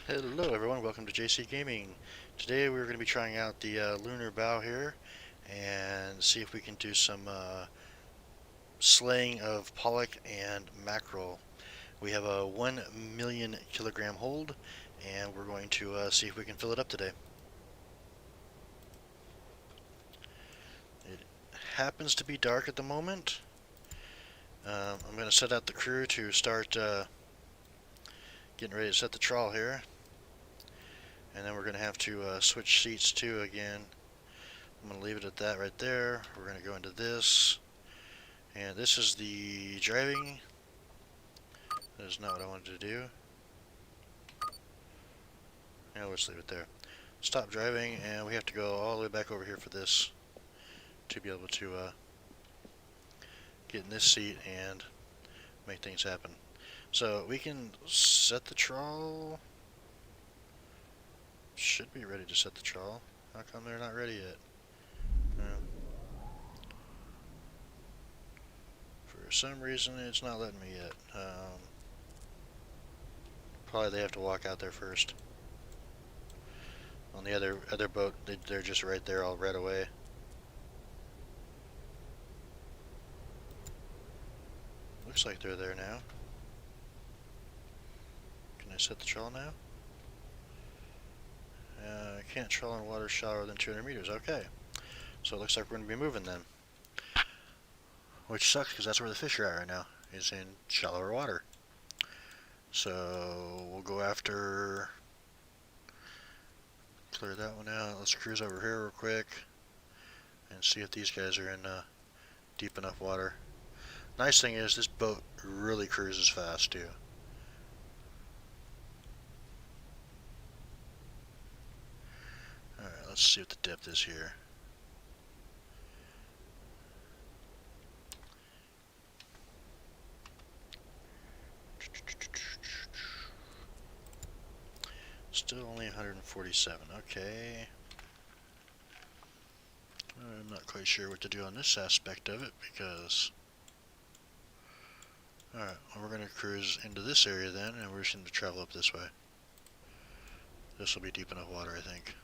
Hello everyone, welcome to JCGaming. Today we're going to be trying out the Lunar Bow here and see if we can do some slaying of pollock and mackerel. We have a 1,000,000 kilogram hold and we're going to see if we can fill it up today. It happens to be dark at the moment. I'm going to set out the crew to start getting ready to set the trawl here. And then we're going to have to switch seats too again. I'm going to leave it at that right there. We're going to go into this. And this is the driving. That is not what I wanted to do. Yeah, let's leave it there. Stop driving, and we have to go all the way back over here for this to be able to get in this seat and make things happen. So we can set the trawl. Should be ready to set the trawl. How come they're not ready yet? For some reason, it's not letting me yet. Probably they have to walk out there first. On the other boat, they're just right there, all right away. Looks like they're there now. Can I set the trawl now? I can't trawl in water shallower than 200 meters. Okay. So it looks like we're going to be moving then. Which sucks because that's where the fish are at right now, is in shallower water. So we'll go after... Clear that one out. Let's cruise over here real quick and see if these guys are in deep enough water. Nice thing is this boat really cruises fast too. Alright, let's see what the depth is here. Still only 147. Okay. I'm not quite sure what to do on this aspect of it because... Alright, well, we're going to cruise into this area then, and we're just going to travel up this way. This will be deep enough water, I think.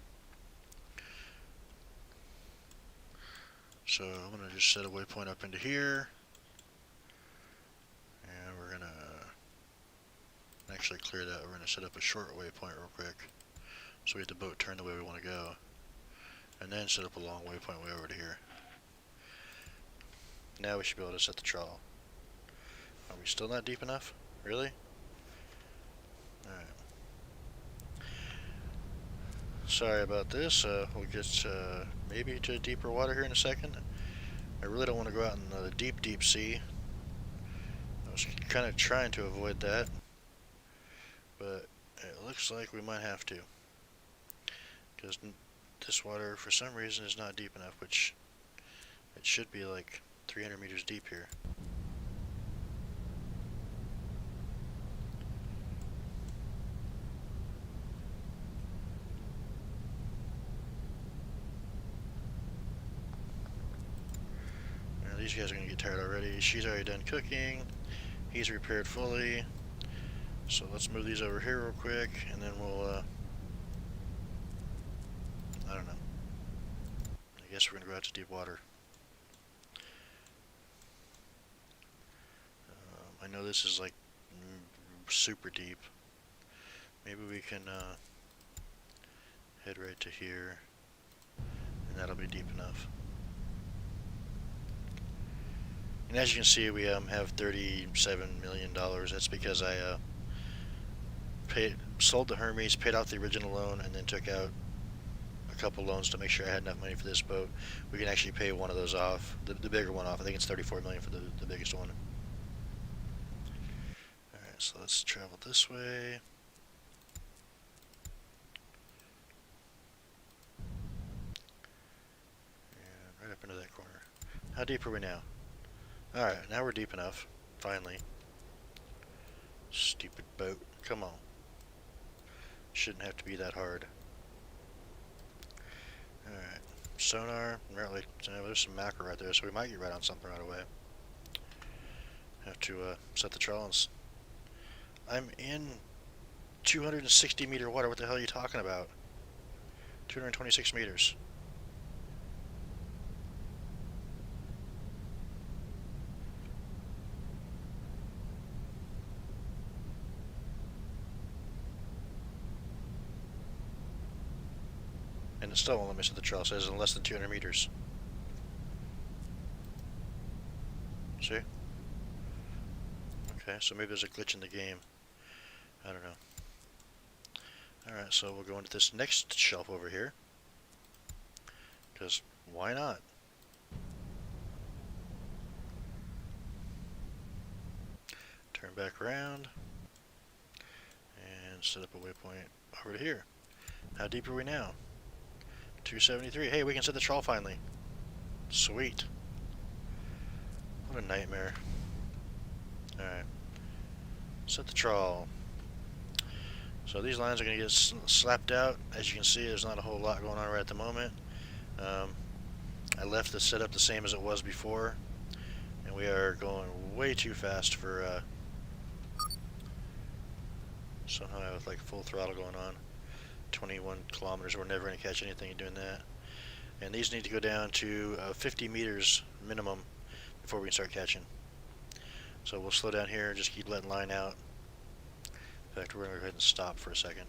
So I'm going to just set a waypoint up into here. And we're going to actually clear that. We're going to set up a short waypoint real quick. So we get the boat turned the way we want to go. And then set up a long waypoint way over to here. Now we should be able to set the trawl. Are we still not deep enough? Really? Alright. Sorry about this. We'll get maybe to deeper water here in a second. I really don't want to go out in the deep sea. I was kind of trying to avoid that. But it looks like we might have to. Because this water, for some reason, is not deep enough, which it should be like 300 meters deep here. Now, these guys are going to get tired already. She's already done cooking. He's repaired fully. So let's move these over here real quick, and then we'll, I don't know. I guess we're going to go out to deep water. I know this is like super deep. Maybe we can head right to here, and that'll be deep enough. And as you can see, we have $37 million. That's because I sold the Hermes, paid off the original loan, and then took out a couple loans to make sure I had enough money for this boat. We can actually pay one of those off, the bigger one off. I think it's $34 million for the biggest one. Alright, so let's travel this way. And right up into that corner. How deep are we now? Alright, now we're deep enough. Finally. Stupid boat. Come on. Shouldn't have to be that hard. Alright. Sonar. Really, there's some mackerel right there, so we might get right on something right away. Have to set the trawls. I'm in 260 meter water. What the hell are you talking about? 226 meters. And it still won't let me set the trawl. It says in less than 200 meters. See? Okay, so maybe there's a glitch in the game. I don't know. Alright, so we'll go into this next shelf over here. Because why not? Turn back around. And set up a waypoint over to here. How deep are we now? 273. Hey, we can set the trawl finally. Sweet. What a nightmare. Alright. Set the trawl. So these lines are going to get slapped out. As you can see, there's not a whole lot going on right at the moment. I left the setup the same as it was before. And we are going way too fast for somehow with like full throttle going on. 21 kilometers. We're never going to catch anything doing that. And these need to go down to 50 meters minimum before we can start catching. So we'll slow down here and just keep letting line out. In fact, we're going to go ahead and stop for a second,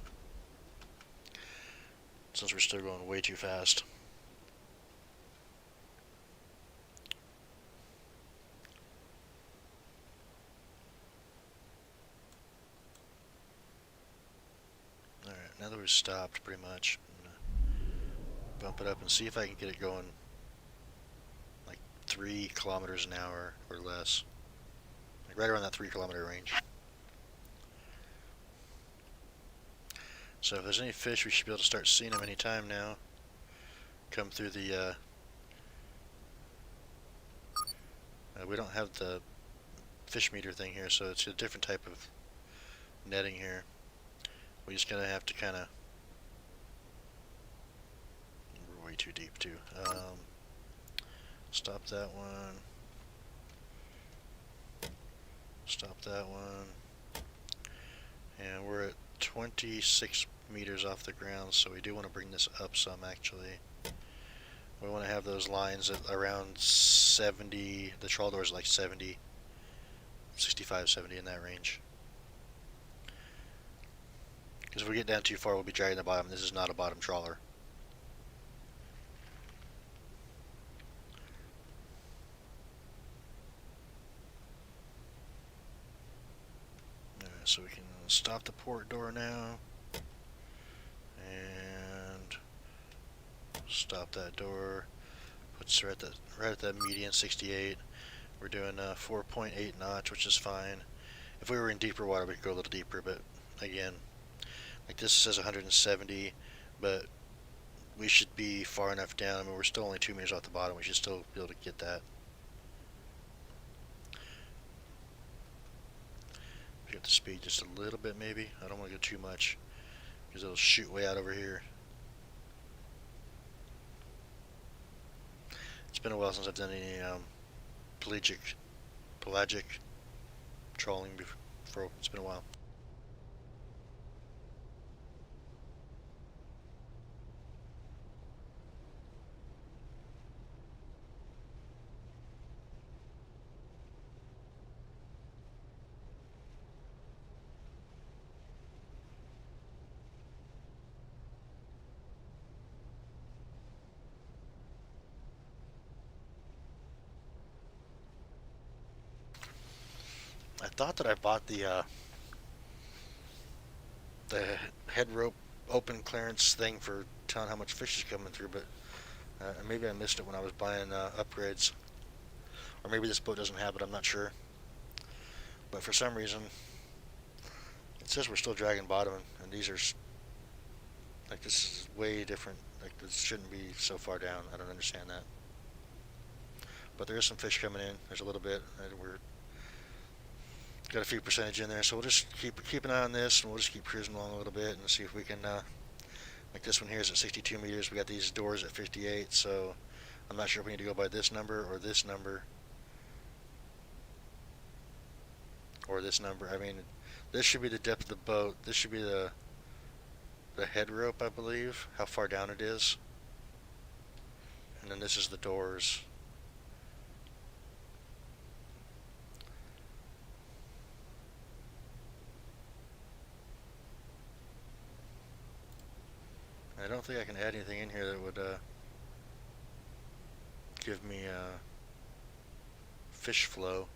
since we're still going way too fast. Alright, now that we've stopped pretty much, I'm going to bump it up and see if I can get it going like 3 kilometers an hour or less. Like right around that 3 kilometer range. So if there's any fish, we should be able to start seeing them anytime now. Come through the, we don't have the fish meter thing here, so it's a different type of netting here. We're just gonna have to kind of, we're way too deep too. Stop that one. Stop that one. And we're at 26 meters off the ground, so we do want to bring this up some actually. We want to have those lines at around 70, the trawl door is like 70, 65, 70 in that range. Because if we get down too far, we'll be dragging the bottom. This is not a bottom trawler. Alright, so we can stop the port door now. And stop that door. Puts her at the right at that median 68. We're doing 4.8 knots, which is fine. If we were in deeper water, we could go a little deeper, but again, like this says 170, but we should be far enough down. I mean, we're still only 2 meters off the bottom. We should still be able to get that. Get the speed just a little bit, maybe. I don't want to go too much because it'll shoot way out over here. It's been a while since I've done any pelagic trawling before. It's been a while. I thought that I bought the head rope open clearance thing for telling how much fish is coming through, but maybe I missed it when I was buying upgrades, or maybe this boat doesn't have it. I'm not sure, but for some reason it says we're still dragging bottom, and these are like, this is way different. Like, this shouldn't be so far down. I don't understand that, but there is some fish coming in. There's a little bit, and we're got a few percentage in there, so we'll just keep an eye on this, and we'll just keep cruising along a little bit and see if we can like this one here is at 62 meters. We got these doors at 58, so I'm not sure if we need to go by this number or this number, or this number. I mean, this should be the depth of the boat. This should be the head rope, I believe, how far down it is. And then this is the doors. I don't think I can add anything in here that would give me fish flow.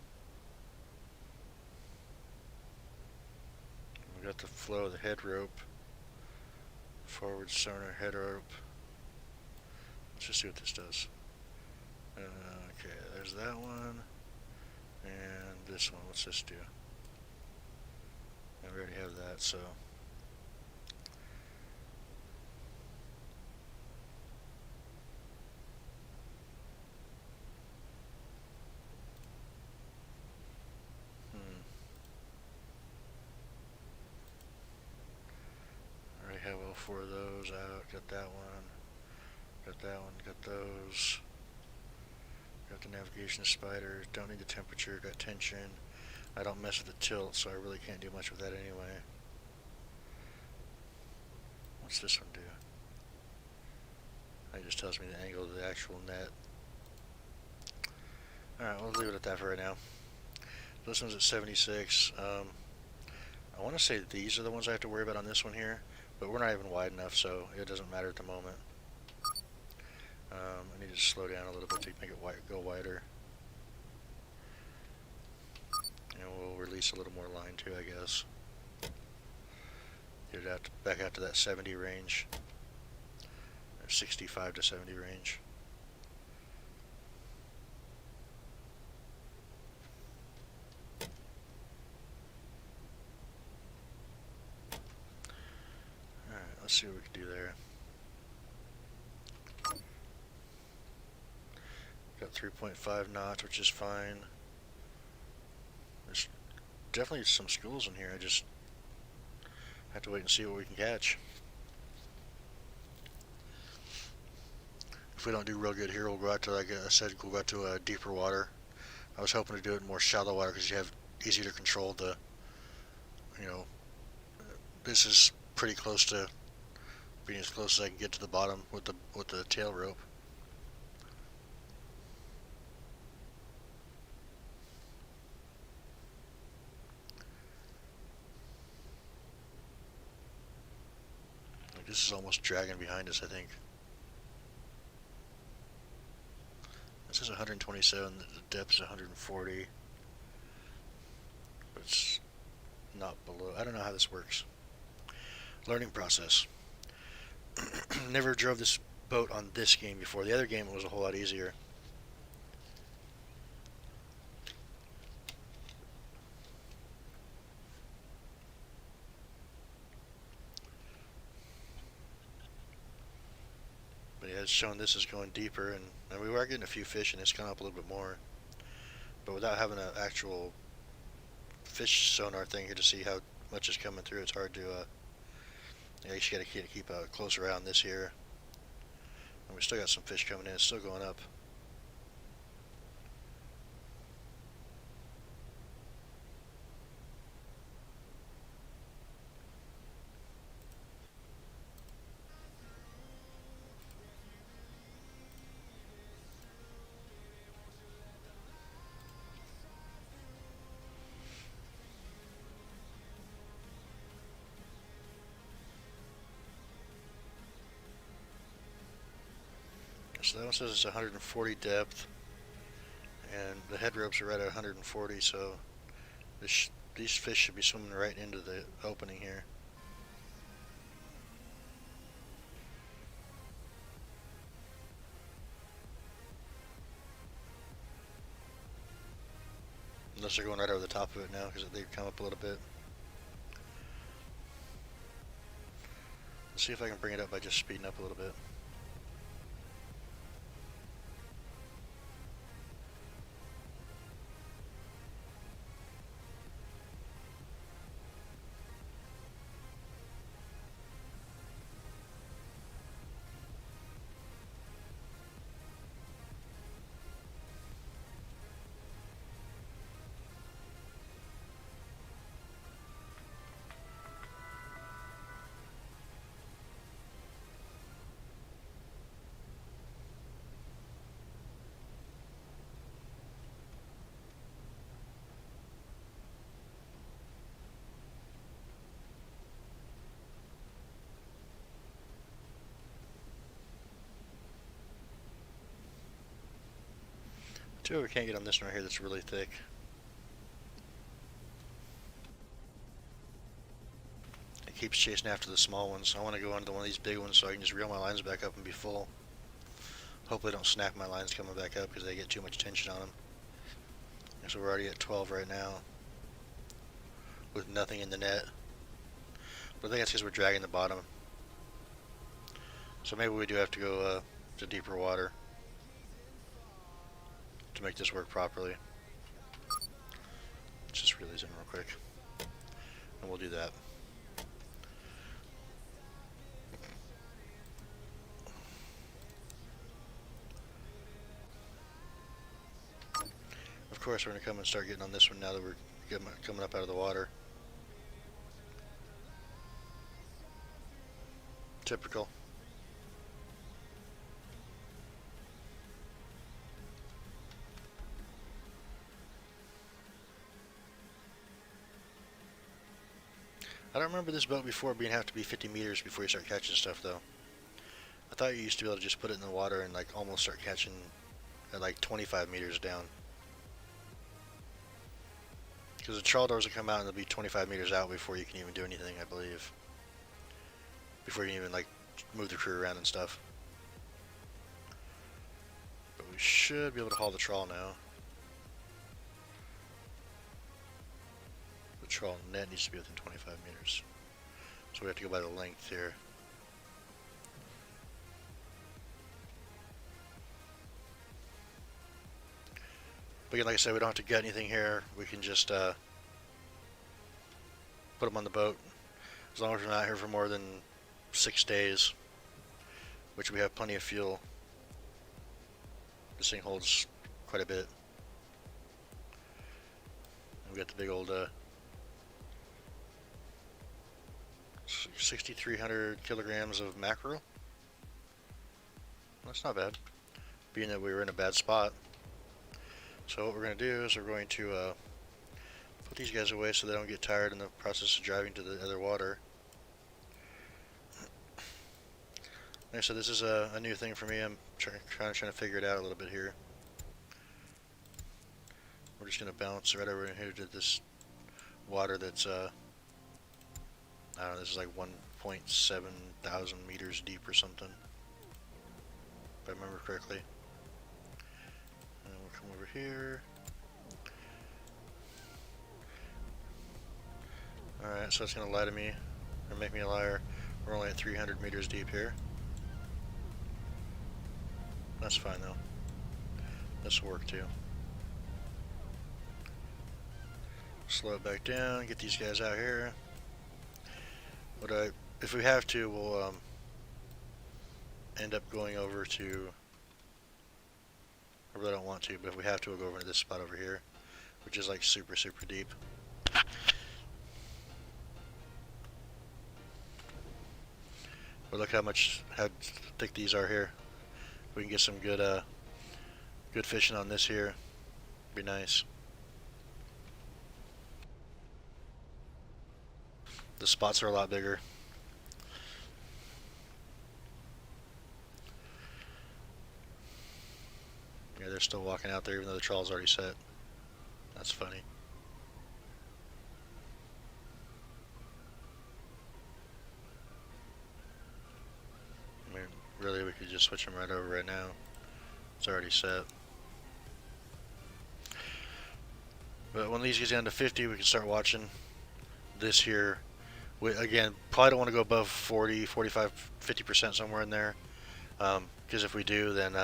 We got the flow of the head rope. Forward sonar head rope. Let's just see what this does. Okay, there's that one. And this one, what's this do? I already have that, so. I already have all 4 of those out. Got that one. Got that one. Got those. Got the navigation spider. Don't need the temperature. Got tension. I don't mess with the tilt, so I really can't do much with that anyway. What's this one do? It just tells me the angle of the actual net. Alright, we'll leave it at that for right now. This one's at 76. I want to say these are the ones I have to worry about on this one here, but we're not even wide enough, so it doesn't matter at the moment. I need to slow down a little bit to make it go wider. And we'll release a little more line too, I guess. Get it out back out to that 70 range. Or 65 to 70 range. Alright, let's see what we can do there. Got 3.5 knots, which is fine. There's definitely some schools in here. I just have to wait and see what we can catch. If we don't do real good here, we'll go out to, like I said, we'll go out to deeper water. I was hoping to do it in more shallow water because you have easier to control the, you know, this is pretty close to being as close as I can get to the bottom with the tail rope. This is almost dragging behind us, I think. This is 127, the depth is 140. But it's not below. I don't know how this works. Learning process. Never drove this boat on this game before. The other game was a whole lot easier. But yeah, it's showing this is going deeper, and we were getting a few fish, and it's gone up a little bit more. But without having an actual fish sonar thing here to see how much is coming through, it's hard to. Yeah, you just gotta keep a closer eye on this here. And we still got some fish coming in. It's still going up. So that one says it's 140 depth, and the head ropes are right at 140, so these fish should be swimming right into the opening here. Unless they're going right over the top of it now because they've come up a little bit. Let's see if I can bring it up by just speeding up a little bit. Too, we can't get on this one right here that's really thick. It keeps chasing after the small ones. I want to go onto one of these big ones so I can just reel my lines back up and be full. Hopefully don't snap my lines coming back up because they get too much tension on them. So we're already at 12 right now with nothing in the net. But I think that's because we're dragging the bottom. So maybe we do have to go to deeper water to make this work properly. Let's just reel these in real quick. And we'll do that. Of course, we're going to come and start getting on this one now that we're coming up out of the water. Typical. I don't remember this boat before have to be 50 meters before you start catching stuff though. I thought you used to be able to just put it in the water and like almost start catching at like 25 meters down. Because the trawl doors will come out and they'll be 25 meters out before you can even do anything, I believe. Before you can even like move the crew around and stuff. But we should be able to haul the trawl now. The trawl net needs to be within 25 meters. So we have to go by the length here. But again, like I said, we don't have to gut anything here. We can just put them on the boat. As long as we're not here for more than 6 days, which we have plenty of fuel. This thing holds quite a bit. And we got the big old 6,300 kilograms of mackerel. That's not bad, being that we were in a bad spot. So what we're going to do is we're going to put these guys away so they don't get tired in the process of driving to the other water. Like I said, this is a new thing for me. I'm trying to figure it out a little bit here. We're just going to bounce right over here to this water that's I don't know, this is like 1.7 thousand meters deep or something, if I remember correctly. And we'll come over here. Alright, so it's going to lie to me, or make me a liar. We're only at 300 meters deep here. That's fine though. This will work too. Slow it back down, get these guys out here. If we have to, we'll end up going over to, I really don't want to, but if we have to, we'll go over to this spot over here, which is like super deep. But look how thick these are here. We can get some good fishing on this here. Be nice. The spots are a lot bigger. Yeah, they're still walking out there even though the trawl's already set. That's funny. I mean, really, we could just switch them right over right now. It's already set. But when these get down to 50, we can start watching this here. Again, probably don't want to go above 40, 45, 50% somewhere in there. Because if we do, then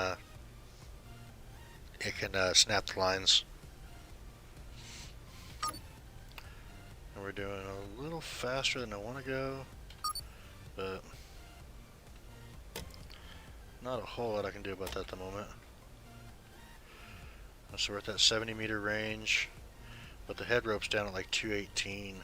it can snap the lines. And we're doing a little faster than I want to go, but not a whole lot I can do about that at the moment. So we're at that 70 meter range, but the head rope's down at like 218.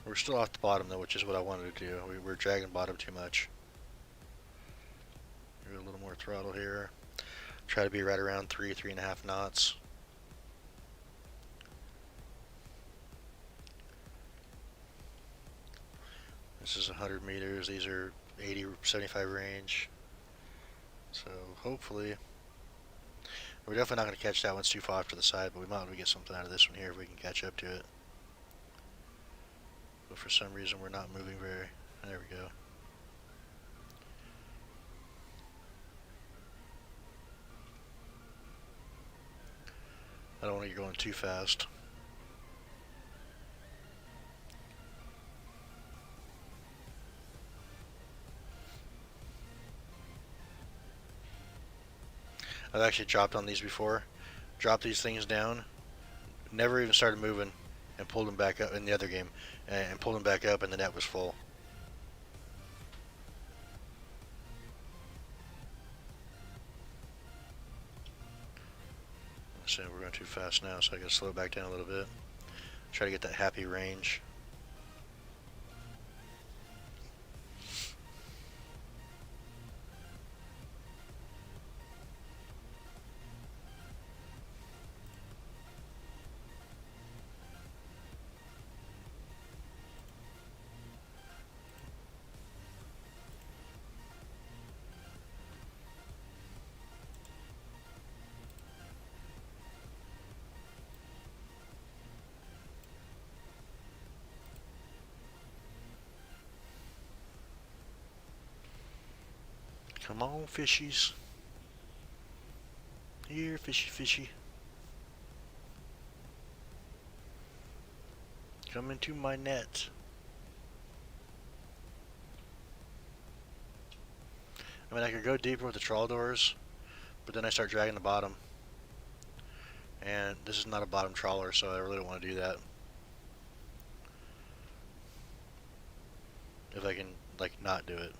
We're still off the bottom though, which is what I wanted to do. We're dragging bottom too much. Do a little more throttle here. Try to be right around 3.5 knots. This is 100 meters. These are 80, 75 range. So hopefully, we're definitely not going to catch that one too far off to the side, but we might be able to get something out of this one here if we can catch up to it. But for some reason, we're not moving very. There we go. I don't want to get going too fast. I've actually dropped on these before. Dropped these things down, never even started moving, and pulled them back up in the other game, and pulled them back up, and the net was full. So we're going too fast now, so I gotta slow it back down a little bit. Try to get that happy range. Come on, fishies. Here, fishy, fishy. Come into my net. I mean, I could go deeper with the trawl doors, but then I start dragging the bottom. And this is not a bottom trawler, so I really don't want to do that. If I can, like, not do it.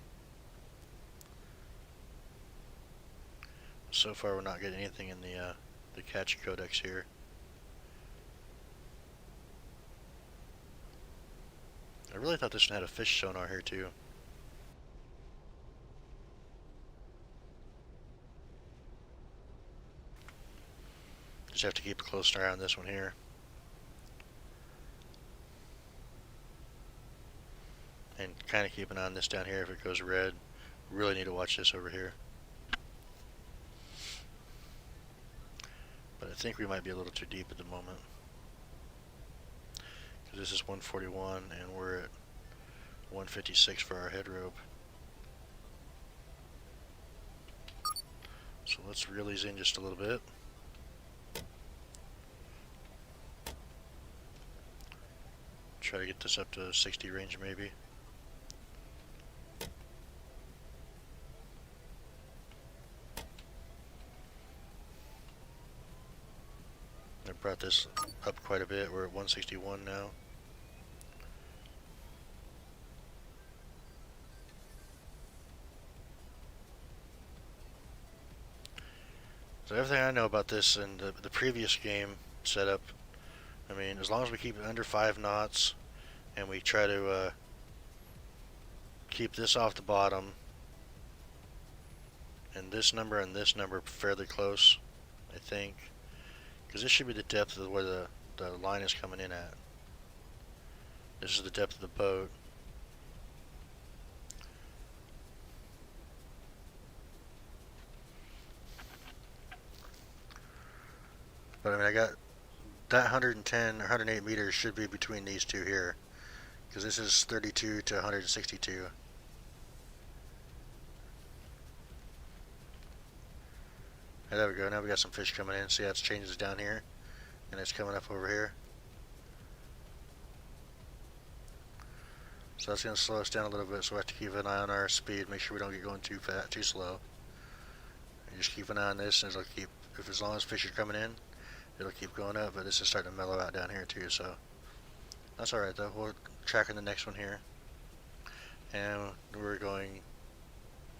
So far, we're not getting anything in the catch codex here. I really thought this one had a fish sonar here too. Just have to keep a close eye on this one here. And kind of keep an eye on this down here if it goes red. Really need to watch this over here. But I think we might be a little too deep at the moment. Because this is 141 and we're at 156 for our head rope. So let's reel these in just a little bit. Try to get this up to 60 range maybe. I brought this up quite a bit. We're at 161 now. So everything I know about this and the previous game setup, I mean, as long as we keep it under 5 knots and we try to keep this off the bottom and this number fairly close, I think, because this should be the depth of where the line is coming in at. This is the depth of the boat. But I mean, I got that 110 or 108 meters should be between these two here, because this is 32 to 162. And there we go. Now we got some fish coming in. See how it changes down here, and it's coming up over here. So that's going to slow us down a little bit. So we have to keep an eye on our speed, make sure we don't get going too fast, too slow. And just keep an eye on this, and it'll keep. If as long as fish are coming in, it'll keep going up, but this is starting to mellow out down here too, so that's alright though. We're tracking the next one here. And we're going,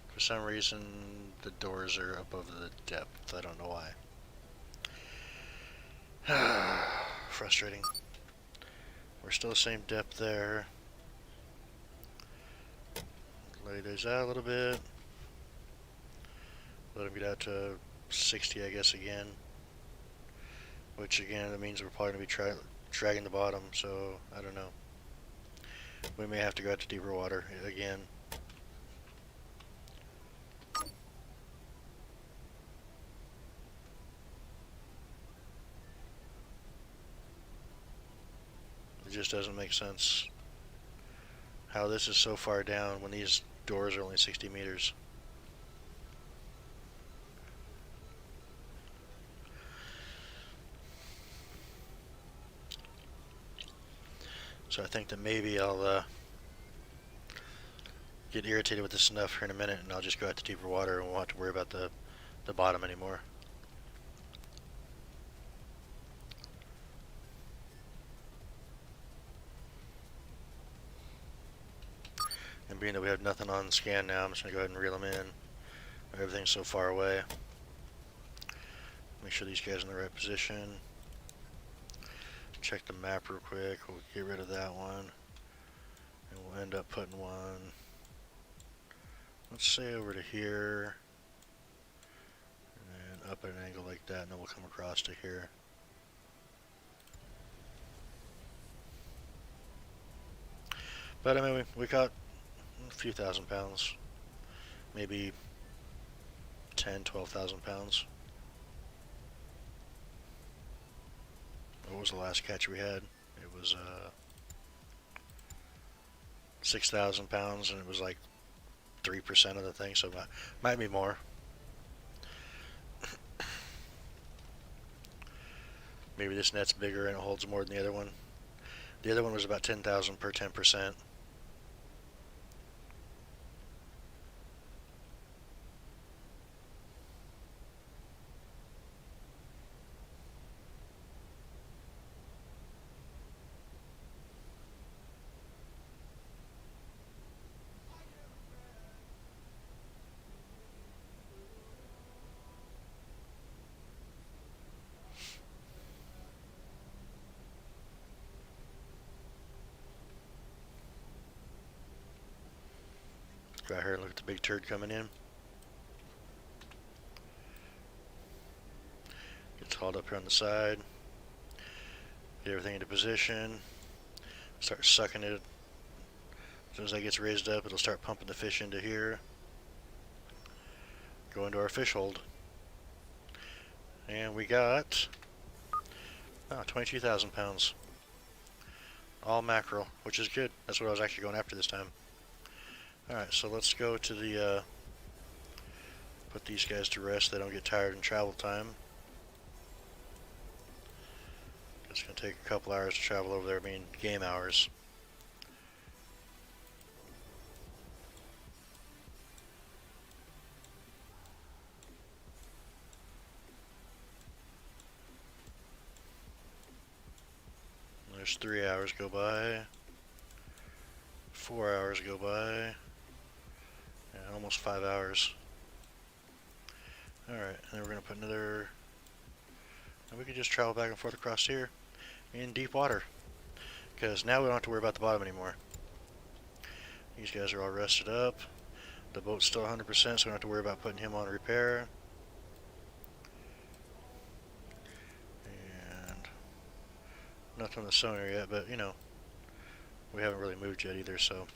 for some reason, the doors are above the depth. I don't know why. Frustrating. We're still the same depth there. Lay those out a little bit. Let them get out to 60, I guess, again. Which again, that means we're probably going to be dragging the bottom, so I don't know. We may have to go out to deeper water again. It just doesn't make sense how this is so far down when these doors are only 60 meters. So I think that maybe I'll get irritated with this enough here in a minute, and I'll just go out to deeper water and won't have to worry about the bottom anymore. And being that we have nothing on scan now, I'm just going to go ahead and reel them in. Everything's so far away. Make sure these guys are in the right position. Check the map real quick. We'll get rid of that one. And we'll end up putting one, let's say over to here. And then up at an angle like that, and then we'll come across to here. But I mean, we caught a few thousand pounds. Maybe 10, 12,000 pounds. What was the last catch we had? It was 6,000 pounds, and it was like 3% of the thing, so it might be more. Maybe this net's bigger and it holds more than the other one. The other one was about 10,000 per 10%. Go out here and look at the big turd coming in. Gets hauled up here on the side. Get everything into position. Start sucking it. As soon as that gets raised up, it'll start pumping the fish into here. Go into our fish hold. And we got 22,000 pounds. All mackerel, which is good. That's what I was actually going after this time. Alright, so let's go to the, put these guys to rest. They don't get tired in travel time. It's going to take a couple hours to travel over there, I mean game hours. There's 3 hours go by. 4 hours go by. Yeah, almost 5 hours. Alright, and then we're going to put another... And we can just travel back and forth across here in deep water. Because now we don't have to worry about the bottom anymore. These guys are all rested up. The boat's still 100%, so we don't have to worry about putting him on repair. And nothing on the sonar yet, but you know, we haven't really moved yet either, so.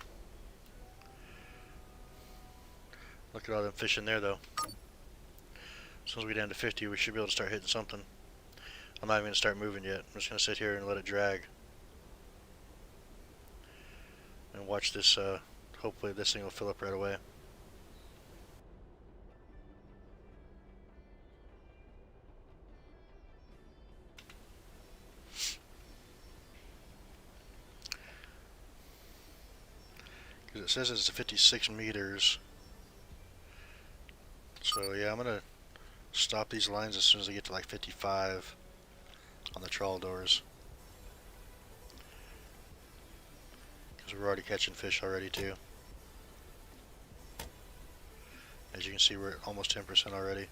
Look at all them fish in there though. As soon as we get down to 50, we should be able to start hitting something. I'm not even going to start moving yet. I'm just going to sit here and let it drag. And watch this, hopefully this thing will fill up right away. Because it says it's 56 meters. So yeah, I'm going to stop these lines as soon as I get to like 55 on the trawl doors. Because we're already catching fish already too. As you can see, we're at almost 10% already.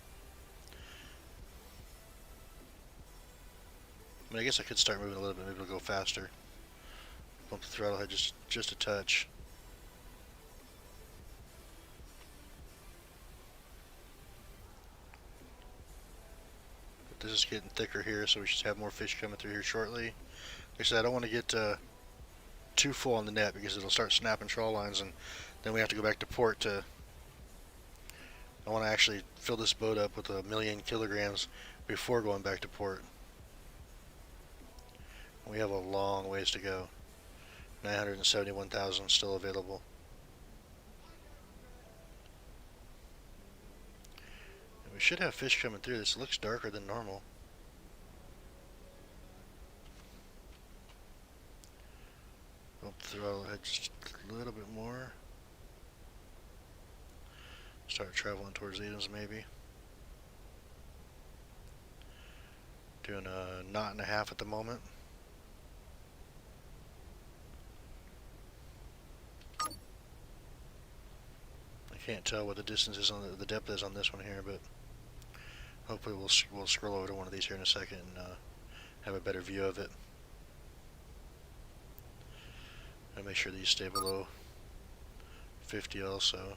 I mean, I guess I could start moving a little bit, maybe it'll go faster. Bump the throttle head just a touch. But this is getting thicker here, so we should have more fish coming through here shortly. Like I said, I don't want to get too full on the net because it'll start snapping trawl lines, and then we have to go back to port to. I want to actually fill this boat up with 1,000,000 kilograms before going back to port. We have a long ways to go. 971,000 still available. And we should have fish coming through. This looks darker than normal. I'll throttle ahead just a little bit more. Start traveling towards Edens maybe. Doing a 1.5 knots at the moment. I can't tell what the distance is on the depth is on this one here, but hopefully we'll scroll over to one of these here in a second and have a better view of it. And make sure these stay below 50 also.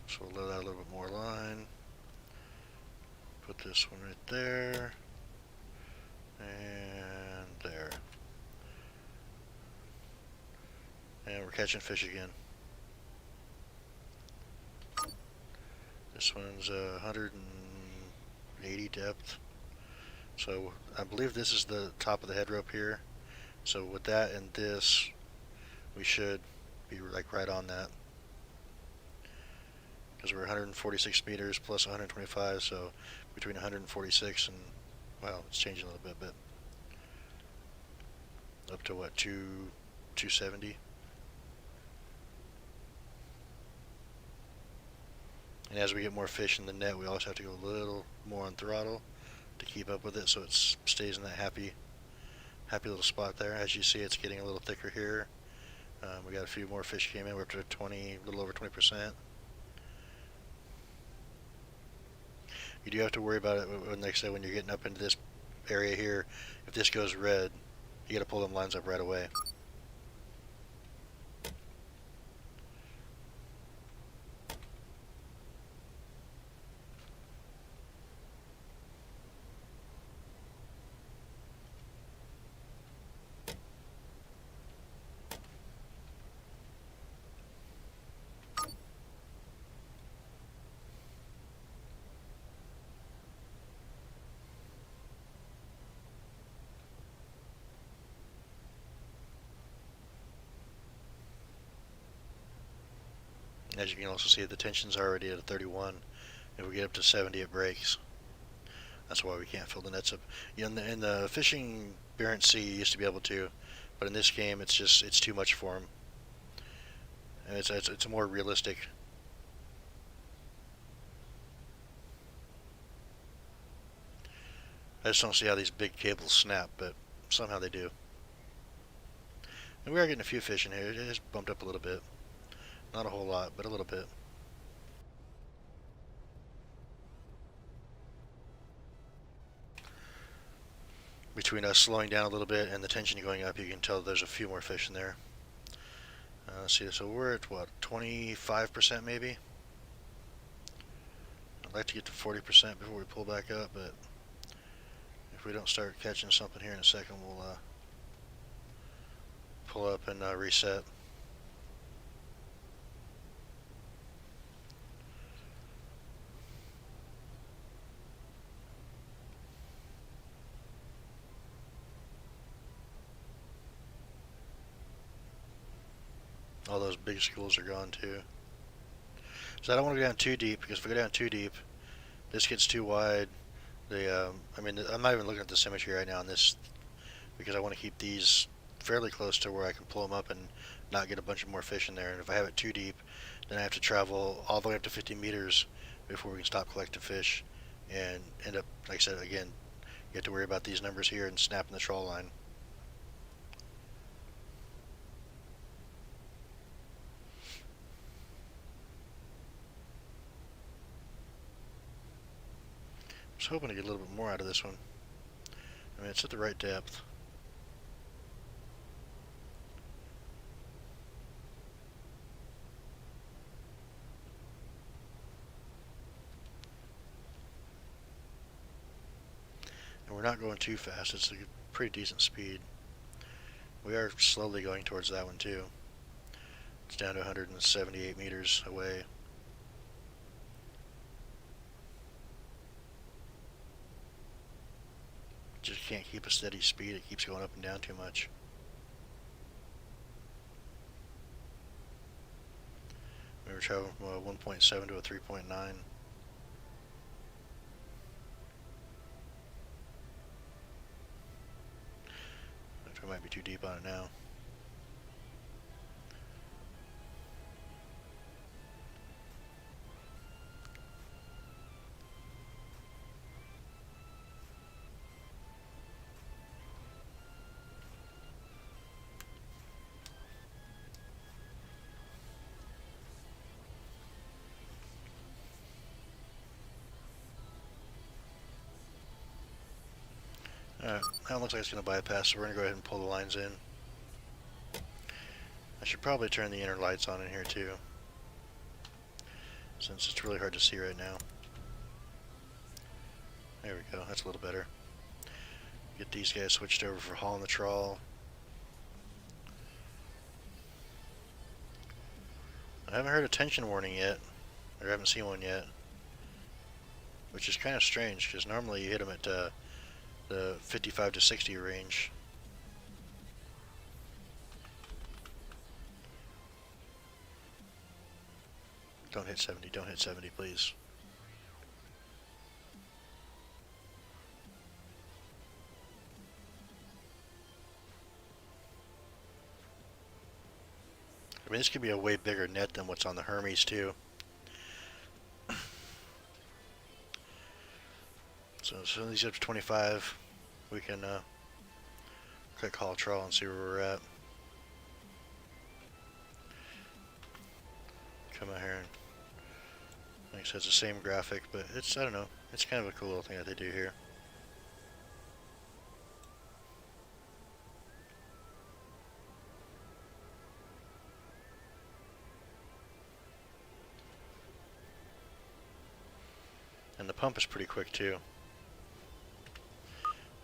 So we'll let out a little bit more line. Put this one right there. And there. And we're catching fish again. This one's 180 depth. So I believe this is the top of the head rope here. So with that and this, we should be like right on that. Because we're 146 meters plus 125, so between 146 and, well, it's changing a little bit, but up to what, 270? And as we get more fish in the net, we also have to go a little more on throttle to keep up with it, so it stays in that happy little spot there. As you see, it's getting a little thicker here. We got a few more fish came in. We're up to a little over 20%. You do have to worry about it when, like I said, when you're getting up into this area here. If this goes red, you got to pull them lines up right away. As you can also see, the tension's already at a 31. If we get up to 70, it breaks. That's why we can't fill the nets up. You know, in the fishing Barents Sea, you used to be able to, but in this game, it's too much for them. And it's more realistic. I just don't see how these big cables snap, but somehow they do. And we are getting a few fish in here. It has bumped up a little bit. Not a whole lot, but a little bit. Between us slowing down a little bit and the tension going up, you can tell there's a few more fish in there. Let's see, so we're at what, 25% maybe? I'd like to get to 40% before we pull back up, but if we don't start catching something here in a second, we'll pull up and reset. All those big schools are gone too. So I don't want to go down too deep, because if we go down too deep, this gets too wide. I mean, I'm not even looking at the symmetry right now on this, because I want to keep these fairly close to where I can pull them up and not get a bunch of more fish in there. And if I have it too deep, then I have to travel all the way up to 50 meters before we can stop collecting fish, and end up, like I said, again, you have to worry about these numbers here and snapping the trawl line. I was hoping to get a little bit more out of this one. I mean, it's at the right depth. And we're not going too fast. It's a pretty decent speed. We are slowly going towards that one too. It's down to 178 meters away. Just can't keep a steady speed. It keeps going up and down too much. We were traveling from a 1.7 to a 3.9. I might be too deep on it now. Alright, that looks like it's going to bypass, so we're going to go ahead and pull the lines in. I should probably turn the inner lights on in here too, since it's really hard to see right now. There we go, that's a little better. Get these guys switched over for hauling the trawl. I haven't heard a tension warning yet, or haven't seen one yet, which is kind of strange because normally you hit them at the 55 to 60 range. Don't hit 70, don't hit 70, please. I mean, this could be a way bigger net than what's on the Hermes too. So as soon as these up to 25, we can click haul trawl and see where we're at. Come out here and, like I said, it's the same graphic, but it's, I don't know, it's kind of a cool little thing that they do here. And the pump is pretty quick too.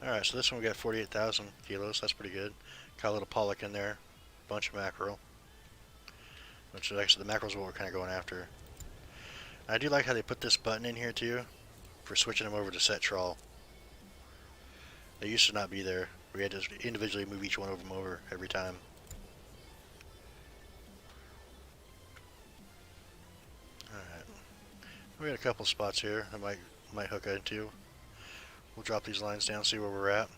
Alright, so this one we got 48,000 kilos, that's pretty good. Got a little pollock in there, bunch of mackerel. Which is actually, the mackerel is what we're kind of going after. I do like how they put this button in here too, for switching them over to set trawl. They used to not be there. We had to individually move each one of them over every time. Alright. We got a couple spots here I might hook into. We'll drop these lines down, see where we're at.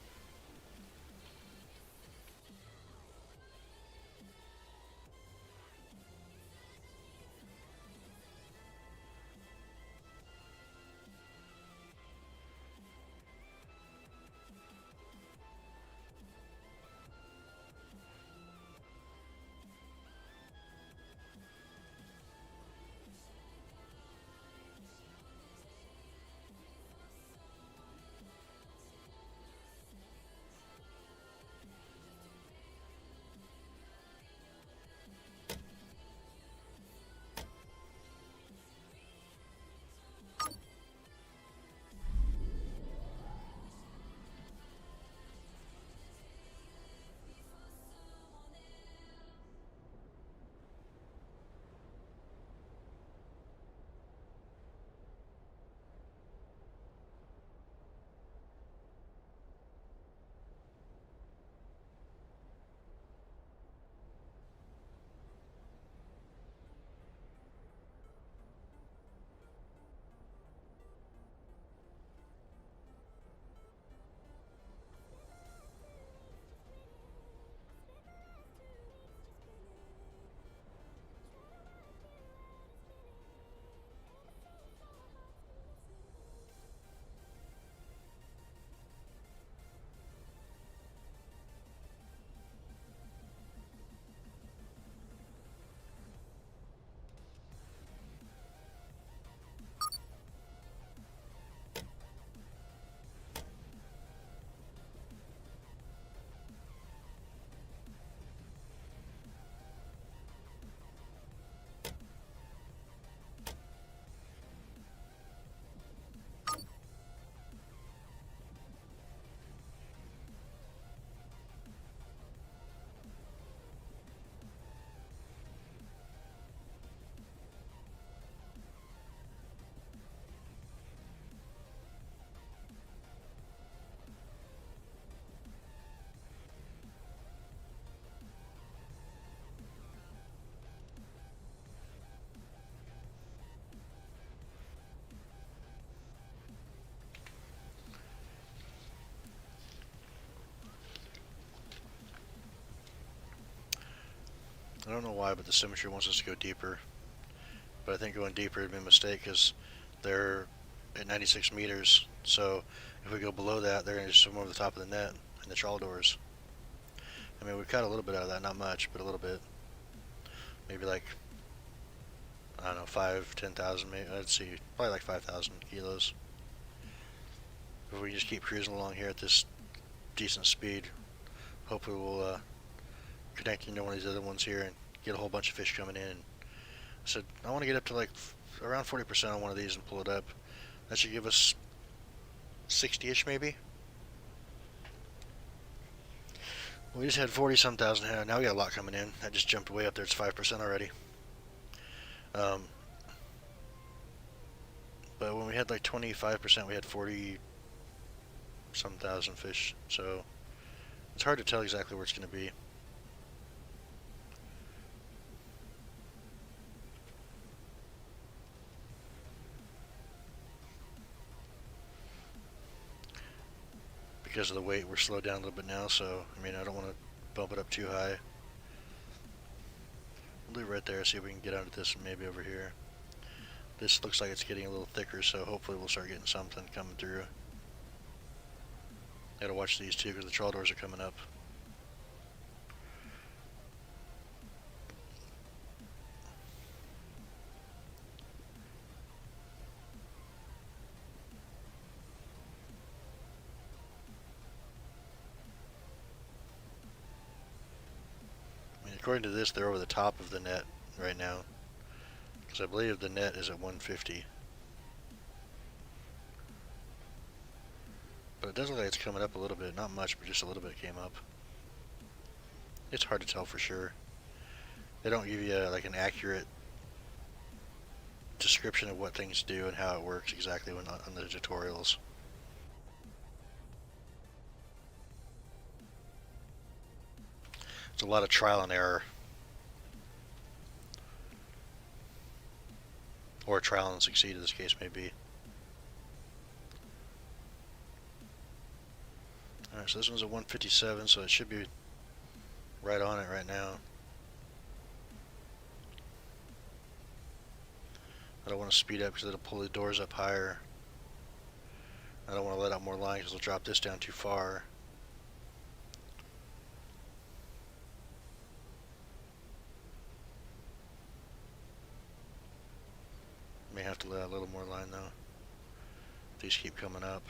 I don't know why, but the symmetry wants us to go deeper. But I think going deeper would be a mistake because they're at 96 meters. So if we go below that, they're going to swim over the top of the net and the trawl doors. I mean, we caught a little bit out of that, not much, but a little bit. Maybe like, I don't know, 5, 10,000, maybe. Let's see, probably like 5,000 kilos. If we just keep cruising along here at this decent speed, hopefully we'll connect into one of these other ones here and get a whole bunch of fish coming in. So I want to get up to like around 40% on one of these and pull it up. That should give us 60-ish maybe. We just had 40-some thousand here. Now we got a lot coming in. That just jumped way up there. It's 5% already. But when we had like 25%, we had 40-some thousand fish. So it's hard to tell exactly where it's going to be. Because of the weight, we're slowed down a little bit now, so I mean, I don't want to bump it up too high. We'll leave it right there, see if we can get out of this and maybe over here. This looks like it's getting a little thicker, so hopefully we'll start getting something coming through. Gotta watch these too, because the trawl doors are coming up. According to this, they're over the top of the net right now, because I believe the net is at 150. But it does look like it's coming up a little bit. Not much, but just a little bit came up. It's hard to tell for sure. They don't give you like an accurate description of what things do and how it works exactly on the tutorials. It's a lot of trial and error. Or trial and succeed, as this case may be. Alright, so this one's at 157, so it should be right on it right now. I don't want to speed up because it'll pull the doors up higher. I don't want to let out more line because it'll drop this down too far. May have to let out a little more line though. These keep coming up.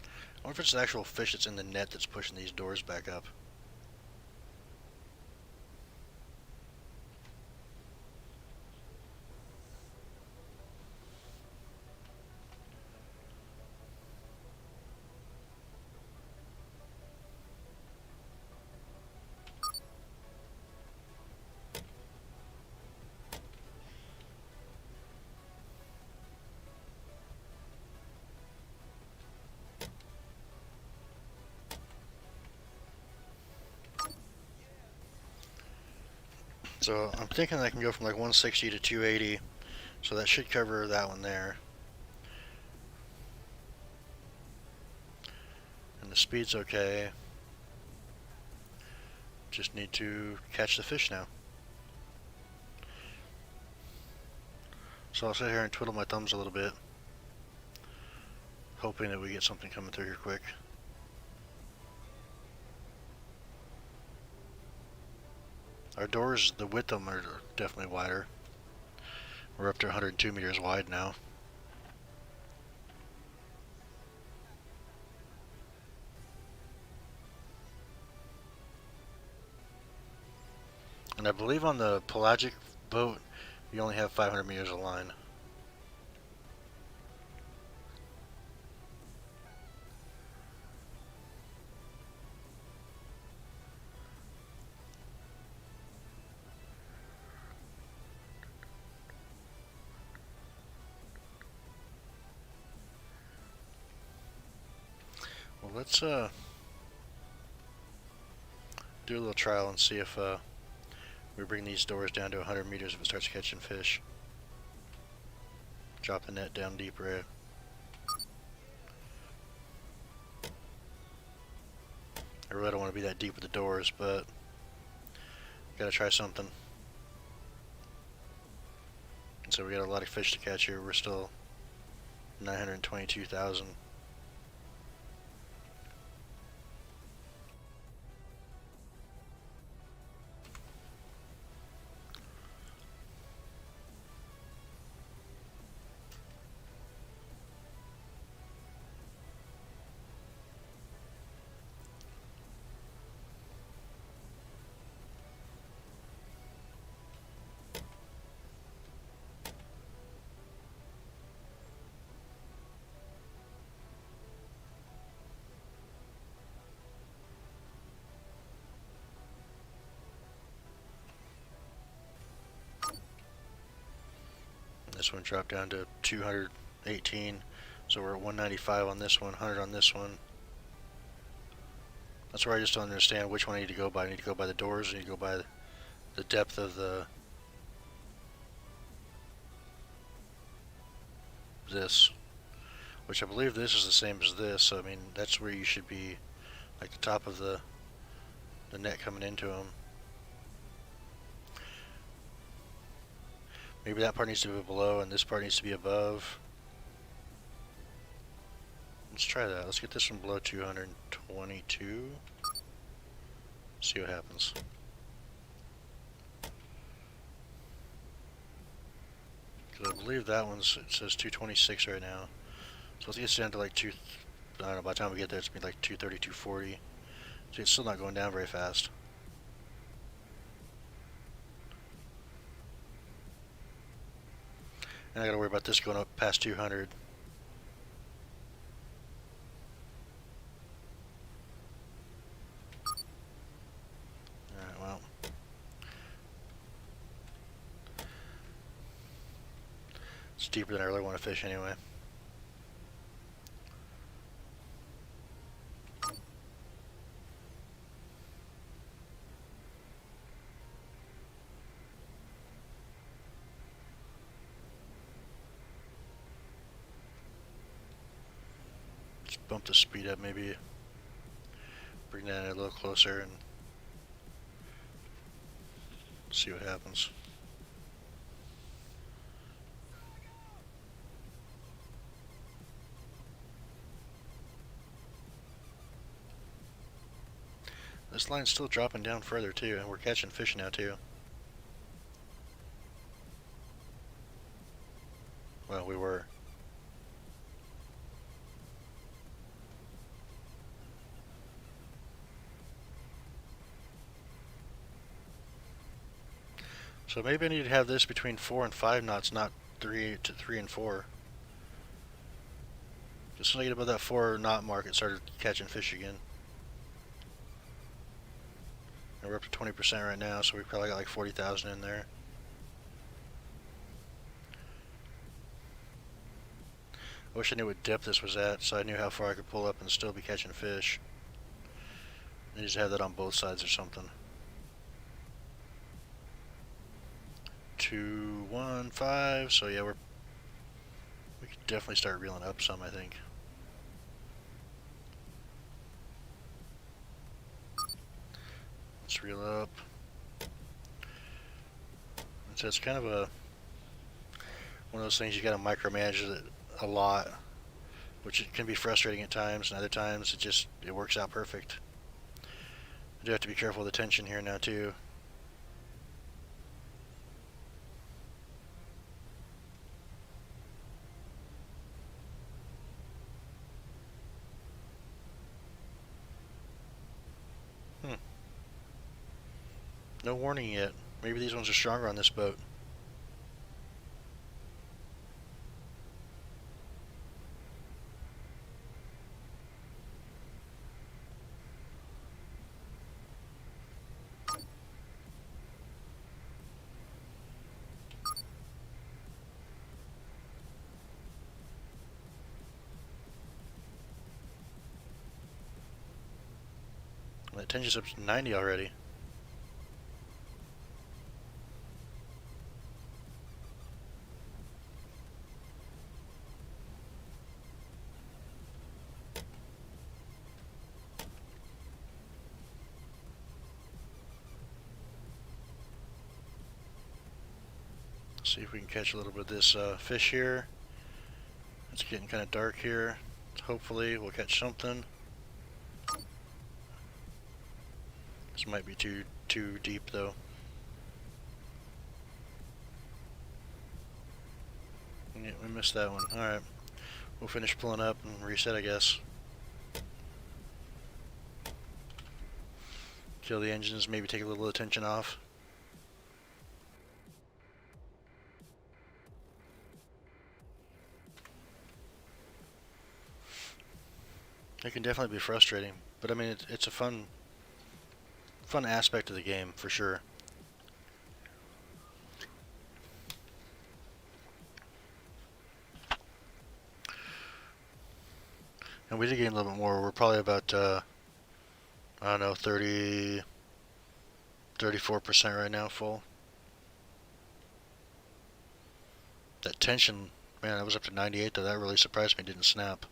I wonder if it's the actual fish that's in the net that's pushing these doors back up. So I'm thinking I can go from like 160 to 280, so that should cover that one there. And the speed's okay. Just need to catch the fish now. So I'll sit here and twiddle my thumbs a little bit, hoping that we get something coming through here quick. Our doors, the width of them are definitely wider. We're up to 102 meters wide now. And I believe on the Pelagic boat, you only have 500 meters of line. Well, let's do a little trial and see if we bring these doors down to 100 meters if it starts catching fish. Drop the net down deeper. I really don't want to be that deep with the doors, but Gotta try something. And so we got a lot of fish to catch here. We're still 922,000. This one dropped down to 218, so we're at 195 on this one, 100 on this one. That's where I just don't understand which one I need to go by. I need to go by the doors, I need to go by the depth of this, which I believe this is the same as this, so I mean that's where you should be, like the top of the net coming into them. Maybe that part needs to be below and this part needs to be above. Let's try that. Let's get this one below 222. See what happens. Because I believe that one's, it says 226 right now. So let's get down to like I don't know, by the time we get there it's going to be like 230, 240. So it's still not going down very fast. And I gotta worry about this going up past 200. Alright, well. It's deeper than I really want to fish anyway. Bump the speed up, maybe bring that in a little closer and see what happens. This line's still dropping down further too, and we're catching fish now too. Well, we were. So maybe I need to have this between 4 and 5 knots, not 3 and 4. Just when I get above that 4 knot mark, it started catching fish again. And we're up to 20% right now, so we probably got like 40,000 in there. I wish I knew what depth this was at, so I knew how far I could pull up and still be catching fish. I need to have that on both sides or something. 215, so yeah, we could definitely start reeling up some, I think. Let's reel up. And so it's kind of one of those things you gotta micromanage it a lot, which it can be frustrating at times, and other times it works out perfect. I do have to be careful with the tension here now too. No warning yet. Maybe these ones are stronger on this boat. That tension's up to 90 already. See if we can catch a little bit of this fish here. It's getting kind of dark here. Hopefully we'll catch something. This might be too deep though. Yeah, we missed that one. Alright. We'll finish pulling up and reset, I guess. Kill the engines, maybe take a little attention off. It can definitely be frustrating, but I mean it's a fun aspect of the game for sure. And we did gain a little bit more. We're probably about I don't know, 34% right now full. That tension, man, that was up to 98 though. That really surprised me. It didn't snap.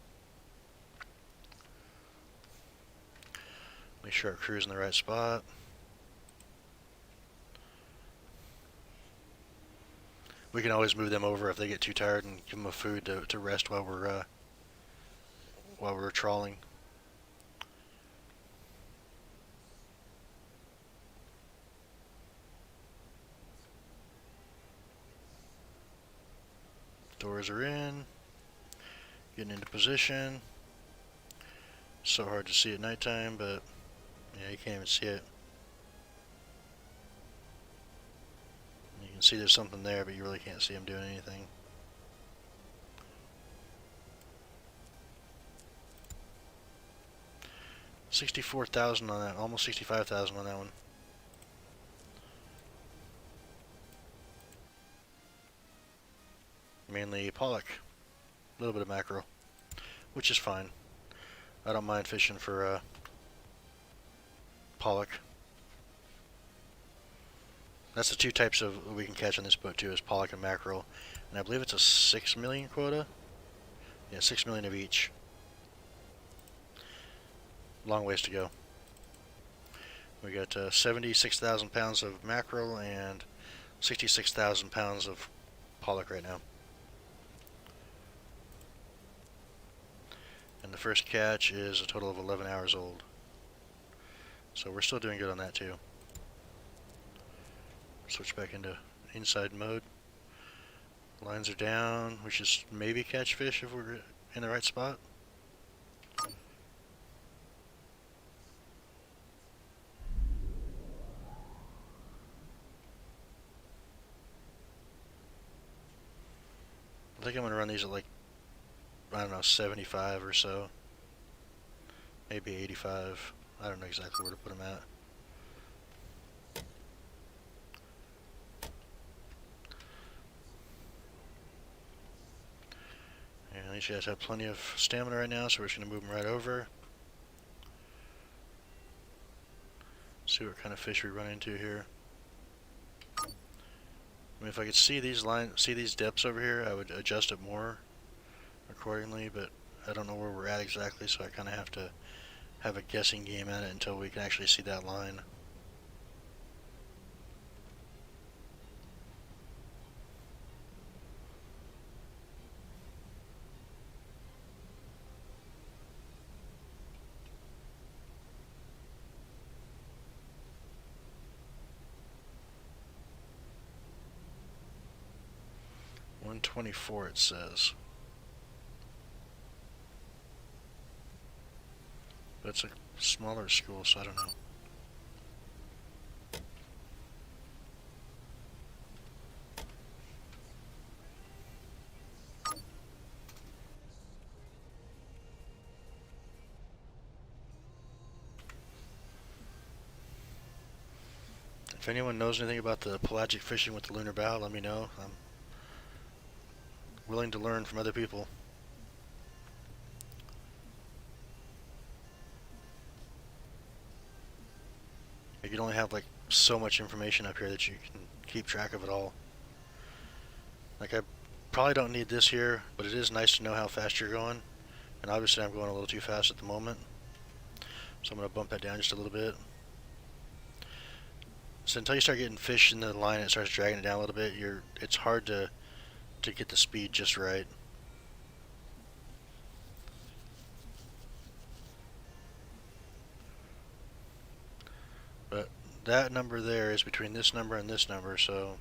Make sure our crew's in the right spot. We can always move them over if they get too tired and give them a food to rest while we're trawling. Doors are in. Getting into position. So hard to see at nighttime, but yeah, you can't even see it. You can see there's something there, but you really can't see them doing anything. $64,000 on that, almost $65,000 on that one. Mainly pollock, a little bit of mackerel, which is fine. I don't mind fishing for pollock. That's the two types of we can catch on this boat too, is pollock and mackerel, and I believe it's a 6 million quota. Yeah, 6 million of each. Long ways to go. We got 76,000 pounds of mackerel and 66,000 pounds of pollock right now. And the first catch is a total of 11 hours old. So we're still doing good on that too. Switch back into inside mode. Lines are down. We should maybe catch fish if we're in the right spot. I think I'm going to run these at like, I don't know, 75 or so. Maybe 85. I don't know exactly where to put them at. And these guys have plenty of stamina right now, so we're just going to move them right over. See what kind of fish we run into here. I mean, if I could see these depths over here, I would adjust it more accordingly, but I don't know where we're at exactly, so I kind of have to have a guessing game at it until we can actually see that line. $124 it says. But it's a smaller school, so I don't know. If anyone knows anything about the pelagic fishing with the Lunar Bow, let me know. I'm willing to learn from other people. You can only have like so much information up here that you can keep track of it all. Like I probably don't need this here, but it is nice to know how fast you're going. And obviously I'm going a little too fast at the moment. So I'm going to bump that down just a little bit. So until you start getting fish in the line and it starts dragging it down a little bit, it's hard to get the speed just right. But that number there is between this number and this number, so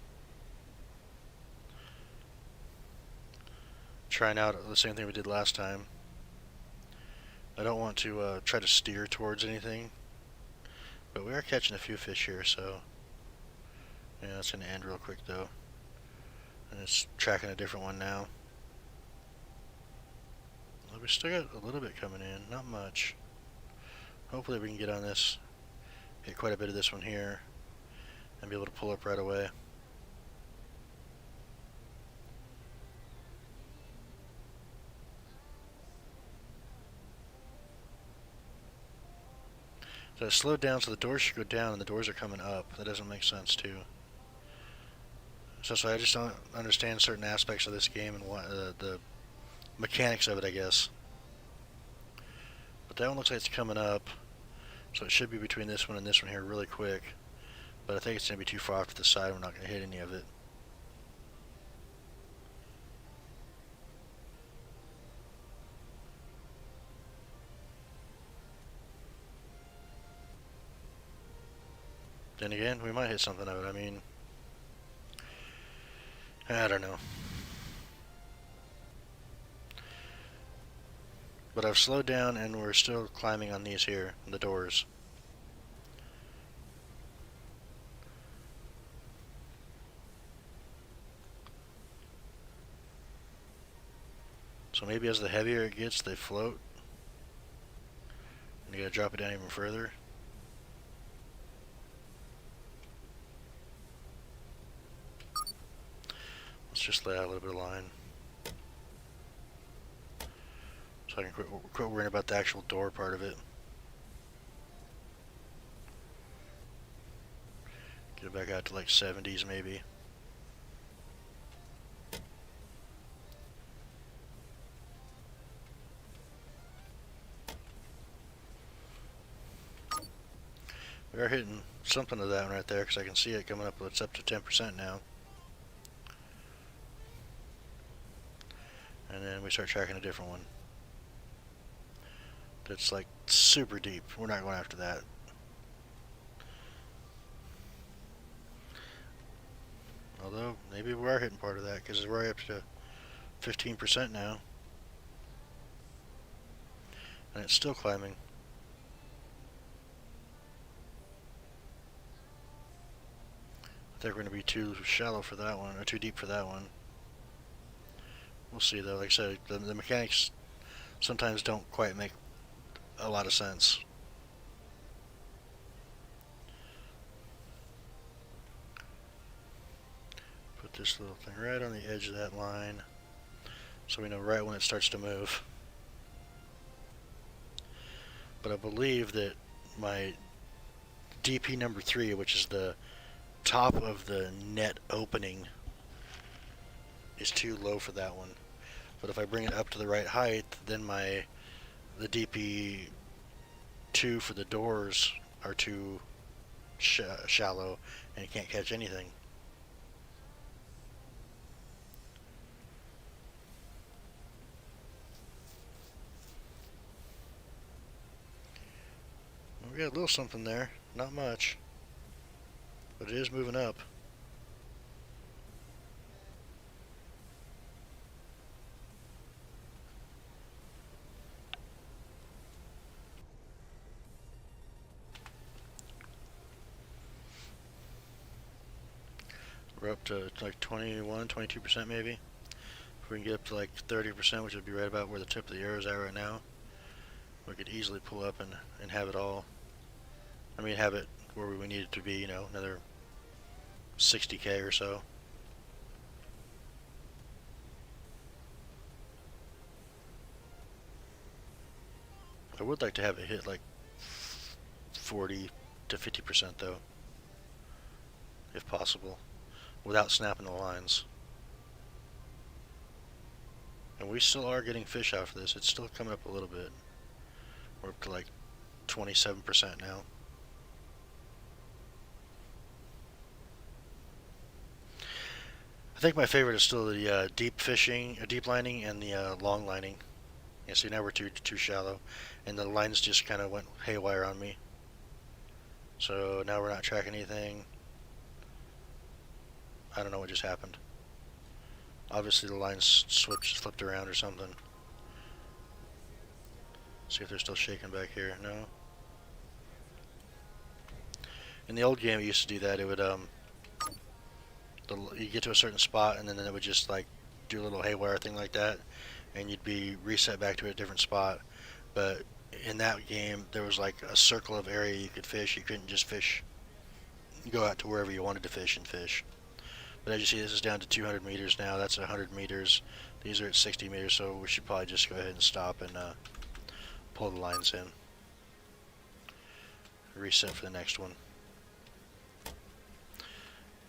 trying out the same thing we did last time. I don't want to try to steer towards anything, but we are catching a few fish here, so yeah, that's going to end real quick though. And it's tracking a different one now. Well, we still got a little bit coming in, not much. Hopefully we can get on this, get quite a bit of this one here, and be able to pull up right away. So it slowed down, so the doors should go down, and the doors are coming up. That doesn't make sense too. So I just don't understand certain aspects of this game and what the mechanics of it, I guess. But that one looks like it's coming up, so it should be between this one and this one here really quick. But I think it's going to be too far off to the side. We're not going to hit any of it. Then again, we might hit something of it. I mean, I don't know. But I've slowed down and we're still climbing on these here, the doors. So maybe as the heavier it gets, they float. And you gotta drop it down even further. Let's just lay out a little bit of line. So I can quit worrying about the actual door part of it. Get it back out to like 70s maybe. We are hitting something of that one right there because I can see it coming up. It's up to 10% now. And then we start tracking a different one. That's like super deep. We're not going after that. Although maybe we are hitting part of that because we're up to 15% now. And it's still climbing. I think we're going to be too shallow for that one, or too deep for that one. We'll see though. Like I said, the mechanics sometimes don't quite make a lot of sense. Put this little thing right on the edge of that line so we know right when it starts to move. But I believe that my DP number 3, which is the top of the net opening, is too low for that one. But if I bring it up to the right height, then the DP 2 for the doors are too shallow and you can't catch anything. We got a little something there, not much, but it is moving up. We're up to like 21, 22% maybe. If we can get up to like 30%, which would be right about where the tip of the arrow is at right now, we could easily pull up and have it all. I mean, have it where we need it to be, you know, another 60K or so. I would like to have it hit like 40 to 50% though, if possible, without snapping the lines. And we still are getting fish out for this. It's still coming up a little bit. We're up to like 27% now. I think my favorite is still the deep fishing, deep lining, and the long lining. Yeah, see now we're too shallow, and the lines just kind of went haywire on me. So now we're not tracking anything. I don't know what just happened. Obviously the lines flipped around or something. See if they're still shaking back here. No. In the old game, it used to do that. It would you get to a certain spot, and then it would just like do a little haywire thing like that, and you'd be reset back to a different spot. But in that game, there was like a circle of area you could fish. You couldn't just fish, go out to wherever you wanted to fish and fish. But as you see, this is down to 200 meters now. That's 100 meters. These are at 60 meters, so we should probably just go ahead and stop and pull the lines in. Reset for the next one.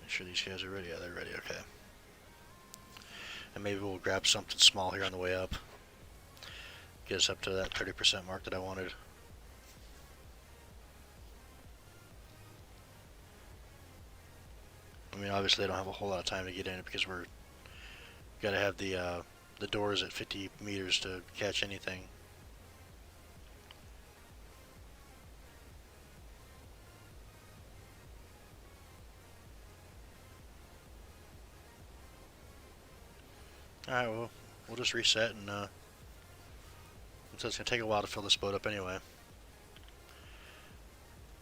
Make sure these guys are ready. Yeah, they're ready. Okay. And maybe we'll grab something small here on the way up. Get us up to that 30% mark that I wanted. I mean, obviously I don't have a whole lot of time to get in it because we're got to have the doors at 50 meters to catch anything. Alright, well, we'll just reset and so it's going to take a while to fill this boat up anyway.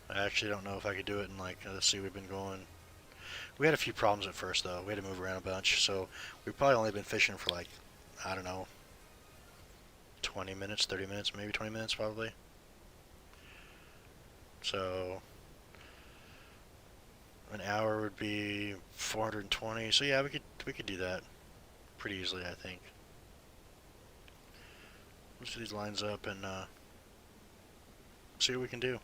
I actually don't know if I could do it in like, let's see, we've been going. We had a few problems at first though. We had to move around a bunch, so we've probably only been fishing for like, I don't know, 20 minutes, 30 minutes, maybe 20 minutes probably. So an hour would be 420. So yeah, we could do that pretty easily, I think. Let's do these lines up and see what we can do.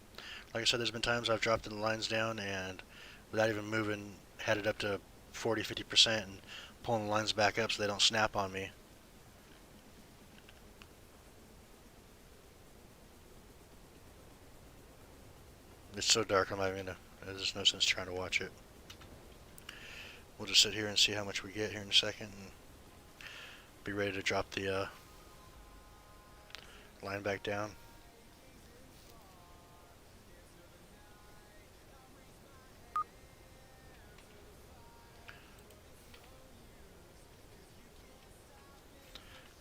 Like I said, there's been times I've dropped the lines down and without even moving, had it up to 40-50% and pulling the lines back up so they don't snap on me. It's so dark, I'm not even gonna, there's no sense trying to watch it. We'll just sit here and see how much we get here in a second and be ready to drop the line back down.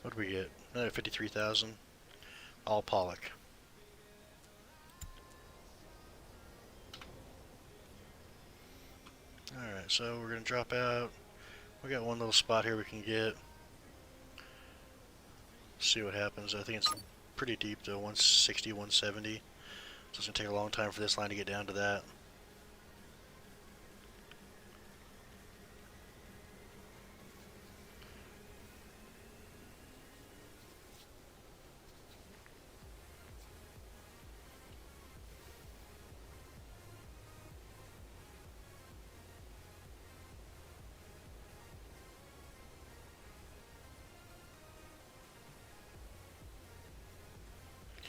What do we get? Another 53,000. All Pollock. Alright, so we're going to drop out. We got one little spot here we can get. See what happens. I think it's pretty deep though, 160, 170. So it's going to take a long time for this line to get down to that.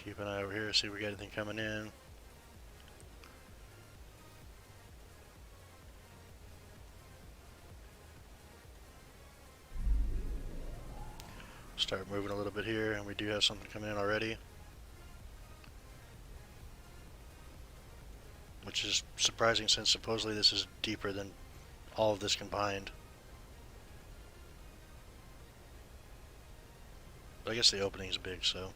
Keep an eye over here, see if we got anything coming in. Start moving a little bit here, and we do have something coming in already. Which is surprising since supposedly this is deeper than all of this combined. But I guess the opening is big, so.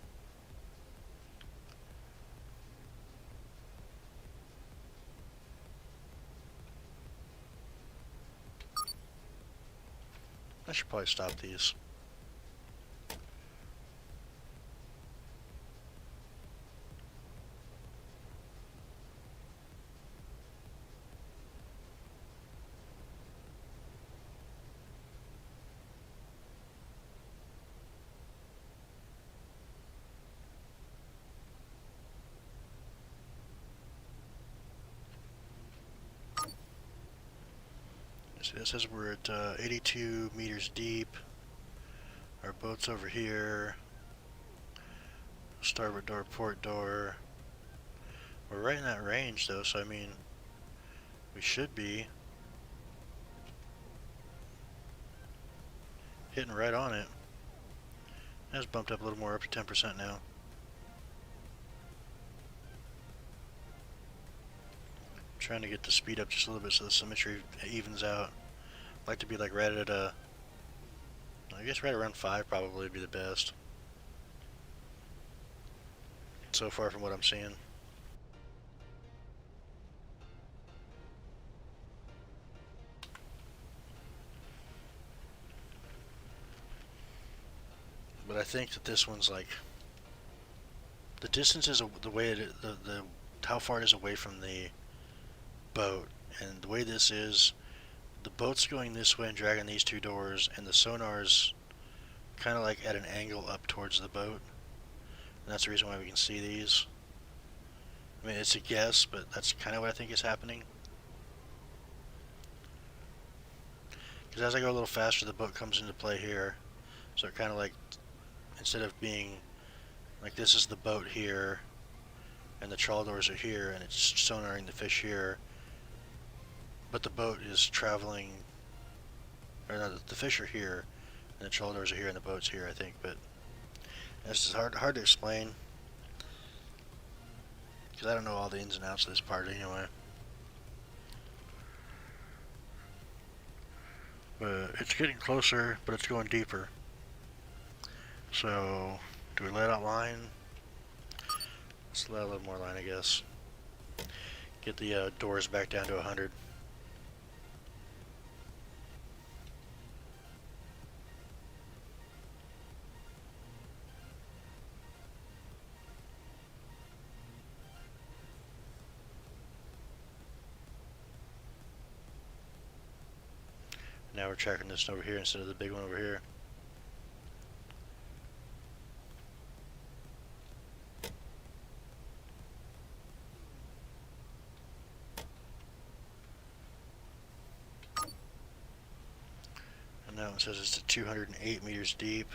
I should probably stop these. See, this says we're at 82 meters deep. Our boat's over here. Starboard door, port door. We're right in that range though, so I mean, we should be. hitting right on it. That's bumped up a little more, up to 10% now. Trying to get the speed up just a little bit so the symmetry evens out. I'd like to be like right at I guess right around 5 probably would be the best. So far from what I'm seeing. But I think that this one's like the distance is the way the how far it is away from the boat, and the way this is, the boat's going this way and dragging these two doors, and the sonar's kind of like at an angle up towards the boat, and that's the reason why we can see these. I mean, it's a guess, but that's kind of what I think is happening. Because as I go a little faster, the boat comes into play here, so it kind of like, instead of being like this is the boat here, and the trawl doors are here, and it's sonaring the fish here, but the boat is traveling, or no, the fish are here, and the trawl doors are here, and the boat's here, I think, but it's just hard to explain, because I don't know all the ins and outs of this part anyway. But it's getting closer, but it's going deeper. So, do we let out line? Let's let out a little more line, I guess. Get the doors back down to 100. Now we're tracking this over here instead of the big one over here. And that one says it's at 208 meters deep.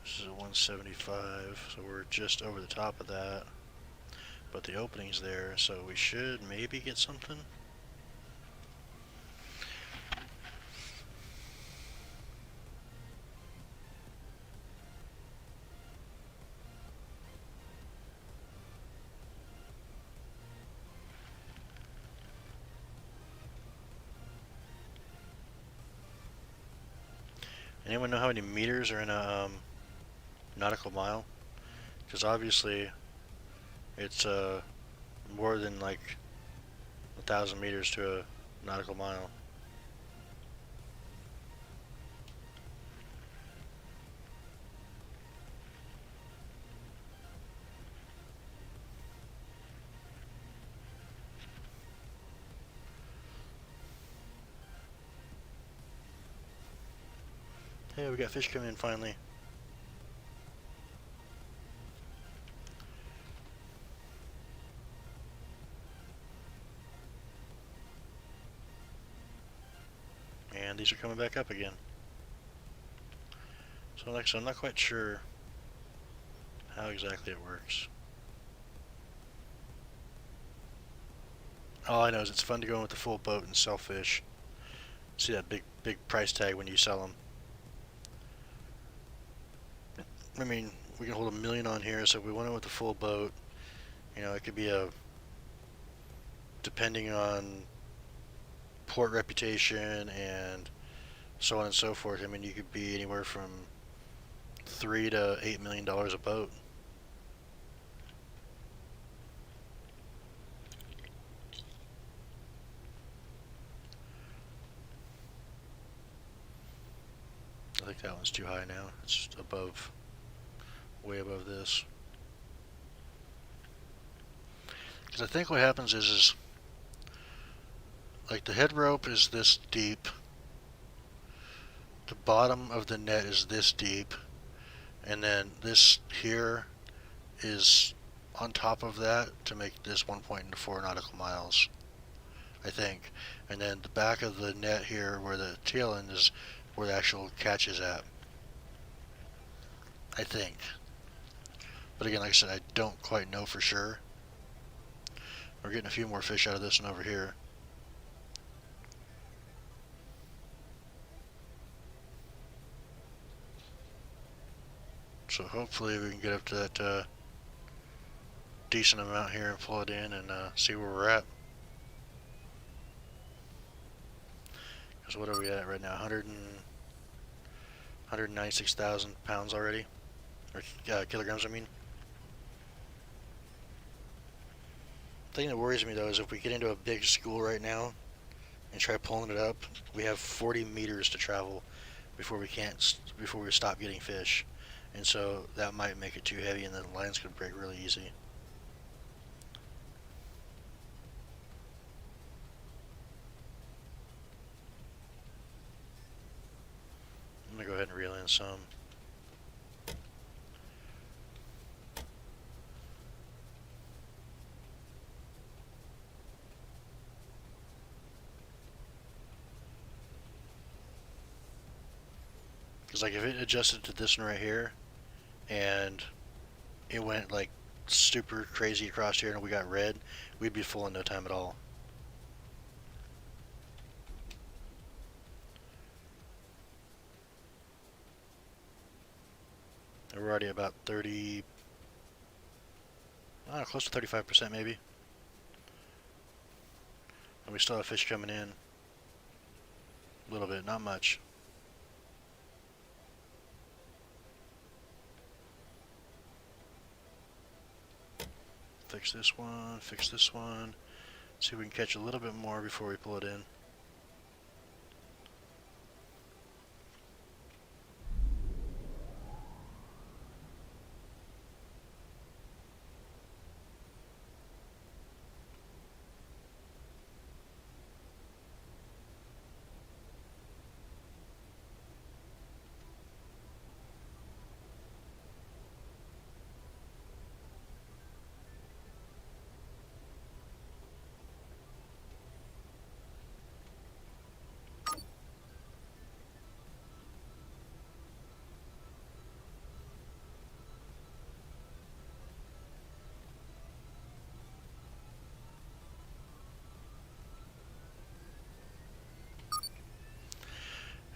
This is a 175, so we're just over the top of that. But the opening's there, so we should maybe get something. Anyone know how many meters are in a nautical mile? Because obviously it's more than like 1,000 meters to a nautical mile. Hey, we got fish coming in finally. And these are coming back up again. So like, I'm not quite sure how exactly it works. All I know is it's fun to go in with the full boat and sell fish. See that big price tag when you sell them. I mean, we can hold 1 million on here, so if we went in with the full boat, you know, it could be depending on port reputation and so on and so forth. I mean, you could be anywhere from $3 to $8 million a boat. I think that one's too high now. It's above, way above this. Because I think what happens is like the head rope is this deep, the bottom of the net is this deep, and then this here is on top of that to make this 1.4 nautical miles, I think. And then the back of the net here where the tail end is where the actual catch is at, I think. But again, like I said, I don't quite know for sure. We're getting a few more fish out of this one over here. So hopefully we can get up to that decent amount here and pull it in and see where we're at. Because what are we at right now? 196,000 pounds already, or kilograms, I mean. The thing that worries me though is if we get into a big school right now and try pulling it up, we have 40 meters to travel before we stop getting fish, and so that might make it too heavy, and then the lines could break really easy. I'm gonna go ahead and reel in some. Because like if it adjusted to this one right here and it went like super crazy across here and we got red, we'd be full in no time at all. And we're already about 30, close to 35% maybe. And we still have fish coming in. A little bit, not much. Fix this one, fix this one. See if we can catch a little bit more before we pull it in.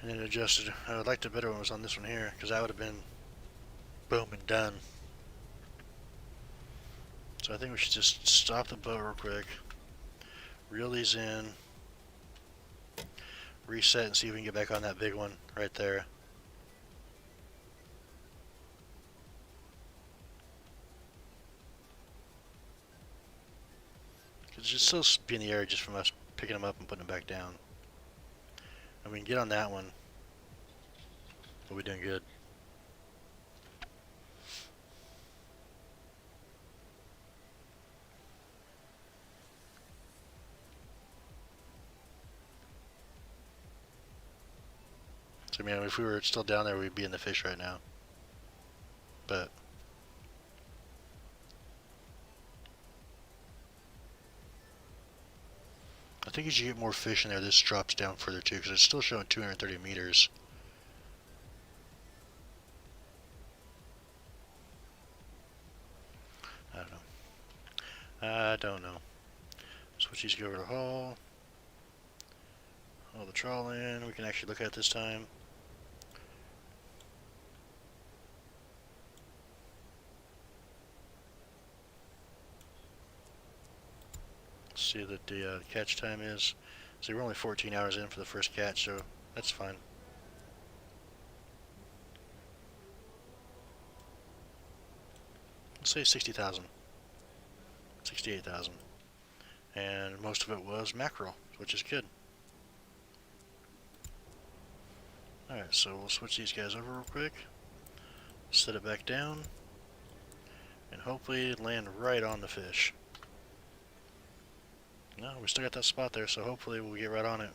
And then adjusted. I would like the better one was on this one here, because that would have been boom and done. So I think we should just stop the boat real quick, reel these in, reset, and see if we can get back on that big one right there. Because it should still be in the air just from us picking them up and putting them back down. And we can get on that one, we'll be doing good. So I mean, if we were still down there, we'd be in the fish right now. But I think as you get more fish in there, this drops down further too, because it's still showing 230 meters. I don't know. Switch these over to hull. All the trawling we can actually look at this time. See that the catch time is. So we're only 14 hours in for the first catch, so that's fine. Let's say 60,000. 68,000. And most of it was mackerel, which is good. Alright, so we'll switch these guys over real quick. Set it back down. And hopefully land right on the fish. No, we still got that spot there, so hopefully we'll get right on it.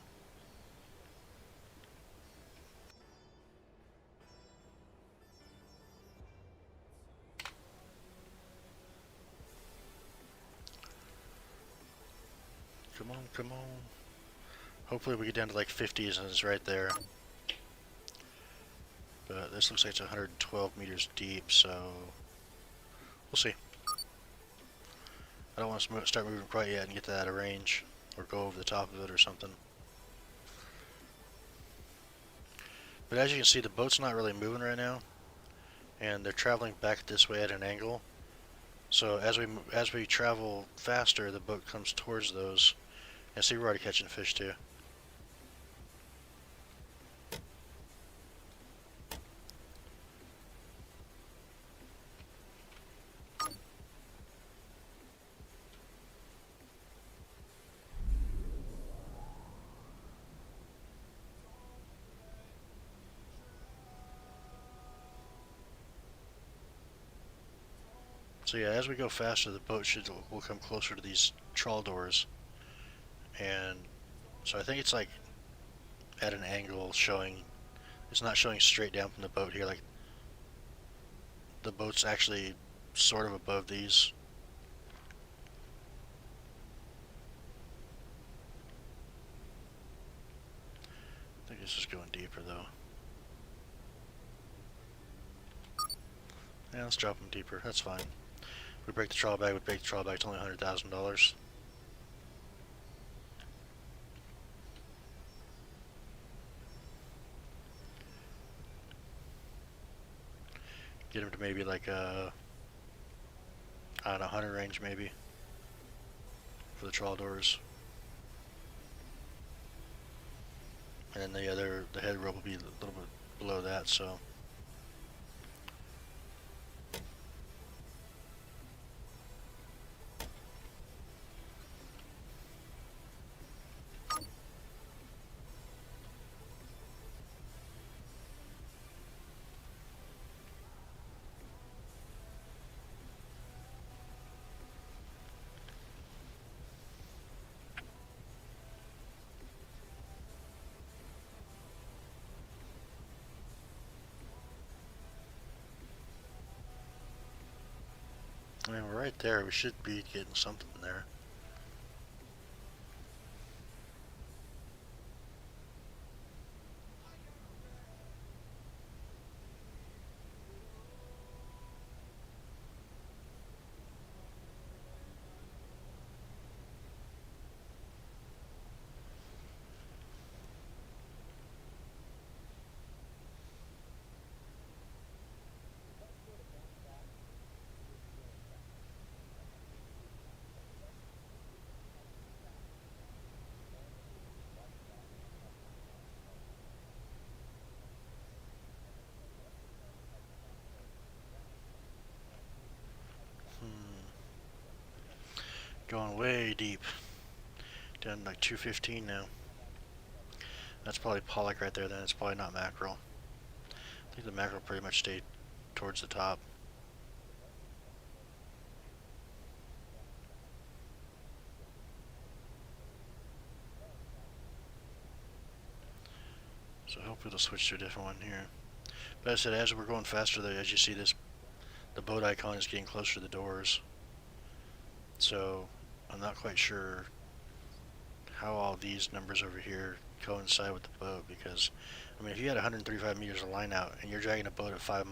Come on, come on. Hopefully we get down to like 50s and it's right there. But this looks like it's 112 meters deep, so We'll see. I don't want to start moving quite yet and get that out of range, or go over the top of it or something. But as you can see, the boat's not really moving right now, and they're traveling back this way at an angle. So as we travel faster, the boat comes towards those. And see, we're already catching fish too. So yeah, as we go faster, the boat will come closer to these trawl doors, and so I think it's like at an angle showing. It's not showing straight down from the boat here. Like the boat's actually sort of above these. I think this is going deeper though. Yeah, let's drop them deeper. That's fine. We break the trawl bag. We break the trawl bag. It's only $100,000. Get him to maybe like I don't know, 100 range maybe for the trawl doors. And then the head rope will be a little bit below that, so. I mean, we're right there. We should be getting something there. Going way deep. Down like 215 now. That's probably pollock right there then. It's probably not mackerel. I think the mackerel pretty much stayed towards the top. So hopefully it'll switch to a different one here. But as I said, as we're going faster, as you see this, the boat icon is getting closer to the doors. So I'm not quite sure how all these numbers over here coincide with the boat, because I mean, if you had 135 meters of line out and you're dragging a boat at 5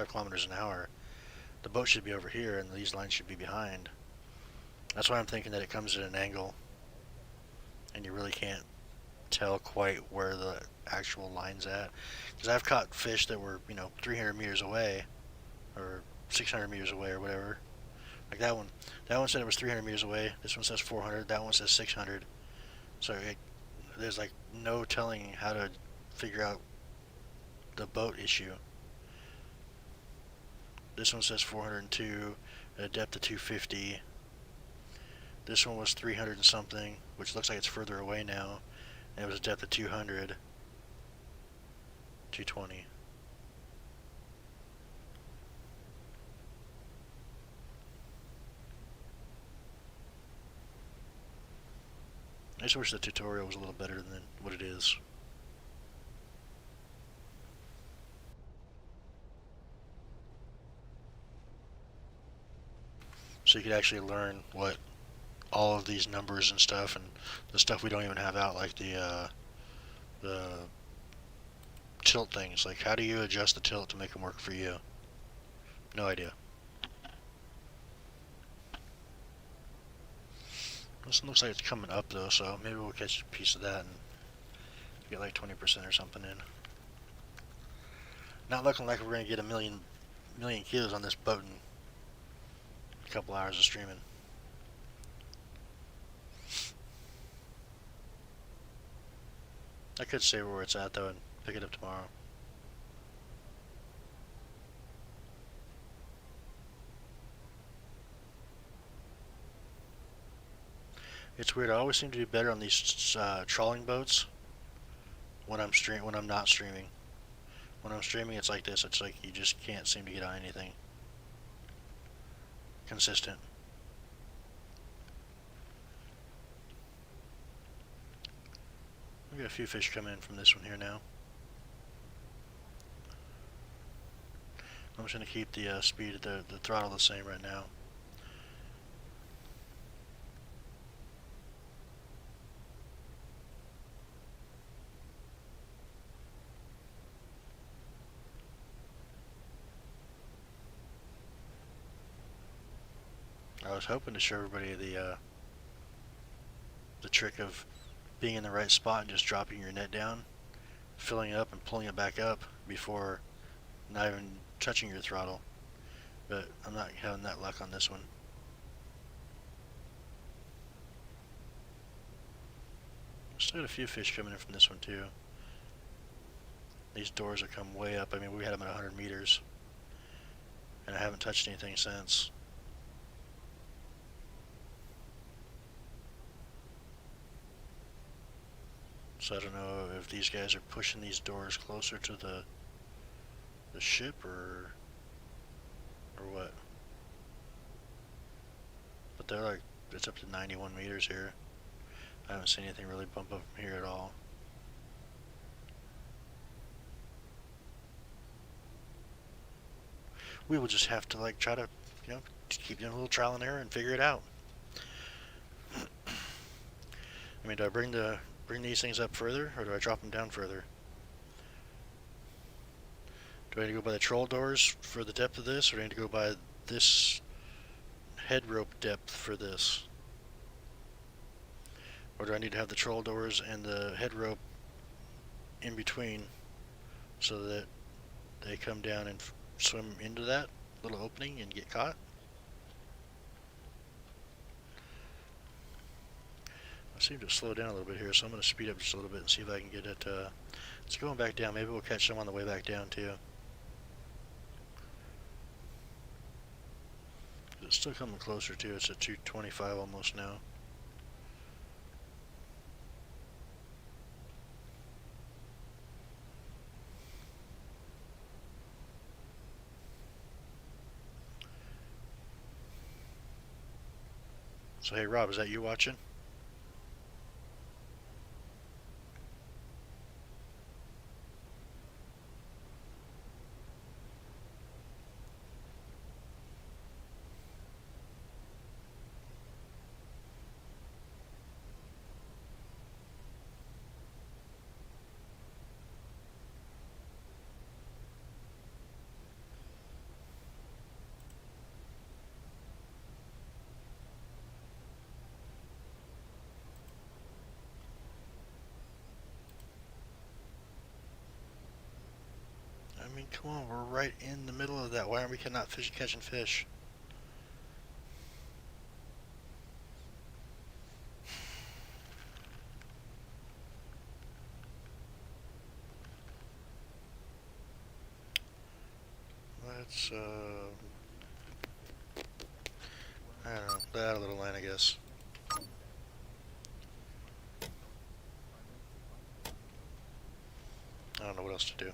kilometers an hour, the boat should be over here and these lines should be behind. That's why I'm thinking that it comes at an angle and you really can't tell quite where the actual line's at. Because I've caught fish that were, 300 meters away or 600 meters away or whatever. Like that one. That one said it was 300 meters away. This one says 400. That one says 600. So there's like no telling how to figure out the boat issue. This one says 402 at a depth of 250. This one was 300 and something, which looks like it's further away now. And it was a depth of 200. 220. I just wish the tutorial was a little better than what it is. So you could actually learn what all of these numbers and stuff, and the stuff we don't even have out, like the tilt things. Like, how do you adjust the tilt to make them work for you? No idea. This looks like it's coming up though, so maybe we'll catch a piece of that and get like 20% or something in. Not looking like we're gonna get a million kilos on this boat in a couple hours of streaming. I could say where it's at though and pick it up tomorrow. It's weird. I always seem to do better on these trawling boats when I'm not streaming. When I'm streaming, it's like this. It's like you just can't seem to get on anything consistent. We got a few fish coming in from this one here now. I'm just gonna keep the speed, the throttle the same right now. I was hoping to show everybody the trick of being in the right spot and just dropping your net down, filling it up and pulling it back up before not even touching your throttle. But I'm not having that luck on this one. Still got a few fish coming in from this one too. These doors have come way up. I mean, we had them at 100 meters, and I haven't touched anything since. So I don't know if these guys are pushing these doors closer to the ship or what. But they're like, it's up to 91 meters here. I haven't seen anything really bump up from here at all. We will just have to like try to, you know, keep doing a little trial and error and figure it out. I mean, do I bring these things up further, or do I drop them down further? Do I need to go by the troll doors for the depth of this, or do I need to go by this head rope depth for this? Or do I need to have the troll doors and the head rope in between so that they come down and swim into that little opening and get caught? I seem to slow down a little bit here, so I'm going to speed up just a little bit and see if I can get it. It's going back down. Maybe we'll catch some on the way back down too. It's still coming closer too. It's at 225 almost now. So hey Rob, is that you watching? I mean, come on, we're right in the middle of that. Why aren't we catching fish? Let's, I don't know, let out a little line, I guess. I don't know what else to do.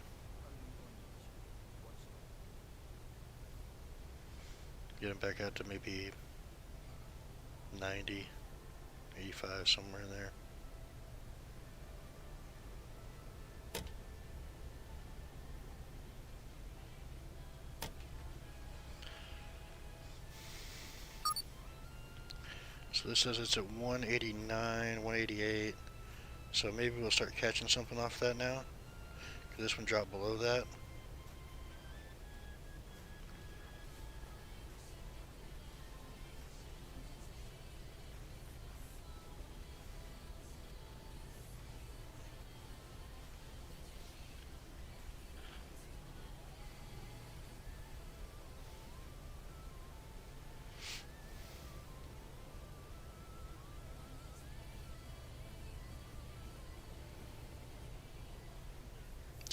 Get him back out to maybe 90, 85, somewhere in there. So this says it's at 189, 188. So maybe we'll start catching something off that now. This one dropped below that.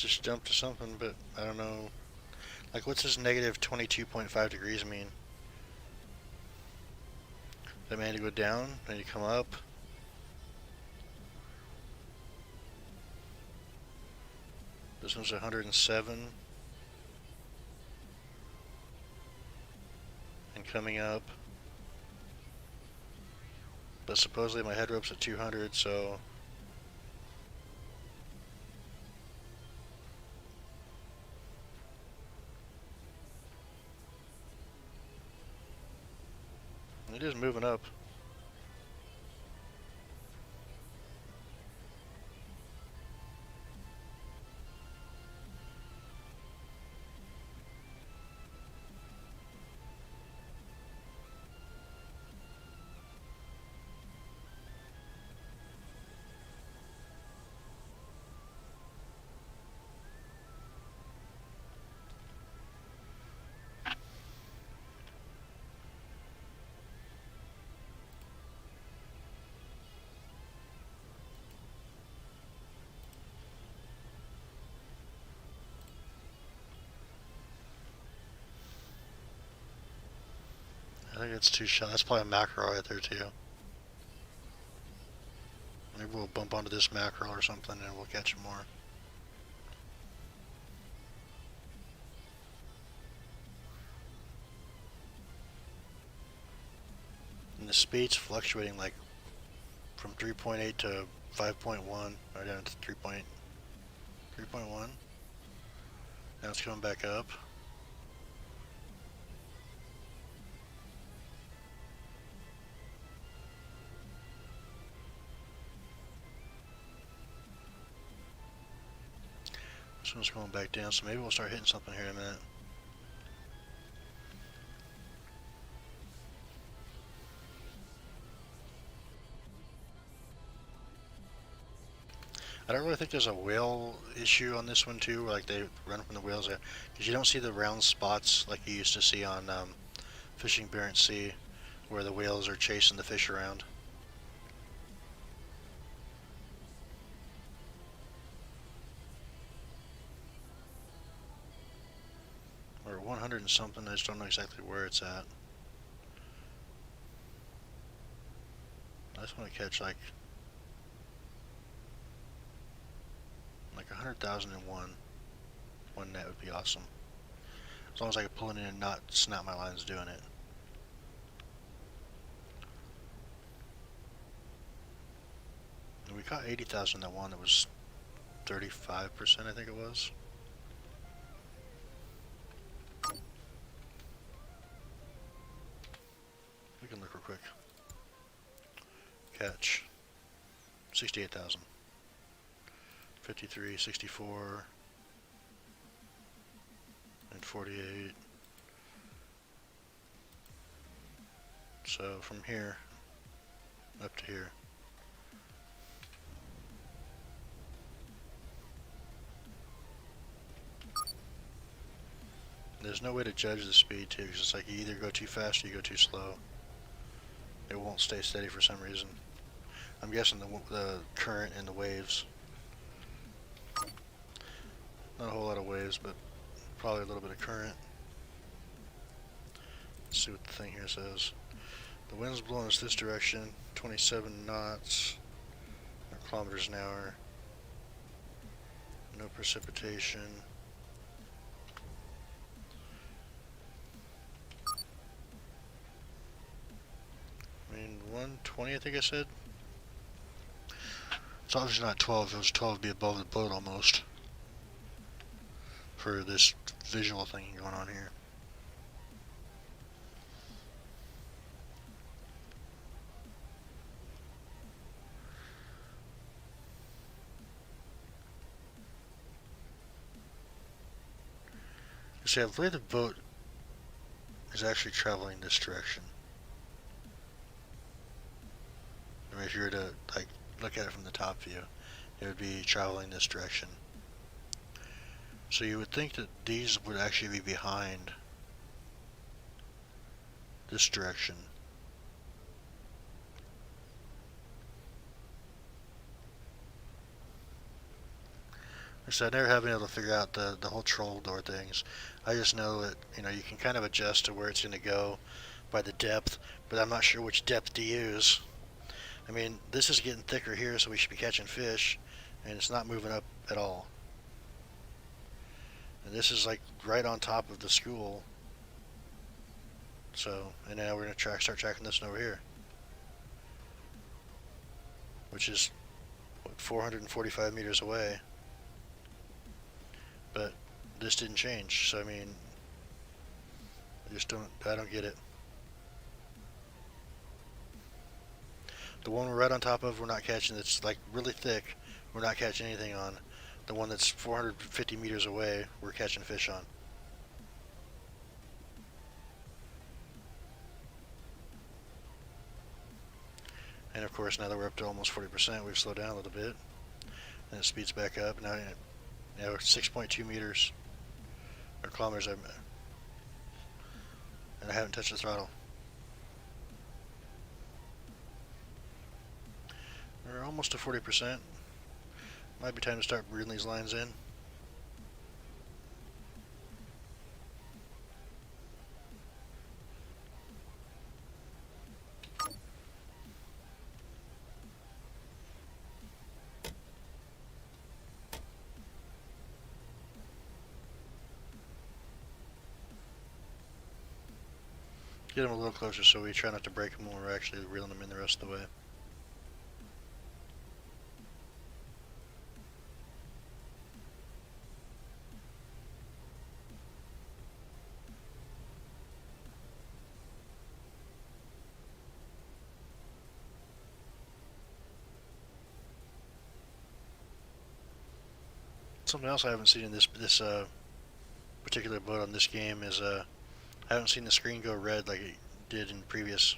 just jumped to something, but I don't know. Like, what's this negative 22.5 degrees mean? That man to go down, then you come up. This one's 107. And coming up. But supposedly my head rope's at 200, so it is moving up. I think it's 2 shots. That's probably a mackerel right there too. Maybe we'll bump onto this mackerel or something and we'll catch him more. And the speed's fluctuating like from 3.8 to 5.1, right down to 3.1. Now it's coming back up. This one's going back down, so maybe we'll start hitting something here in a minute. I don't really think there's a whale issue on this one too, where like they run from the whales, because you don't see the round spots like you used to see on fishing Barents Sea, where the whales are chasing the fish around. Or 100 and something, I just don't know exactly where it's at. I just want to catch like 100,001. One net would be awesome. As long as I can pull it in and not snap my lines doing it. And we caught 80,000 that one that was 35%, I think it was. We can look real quick. Catch 68,000. 53, 64, and 48. So from here up to here. There's no way to judge the speed too, because it's like you either go too fast or you go too slow. It won't stay steady for some reason. I'm guessing the current and the waves. Not a whole lot of waves, but probably a little bit of current. Let's see what the thing here says. The wind's blowing us this direction, 27 knots, or kilometers an hour. No precipitation. I mean, 120 I think I said. It's obviously not 12. If it was 12, it'd be above the boat almost. For this visual thing going on here. See, I believe the boat is actually traveling this direction. I mean, if you were to like look at it from the top view, it would be traveling this direction. So you would think that these would actually be behind this direction. So I never have been able to figure out the whole troll door things. I just know that you can kind of adjust to where it's going to go by the depth, but I'm not sure which depth to use. I mean, this is getting thicker here, so we should be catching fish, and it's not moving up at all. And this is like right on top of the school. So, and now we're going to start tracking this one over here, which is what, 445 meters away. But this didn't change, so I mean, I don't get it. The one we're right on top of, we're not catching. It's like really thick. We're not catching anything on. The one that's 450 meters away, we're catching fish on. And of course, now that we're up to almost 40%, we've slowed down a little bit, and it speeds back up. Now we're 6.2 meters or kilometers, and I haven't touched the throttle. We're almost to 40%. Might be time to start reeling these lines in. Get them a little closer so we try not to break them when we're actually reeling them in the rest of the way. Something else I haven't seen in this particular boat on this game is I haven't seen the screen go red like it did in previous.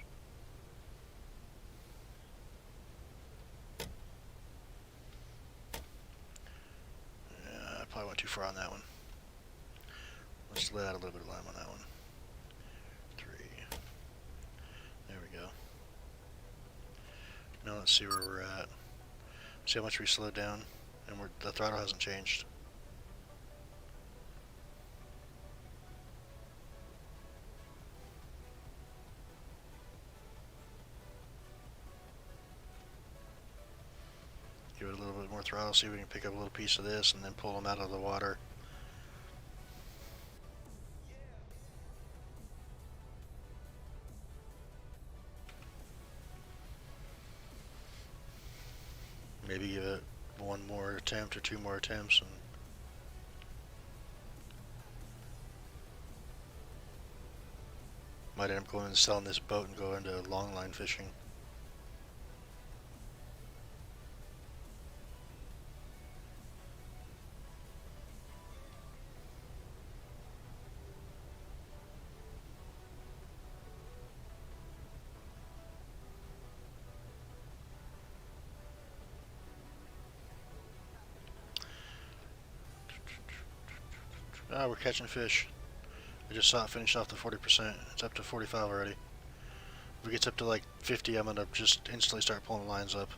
I probably went too far on that one. Let's let out a little bit of lime on that one. 3. There we go. Now let's see where we're at. See how much we slowed down, and the throttle hasn't changed. Give it a little bit more throttle, see if we can pick up a little piece of this, and then pull them out of the water. Maybe give it one more attempt or 2 more attempts, and might end up going and selling this boat and go into longline fishing. Ah, we're catching fish. I just saw it finish off the 40%. It's up to 45 already. If it gets up to like 50, I'm gonna just instantly start pulling the lines up.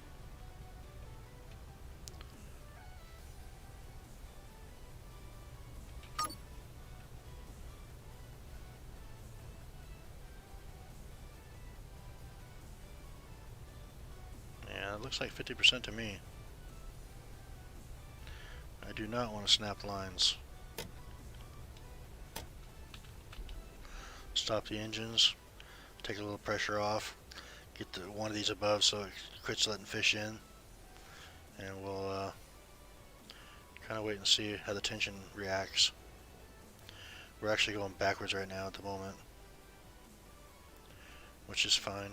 Yeah, it looks like 50% to me. I do not want to snap lines. Stop the engines, take a little pressure off, get one of these above so it quits letting fish in, and we'll kind of wait and see how the tension reacts. We're actually going backwards right now at the moment, which is fine.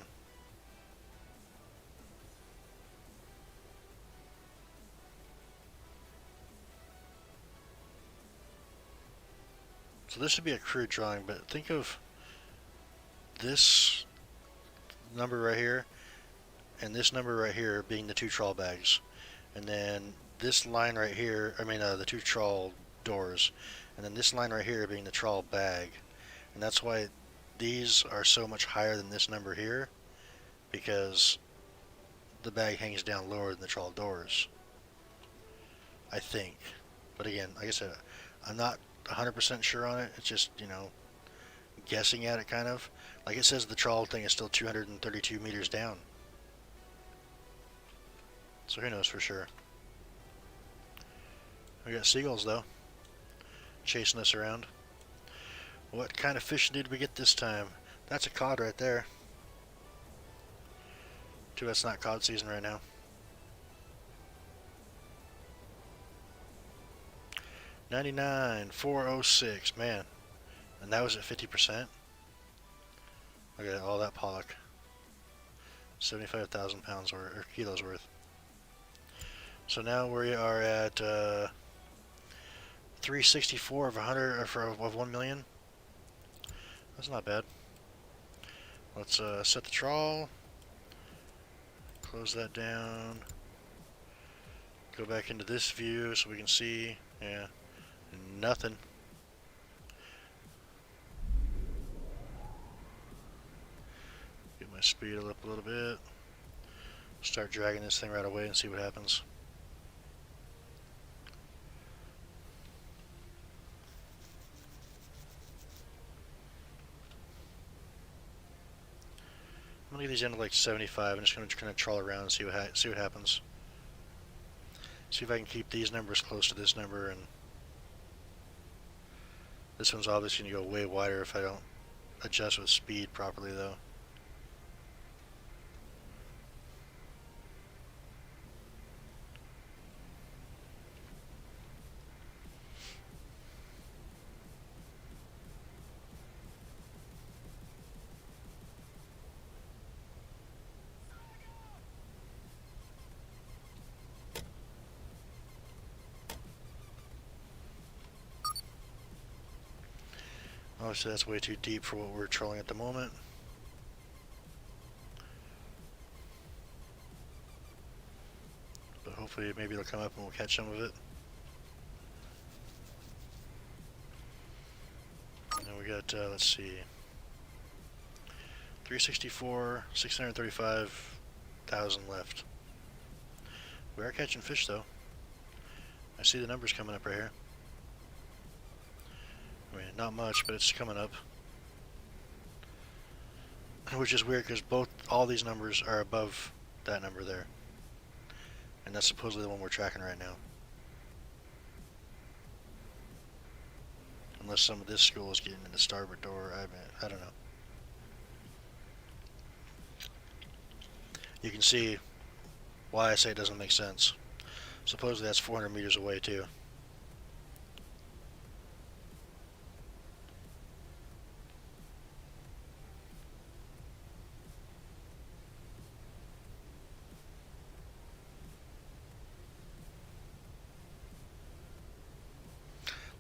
So this would be a crude drawing, but think of this number right here and this number right here being the 2 trawl bags, and then this line right here, the 2 trawl doors, and then this line right here being the trawl bag. And that's why these are so much higher than this number here, because the bag hangs down lower than the trawl doors, I think. But again, like I said, I'm not 100% sure on it. It's just, you know, guessing at it kind of. Like it says the trawl thing is still 232 meters down. So who knows for sure. We got seagulls though, chasing us around. What kind of fish did we get this time? That's a cod right there. Too bad it's not cod season right now. 99,406, man. And that was at 50%. Look at all that pollock. 75,000 pounds or kilos worth. So now we are at 364 of 100 of 1 million. That's not bad. Let's set the trawl. Close that down. Go back into this view so we can see. Yeah, nothing. Get my speed up a little bit. Start dragging this thing right away and see what happens. I'm gonna leave these in at like 75. I'm just gonna kind of trawl around and see what happens. See if I can keep these numbers close to this number, and this one's obviously gonna go way wider if I don't adjust with speed properly, though. Obviously that's way too deep for what we're trolling at the moment. But hopefully maybe they'll come up and we'll catch some of it. And we got, let's see, 364, 635,000 left. We are catching fish though. I see the numbers coming up right here. I mean, not much, but it's coming up. Which is weird because all these numbers are above that number there. And that's supposedly the one we're tracking right now. Unless some of this school is getting in the starboard door, I don't know. You can see why I say it doesn't make sense. Supposedly that's 400 meters away too.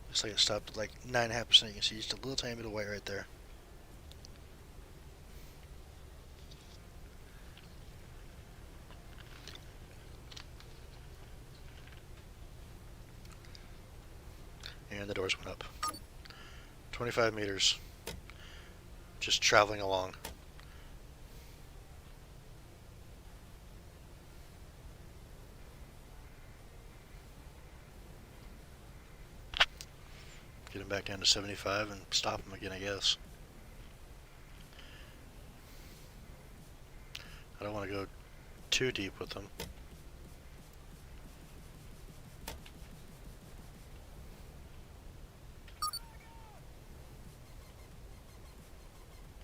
Looks like it stopped at like 9.5%. You can see just a little tiny bit of white right there. And the doors went up. 25 meters. Just traveling along. Get him back down to 75 and stop him again, I guess. I don't want to go too deep with them.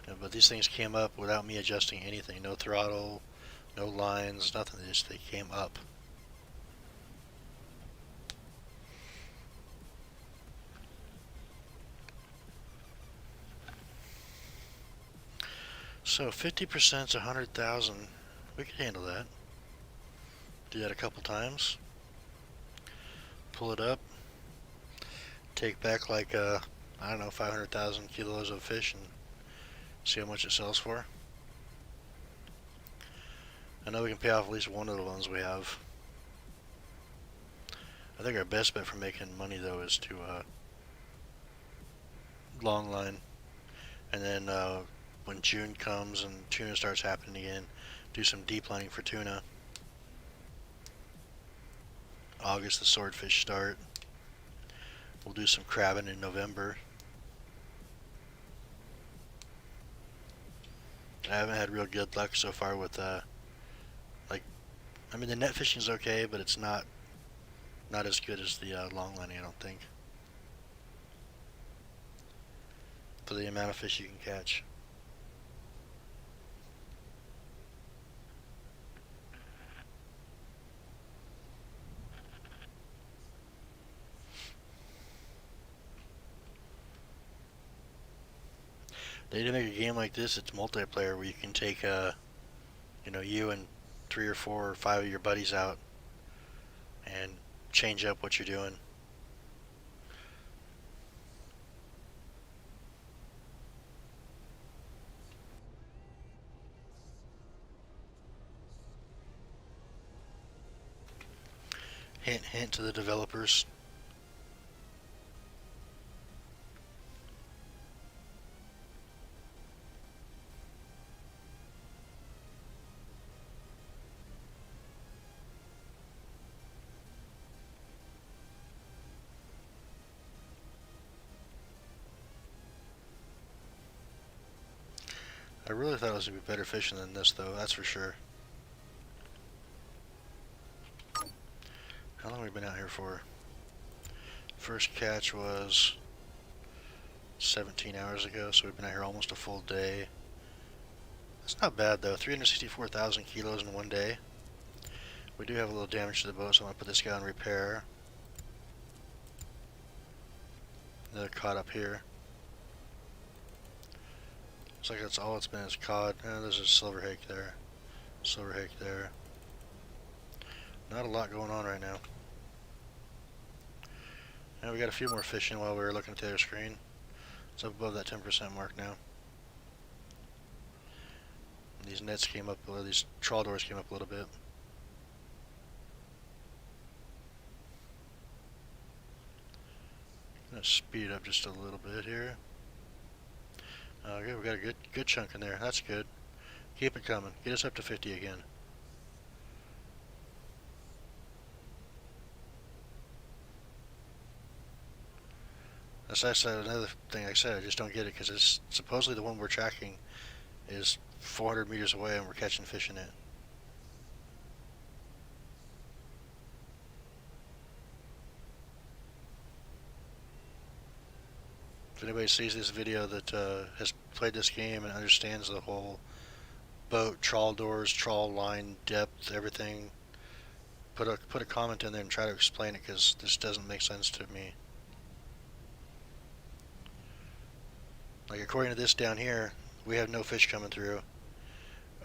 Yeah, but these things came up without me adjusting anything. No throttle, no lines, nothing. They came up. So 50% is 100,000. We could handle that. Do that a couple times. Pull it up. Take back like I don't know, 500,000 kilos of fish and see how much it sells for. I know we can pay off at least one of the ones we have. I think our best bet for making money though is to long line, and then when June comes and tuna starts happening again, do some deep lining for tuna. August the swordfish start. We'll do some crabbing in November. I haven't had real good luck so far with I mean the net fishing's okay, but it's not as good as the long lining, I don't think, for the amount of fish you can catch. They need to make a game like this. It's multiplayer where you can take you and 3 or 4 or 5 of your buddies out and change up what you're doing. Hint, hint to the developers. I really thought it was going to be better fishing than this, though, that's for sure. How long have we been out here for? First catch was 17 hours ago, so we've been out here almost a full day. That's not bad, though. 364,000 kilos in one day. We do have a little damage to the boat, so I'm going to put this guy on repair. Another cod up here. Looks like that's all it's been is cod. There's a silver hake there. Silver hake there. Not a lot going on right now. And we got a few more fish in while we were looking at the other screen. It's up above that 10% mark now. And these nets came up, or these trawl doors came up a little bit. I'm gonna speed it up just a little bit here. Okay, we got a good chunk in there. That's good. Keep it coming. Get us up to 50 again. That's another thing I said. I just don't get it because it's supposedly the one we're tracking is 400 meters away and we're catching fish in it. If anybody sees this video that has played this game and understands the whole boat, trawl doors, trawl line, depth, everything, put a comment in there and try to explain it, because this doesn't make sense to me. Like, according to this down here, we have no fish coming through,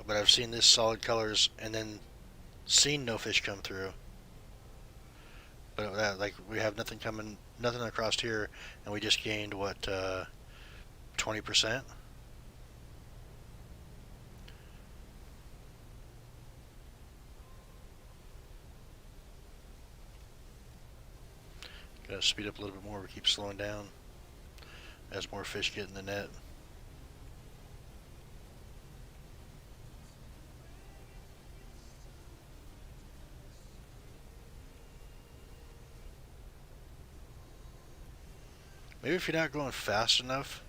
but I've seen this solid colors and then seen no fish come through. But that, like, we have nothing across here, and we just gained what, 20%? Gotta speed up a little bit more. We keep slowing down as more fish get in the net. Maybe if you're not going fast enough,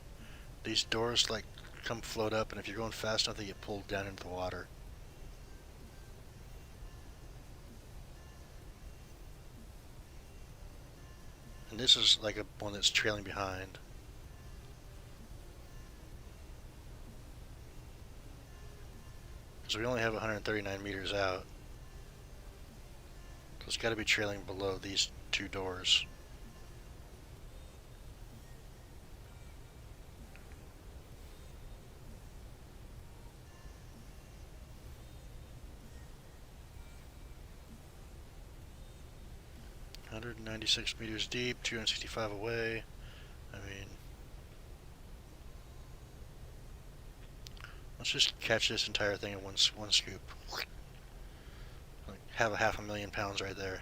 these doors like come float up, and if you're going fast enough, they get pulled down into the water. And this is like one that's trailing behind. So we only have 139 meters out. So it's got to be trailing below these two doors. $196 meters deep, 265 away. I mean, let's just catch this entire thing in one scoop. Like, have a 500,000 pounds right there.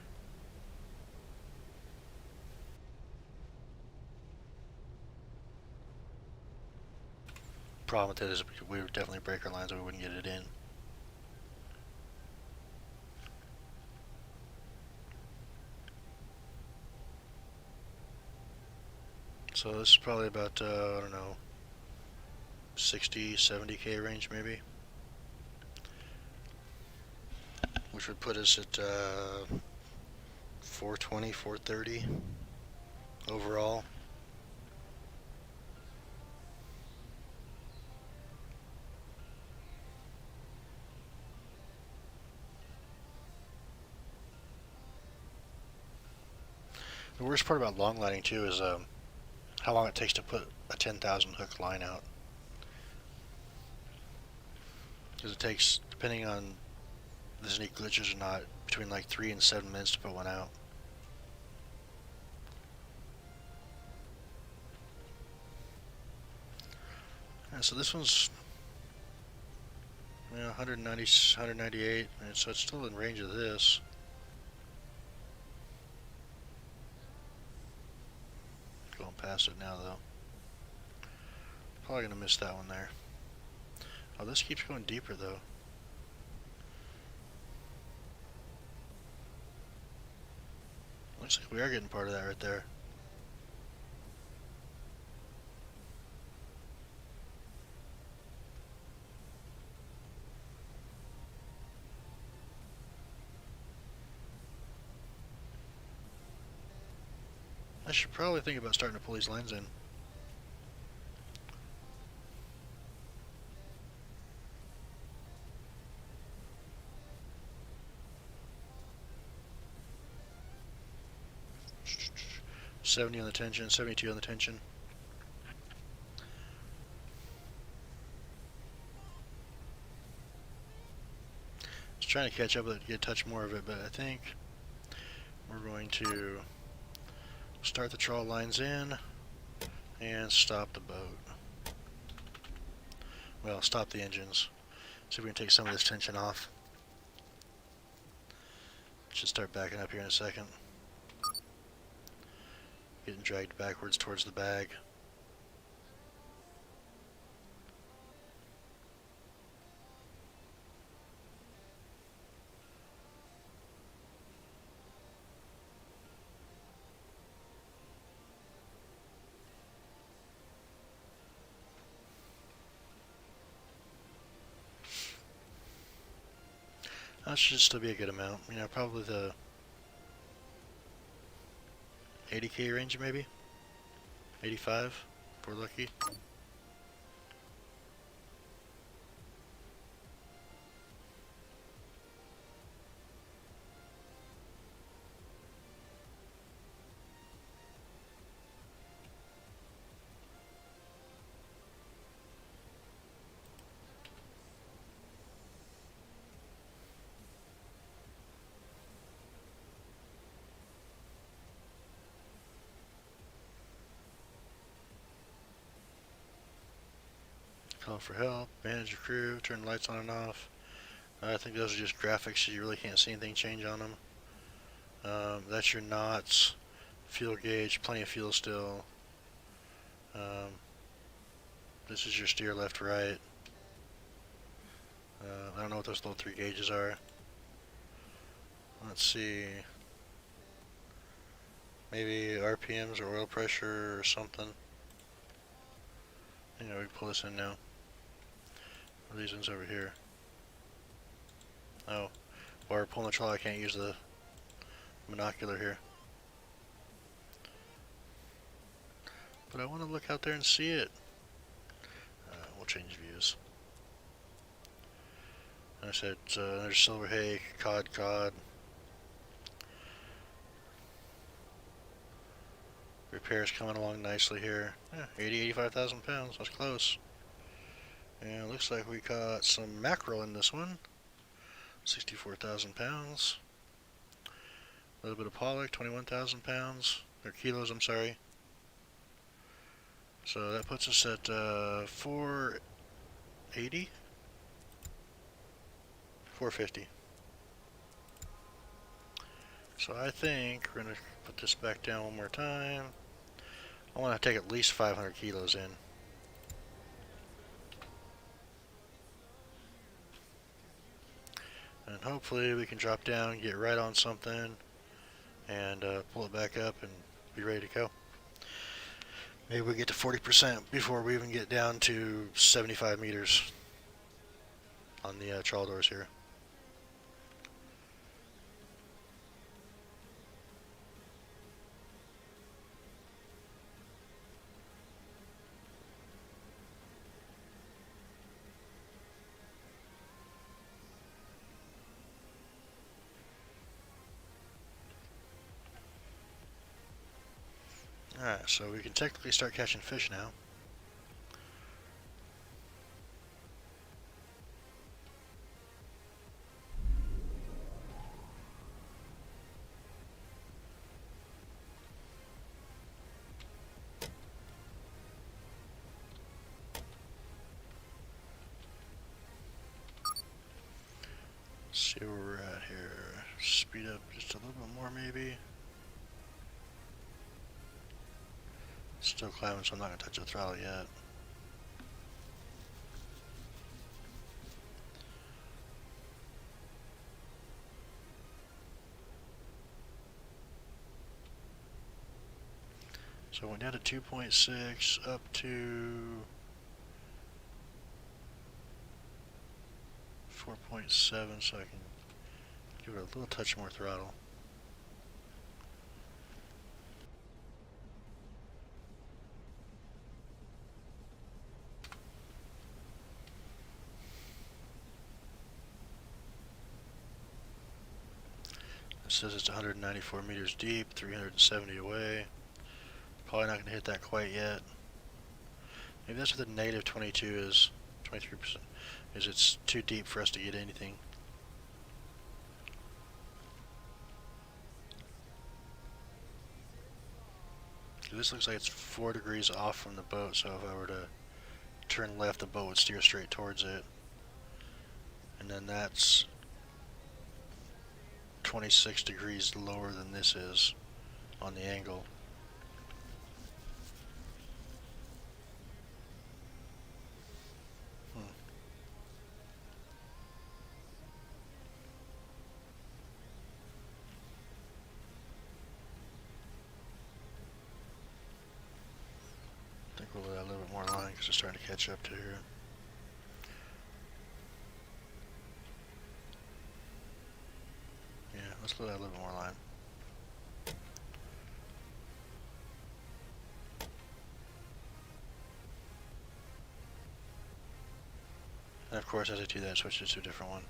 Problem with it is we would definitely break our lines or we wouldn't get it in. So this is probably about, I don't know, 60, 70K range maybe. Which would put us at 420, 430 overall. The worst part about long lining too is how long it takes to put a 10,000 hook line out. Because it takes, depending on if there's any glitches or not, between like 3 and 7 minutes to put one out. Yeah, so this one's 190, 198, and so it's still in range of this. Going past it now though. Probably gonna miss that one there. Oh, this keeps going deeper though. Looks like we are getting part of that right there. I should probably think about starting to pull these lines in. $70 on the tension, 72 on the tension. Just trying to catch up with it, get a touch more of it, but I think we're going to start the trawl lines in and stop the boat. Well, stop the engines. See if we can take some of this tension off. Should start backing up here in a second. Getting dragged backwards towards the bag. That should still be a good amount. You know, probably the 80K range maybe? 85 if we're lucky. Call for help, manage your crew, turn the lights on and off. I think those are just graphics, so you really can't see anything change on them. That's your knots, fuel gauge, plenty of fuel still. This is your steer left, right. I don't know what those little 3 gauges are. Let's see. Maybe RPMs or oil pressure or something. You know, we can pull this in now. What are these ones over here? Oh, while we're pulling the trawl, I can't use the monocular here. But I want to look out there and see it. We'll change views. And I said, there's silver hay, cod. Repairs coming along nicely here. Yeah, 85,000 pounds. That's close. And it looks like we caught some mackerel in this one. 64,000 pounds. A little bit of pollock, 21,000 pounds. Or kilos, I'm sorry. So that puts us at 480? 450. So I think we're going to put this back down one more time. I want to take at least 500 kilos in. And hopefully we can drop down, get right on something, and pull it back up and be ready to go. Maybe we get to 40% before we even get down to 75 meters on the trawl doors here. Alright, so we can technically start catching fish now. Let's see where we're at here. Speed up just a little bit more maybe. Still climbing, so I'm not going to touch the throttle yet. So I went down to 2.6 up to 4.7 so I can give it a little touch more throttle. It says it's 194 meters deep, 370 away. Probably not going to hit that quite yet. Maybe that's what the negative 22 is, 23%, is it's too deep for us to get anything. This looks like it's 4 degrees off from the boat, so if I were to turn left, the boat would steer straight towards it. And then that's 26 degrees lower than this is on the angle. I think we'll let a little bit more line because it's starting to catch up to here. Yeah, let's let out a little bit more line. And of course, as I do that, it switches to a different one.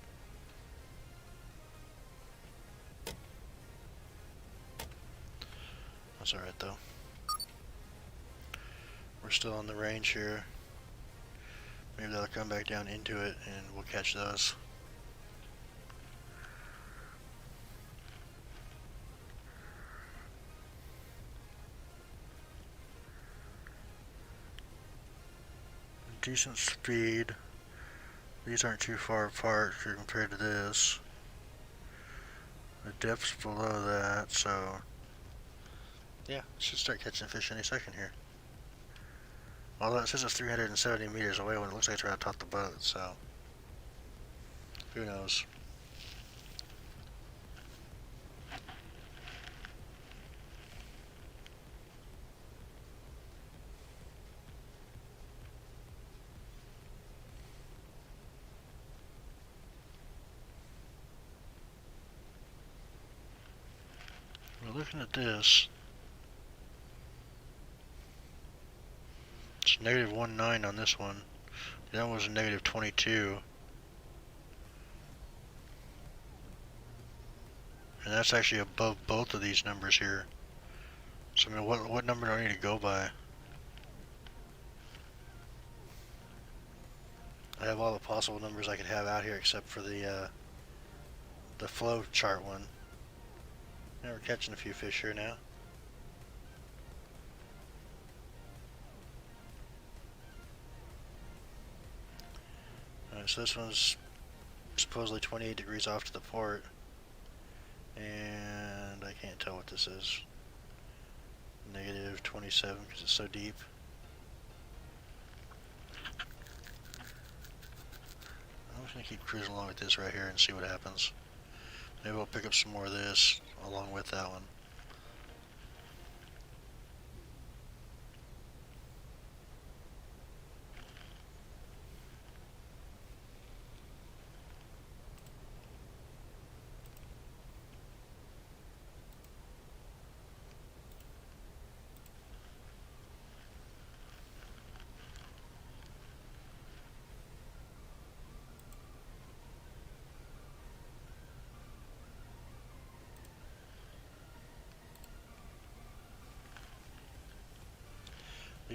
That's alright though. We're still on the range here. Maybe they'll come back down into it and we'll catch those. Decent speed. These aren't too far apart compared to this. The depth's below that, so yeah, should start catching fish any second here. Although it says it's 370 meters away when it looks like it's right atop the boat, so who knows. We're looking at this. It's negative 1.9 on this one. That one was negative 22. And that's actually above both of these numbers here. So I mean, what number do I need to go by? I have all the possible numbers I could have out here except for the flow chart one. Yeah, we're catching a few fish here now. Alright, so this one's supposedly 28 degrees off to the port. And I can't tell what this is. Negative 27 because it's so deep. I'm just going to keep cruising along with this right here and see what happens. Maybe we'll pick up some more of this along with that one.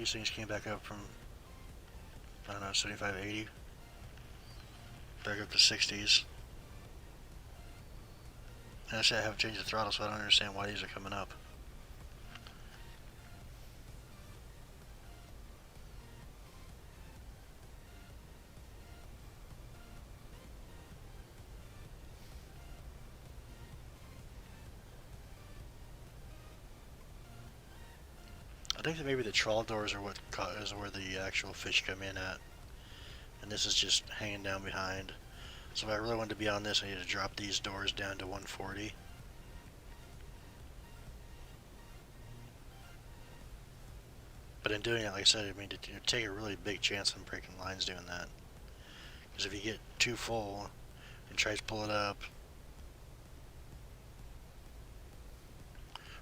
These things came back up from, I don't know, 75, 80. Back up to 60s. And actually I haven't changed the throttle, so I don't understand why these are coming up. I think that maybe the trawl doors are what is where the actual fish come in at. And this is just hanging down behind. So if I really wanted to be on this, I need to drop these doors down to 140. But in doing it, like I said, I mean, you take a really big chance on breaking lines doing that. Because if you get too full and tries to pull it up,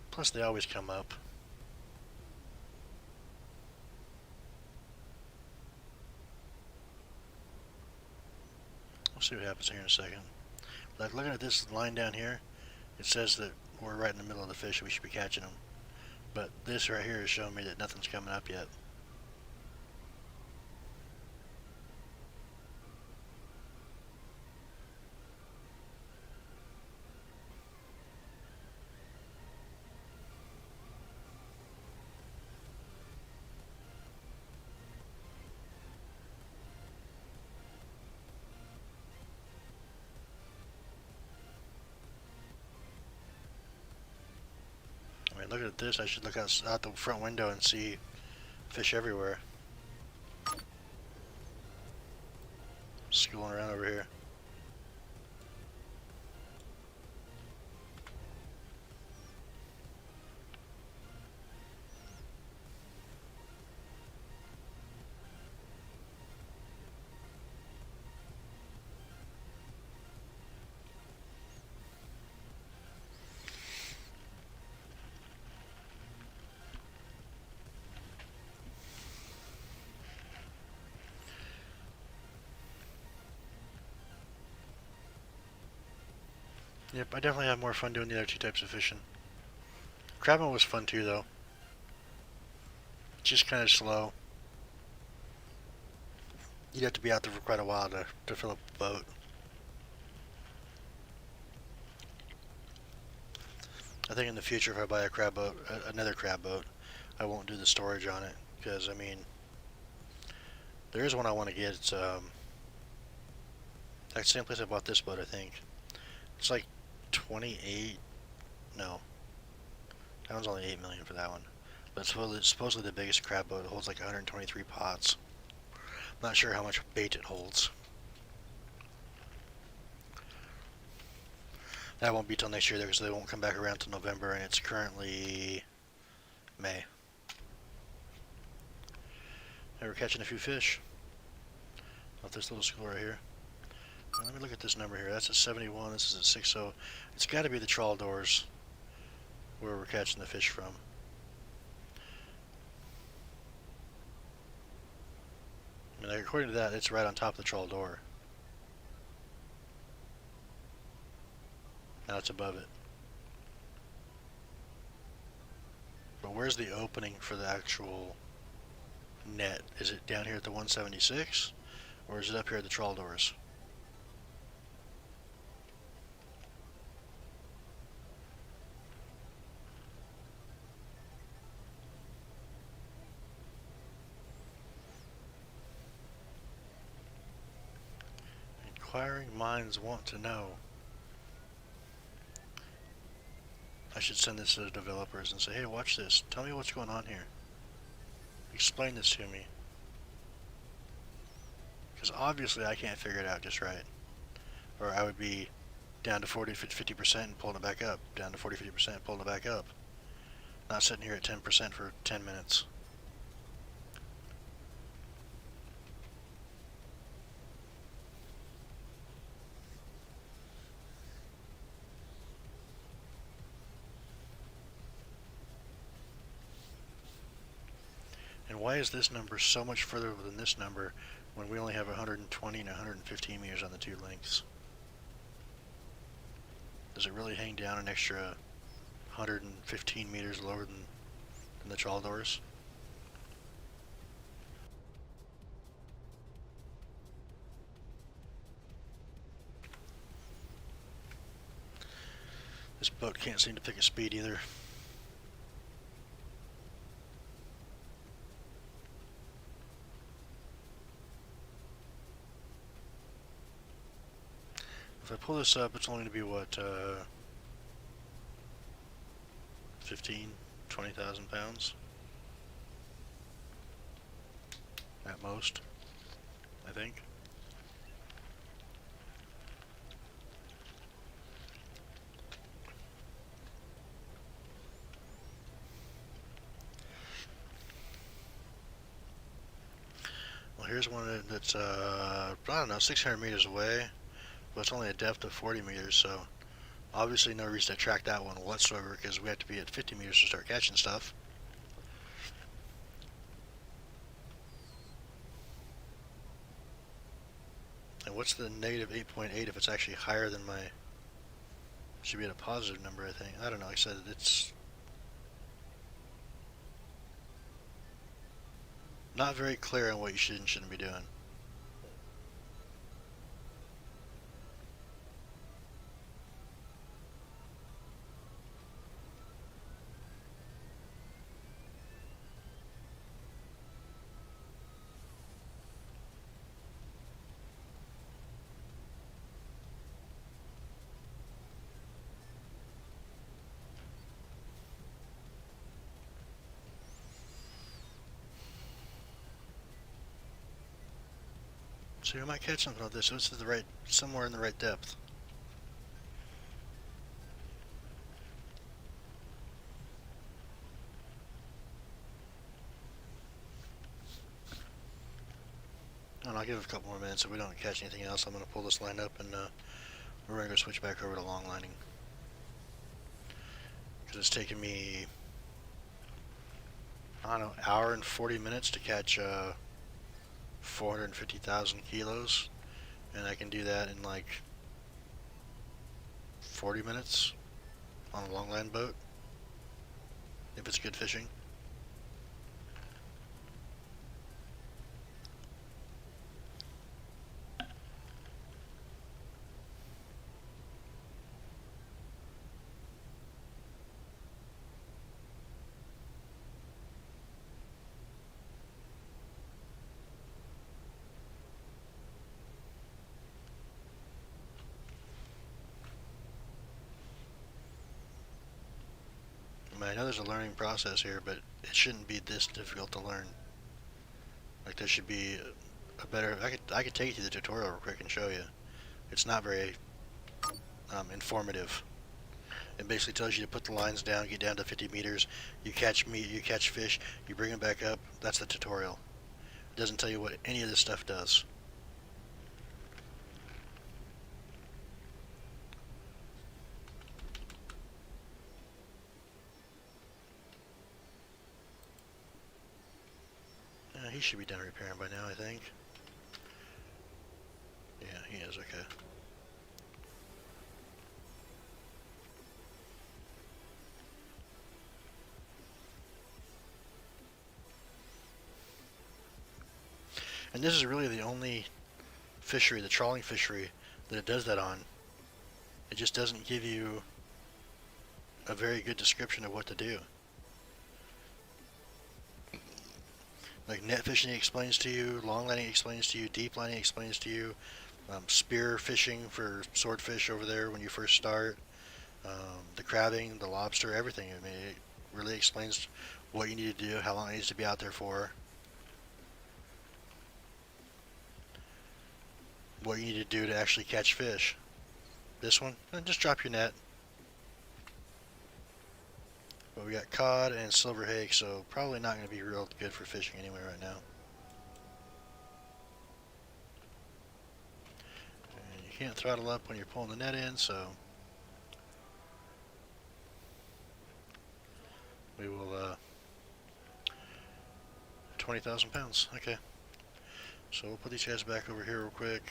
plus they always come up. We'll see what happens here in a second. Like looking at this line down here, it says that we're right in the middle of the fish, we should be catching them. But this right here is showing me that nothing's coming up yet. I mean, looking at this, I should look out the front window and see fish everywhere. Schooling around over here. Yep, I definitely have more fun doing the other two types of fishing. Crabbing was fun too, though. Just kind of slow. You'd have to be out there for quite a while to fill up the boat. I think in the future, if I buy a crab boat, another crab boat, I won't do the storage on it. Because, I mean, there is one I want to get. It's, that's the same place I bought this boat, I think. It's like 28, no, that one's only 8 million for that one, but it's supposedly the biggest crab boat. It holds like 123 pots. I'm not sure how much bait it holds. That won't be till next year, because they won't come back around till November, and it's currently May. And we're catching a few fish off this little school right here. Let me look at this number here. That's a 71. This is a 60. It's got to be the trawl doors where we're catching the fish from. I mean, according to that, it's right on top of the trawl door. Now it's above it. But where's the opening for the actual net? Is it down here at the 176, or is it up here at the trawl doors? Inquiring minds want to know. I should send this to the developers and say, hey, watch this. Tell me what's going on here. Explain this to me. Because obviously I can't figure it out just right. Or I would be down to 40-50% and pulling it back up. Down to 40-50% and pulling it back up. Not sitting here at 10% for 10 minutes. And why is this number so much further than this number when we only have 120 and 115 meters on the two lengths? Does it really hang down an extra 115 meters lower than the trawl doors? This boat can't seem to pick a speed either. If I pull this up, it's only going to be what, 15, 20,000 pounds at most, I think. Well, here's one that's, I don't know, 600 meters away, but it's only a depth of 40 meters, so obviously no reason to track that one whatsoever, because we have to be at 50 meters to start catching stuff. And what's the negative 8.8 if it's actually higher than my... Should be at a positive number, I think. I don't know, like I said, it's not very clear on what you should and shouldn't be doing. So you might catch something with this, so it's the right, somewhere in the right depth. And I'll give it a couple more minutes. If we don't catch anything else, I'm going to pull this line up and we're going to go switch back over to long lining. Because it's taken me, I don't know, hour and 40 minutes to catch 450,000 kilos. And I can do that in like 40 minutes on a long line boat, if it's good fishing. I mean, I know there's a learning process here, but it shouldn't be this difficult to learn. Like, there should be a better... I could take you through the tutorial real quick and show you. It's not very informative. It basically tells you to put the lines down, get down to 50 meters, you catch meat, you catch fish, you bring them back up. That's the tutorial. It doesn't tell you what any of this stuff does. He should be done repairing by now, I think. Yeah, he is, okay. And this is really the only fishery, the trawling fishery, that it does that on. It just doesn't give you a very good description of what to do. Like net fishing explains to you, long lining explains to you, deep lining explains to you, spear fishing for swordfish over there when you first start, the crabbing, the lobster, everything. I mean, it really explains what you need to do, how long it needs to be out there for, what you need to do to actually catch fish. This one, just drop your net. But we got cod and silver hake, so probably not going to be real good for fishing anyway right now. And you can't throttle up when you're pulling the net in, so we will 20,000 pounds. Okay. So we'll put these guys back over here real quick.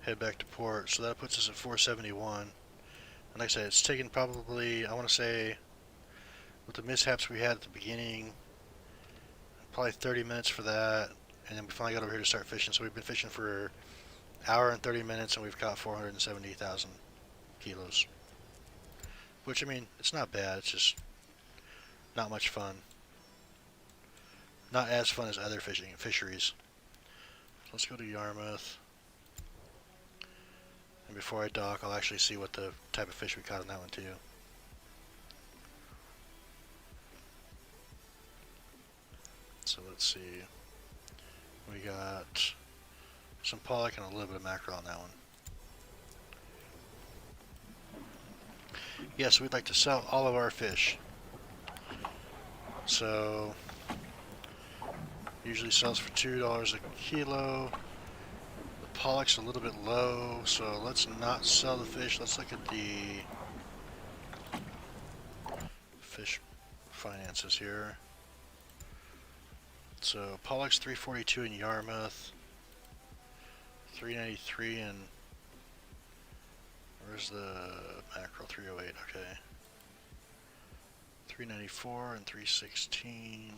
Head back to port. So that puts us at 471. And like I said, it's taken probably, I want to say, with the mishaps we had at the beginning, probably 30 minutes for that. And then we finally got over here to start fishing. So we've been fishing for an hour and 30 minutes, and we've caught 470,000 kilos. Which, I mean, it's not bad, it's just not much fun. Not as fun as other fisheries. Let's go to Yarmouth. And before I dock, I'll actually see what the type of fish we caught on that one too. So let's see. We got some pollock and a little bit of mackerel on that one. Yes, we'd like to sell all of our fish. So usually sells for $2 a kilo. The pollock's a little bit low, so let's not sell the fish. Let's look at the fish finances here. So pollock's $342 in Yarmouth, $393 in, where's the mackerel? $308, okay. $394 and $316.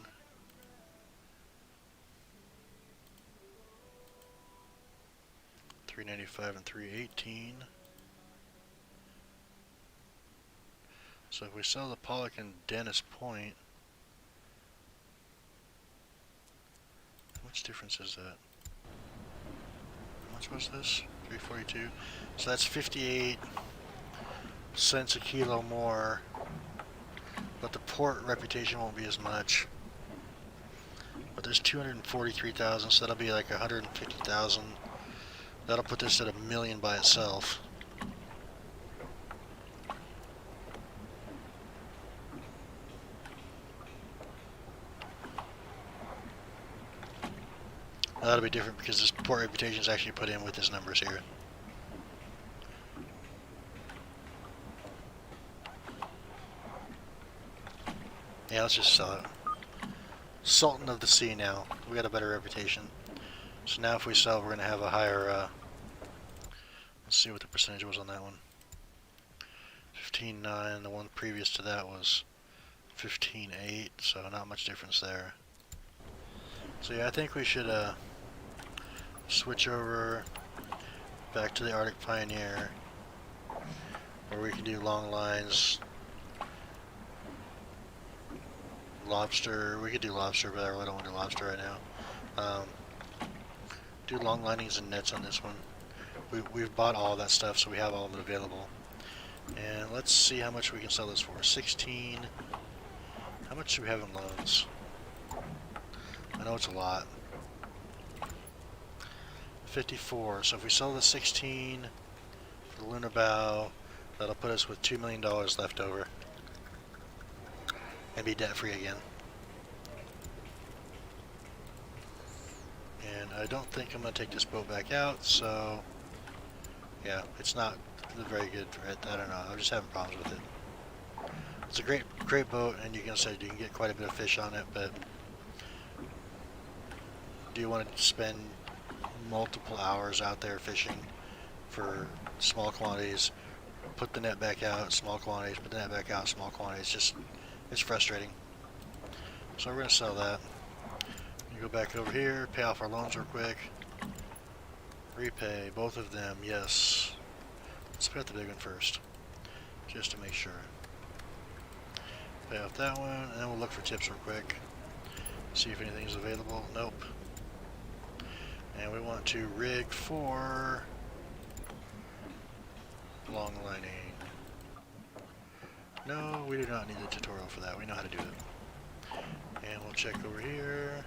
$395 and $318. So if we sell the pollock in Dennis Point, how much difference is that? How much was this? $342. So that's 58 cents a kilo more, but the port reputation won't be as much. But there's 243,000, so that'll be like 150,000. That'll put this at $1 million by itself. That'll be different because this port reputation is actually put in with his numbers here. Yeah, let's just sell it. Sultan of the Sea now. We got a better reputation. So now if we sell, we're going to have a higher, let's see what the percentage was on that one. 15.9, the one previous to that was 15.8, so not much difference there. So yeah, I think we should switch over back to the Arctic Pioneer, where we can do long lines, lobster. We could do lobster, but I really don't want to do lobster right now. Do long linings and nets on this one. We've bought all that stuff, so we have all of it available. And let's see how much we can sell this for. 16. How much do we have in loans? I know it's a lot. 54. So if we sell the 16 for the Lunar Bow, that'll put us with $2 million left over. And be debt free again. And I don't think I'm going to take this boat back out, so yeah, it's not very good for it. I don't know, I'm just having problems with it. It's a great boat, and you can get quite a bit of fish on it, but do you want to spend multiple hours out there fishing for small quantities, put the net back out, small quantities, put the net back out, small quantities? It's frustrating. So we're going to sell that. You go back over here, pay off our loans real quick. Repay both of them, yes. Let's pay off the big one first, just to make sure. Pay off that one, and then we'll look for tips real quick. See if anything's available. Nope. And we want to rig for long lining. No, we do not need a tutorial for that. We know how to do it. And we'll check over here.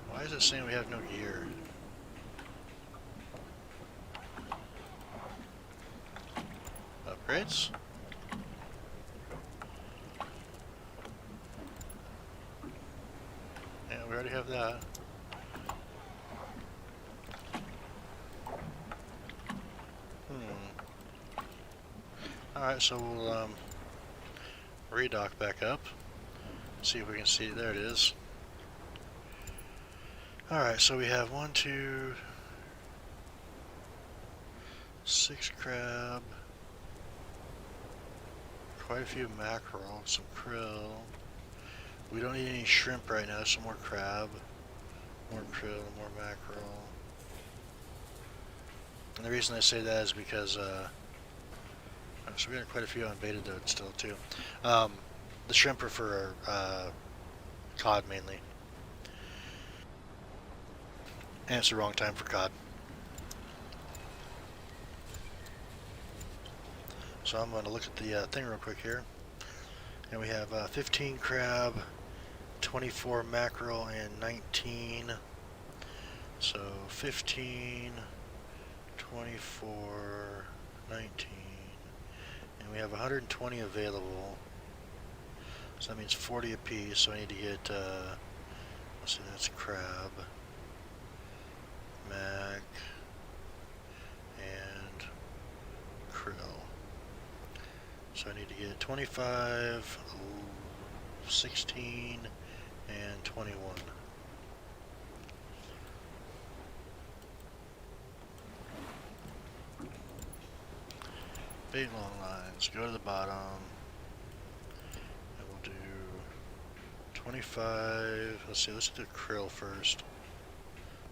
Why is it saying we have no gear? Upgrades? Yeah, we already have that. Alright, so we'll redock back up. See if we can see. There it is. Alright, so we have 1, 2, 6 crab, quite a few mackerel, some krill. We don't need any shrimp right now, some more crab, more krill, more mackerel. And the reason I say that is because So we got quite a few on beta though still too. The shrimp are for cod mainly. And it's the wrong time for cod. So I'm going to look at the thing real quick here. And we have 15 crab, 24 mackerel, and 19. So 15, 24, 19. And we have 120 available. So that means 40 apiece. So I need to get, let's see, that's crab, mac, and krill. So I need to get 25, 16, and 21. Bait long lines, go to the bottom, and we'll do 25, let's see, let's do krill first,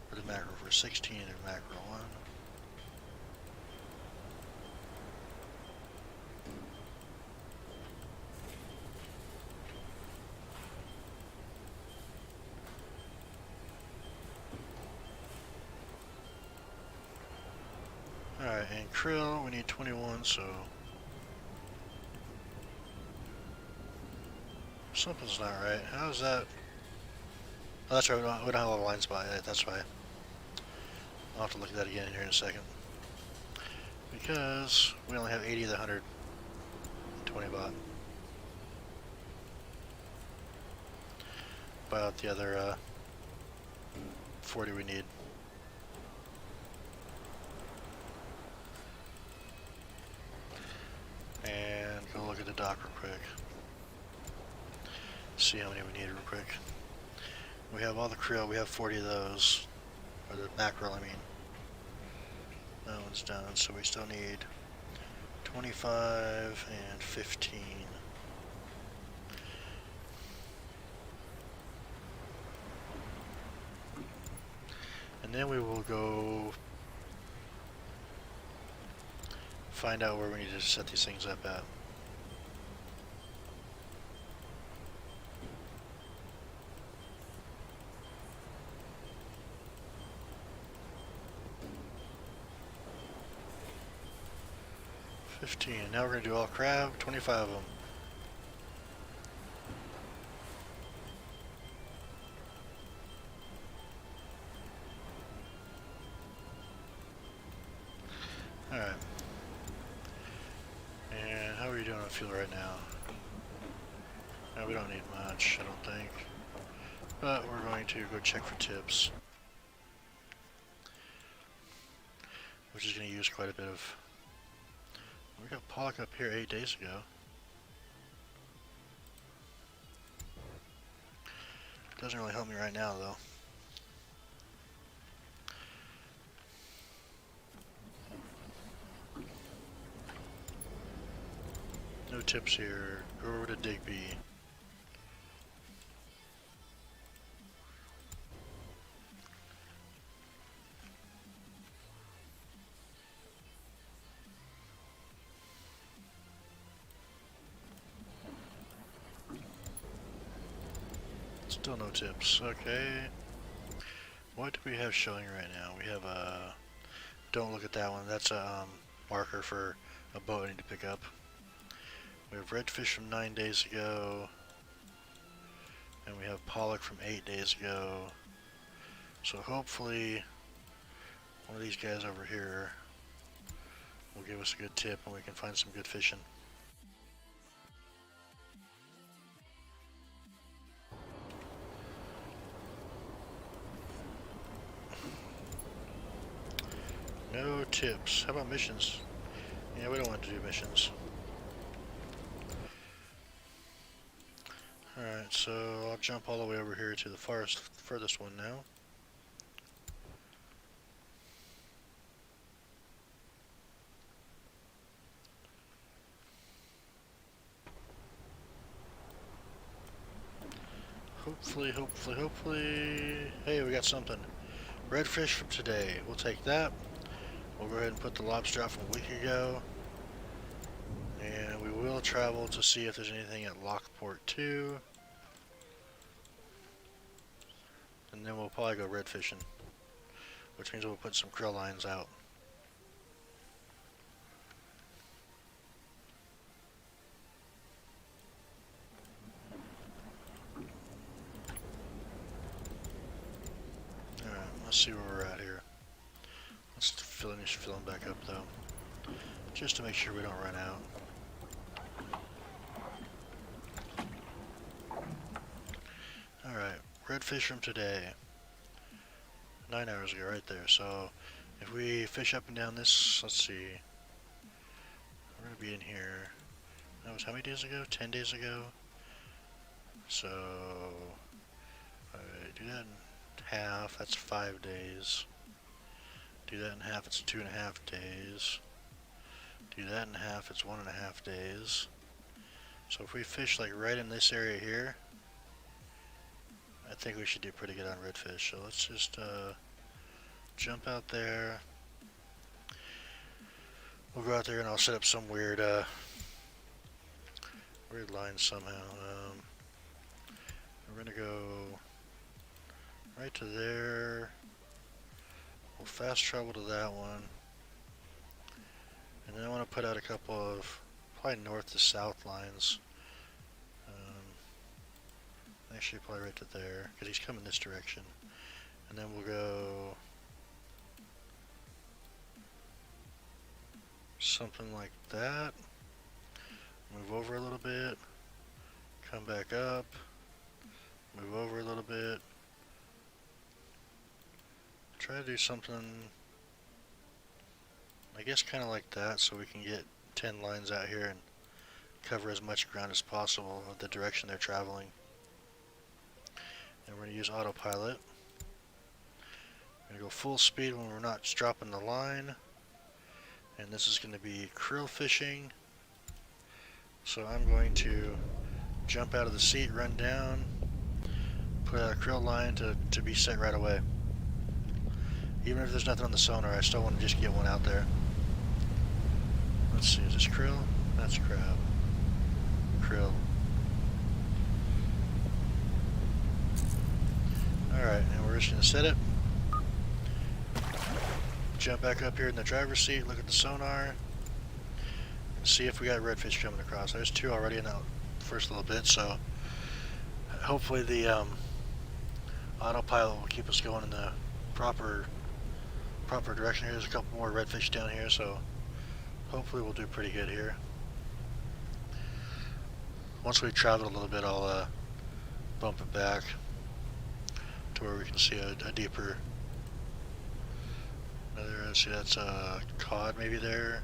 or the mackerel first, 16 and mackerel 1. Alright, and krill, we need 21, so something's not right. How's that? Oh, that's right, we don't have all the lines by it, that's why. I'll have to look at that again here in a second. Because we only have 80 of the 120 bot. About the other 40 we need. And go look at the dock real quick. See how many we need real quick. We have all the krill, we have 40 of those. Or the mackerel, I mean. That one's done, so we still need 25 and 15. And then we will go find out where we need to set these things up at. Now we're going to do all crab, 25 of them. Alright. And how are you doing on fuel right now? No, we don't need much, I don't think. But we're going to go check for tips. Which is going to use quite a bit of... We got Palegic up here 8 days ago. Doesn't really help me right now, though. No tips here. Go over to Digby. Still no tips. Okay. What do we have showing right now? We have a... Don't look at that one. That's a marker for a boat I need to pick up. We have redfish from 9 days ago. And we have pollock from 8 days ago. So hopefully one of these guys over here will give us a good tip and we can find some good fishing. No tips. How about missions? Yeah, we don't want to do missions. Alright, so I'll jump all the way over here to the furthest one now. Hopefully... Hey, we got something. Redfish from today. We'll take that. We'll go ahead and put the lobster out from a week ago. And we will travel to see if there's anything at Lockport 2. And then we'll probably go red fishing, which means we'll put some krill lines out. Alright, let's see where we're at here. Let's finish filling back up though, just to make sure we don't run out. Alright, redfish from today. 9 hours ago right there. So if we fish up and down this, let's see, we're going to be in here. That was how many days ago? 10 days ago. So do that in half, that's 5 days. Do that in half, it's 2.5 days. Do that in half, it's 1.5 days. So if we fish like right in this area here, I think we should do pretty good on redfish. So let's just jump out there. We'll go out there and I'll set up some weird line somehow. We're gonna go right to there. We'll fast travel to that one, and then I want to put out a couple of probably north to south lines. Actually, probably right to there, because he's coming this direction. And then we'll go something like that. Move over a little bit. Come back up. Move over a little bit. Try to do something, I guess, kind of like that, so we can get 10 lines out here and cover as much ground as possible of the direction they're traveling. And we're going to use autopilot. We're going to go full speed when we're not dropping the line. And this is going to be krill fishing. So I'm going to jump out of the seat, run down, put out a krill line to be set right away. Even if there's nothing on the sonar, I still want to just get one out there. Let's see, is this krill? That's crab. Krill. Alright, and we're just going to set it. Jump back up here in the driver's seat, look at the sonar, and see if we got redfish coming across. There's 2 already in that first little bit, so hopefully the autopilot will keep us going in the proper direction here. There's a couple more redfish down here, so hopefully we'll do pretty good here. Once we've traveled a little bit, I'll bump it back to where we can see a deeper. See, that's a cod maybe there,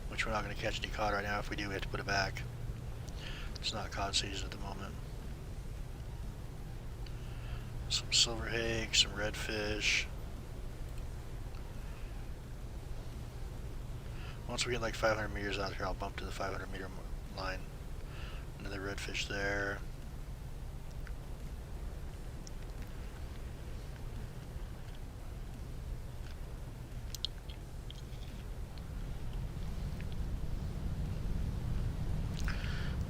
which we're not going to catch any cod right now. If we do, we have to put it back. It's not cod season at the moment. Some silver hake, some redfish. Once we get like 500 meters out here, I'll bump to the 500 meter line. Another redfish there.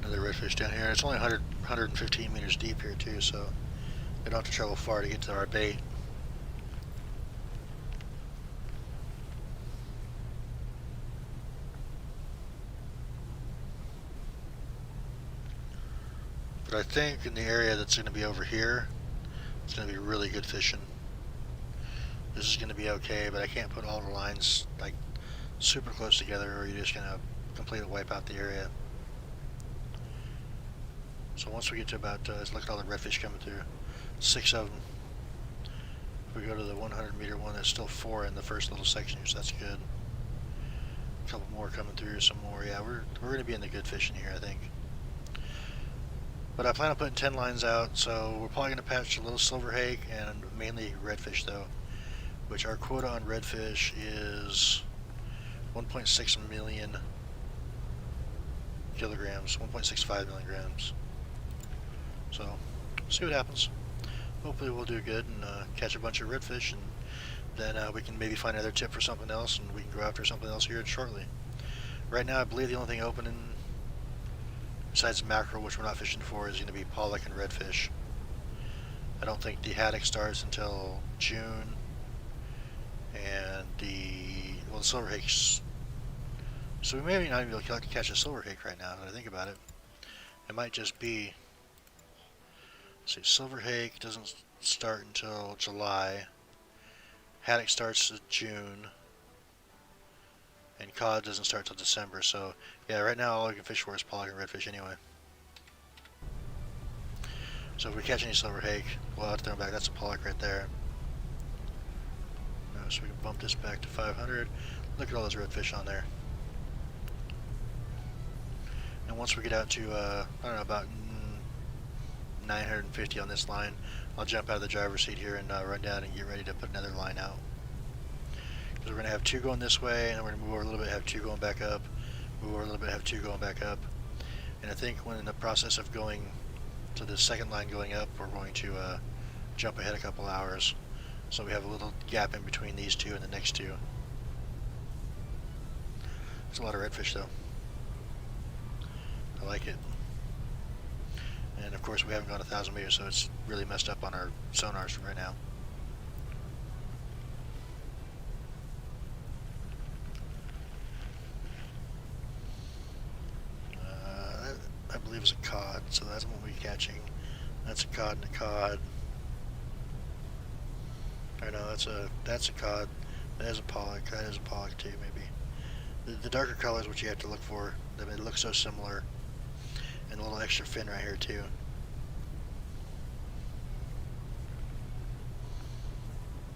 Another redfish down here. It's only 115 meters deep here too, so we don't have to travel far to get to our bait. But I think in the area that's going to be over here, it's going to be really good fishing. This is going to be okay, but I can't put all the lines like super close together or you're just going to completely wipe out the area. So once we get to about, let's look at all the redfish coming through. 6 of them. If we go to the 100 meter one, there's still 4 in the first little section here, so that's good. A couple more coming through, some more. Yeah, we're going to be in the good fishing here, I think. But I plan on putting 10 lines out, so we're probably going to patch a little silver hake and mainly redfish though, which our quota on redfish is 1.6 million kilograms, 1.65 million grams. So, see what happens. Hopefully we'll do good and catch a bunch of redfish, and then we can maybe find another tip for something else, and we can go after something else here shortly. Right now, I believe the only thing open besides mackerel, which we're not fishing for, is going to be pollock and redfish. I don't think the haddock starts until June, and the silverhakes. So we may not even be able to catch a silverhake right now. When I think about it, it might just be. Let's see, silverhake doesn't start until July. Haddock starts in June, and cod doesn't start till December. So yeah, right now all we can fish for is pollock and redfish anyway. So if we catch any silverhake, we'll have to throw them back. That's a pollock right there. So we can bump this back to 500. Look at all those redfish on there. And once we get out to, I don't know, about 950 on this line, I'll jump out of the driver's seat here and run down and get ready to put another line out. Because we're going to have two going this way, and we're going to move over a little bit, have two going back up, move over a little bit, have two going back up. And I think when in the process of going to the second line going up, we're going to jump ahead a couple hours. So we have a little gap in between these two and the next two. There's a lot of redfish though. I like it. And of course we haven't gone 1,000 meters, so it's really messed up on our sonars right now. I believe it's a cod, so that's what we'll be catching. That's a cod and a cod. Or no, that's a cod. That is a pollock. That is a pollock too, maybe. The darker color is what you have to look for. I mean, it looks so similar. And a little extra fin right here too.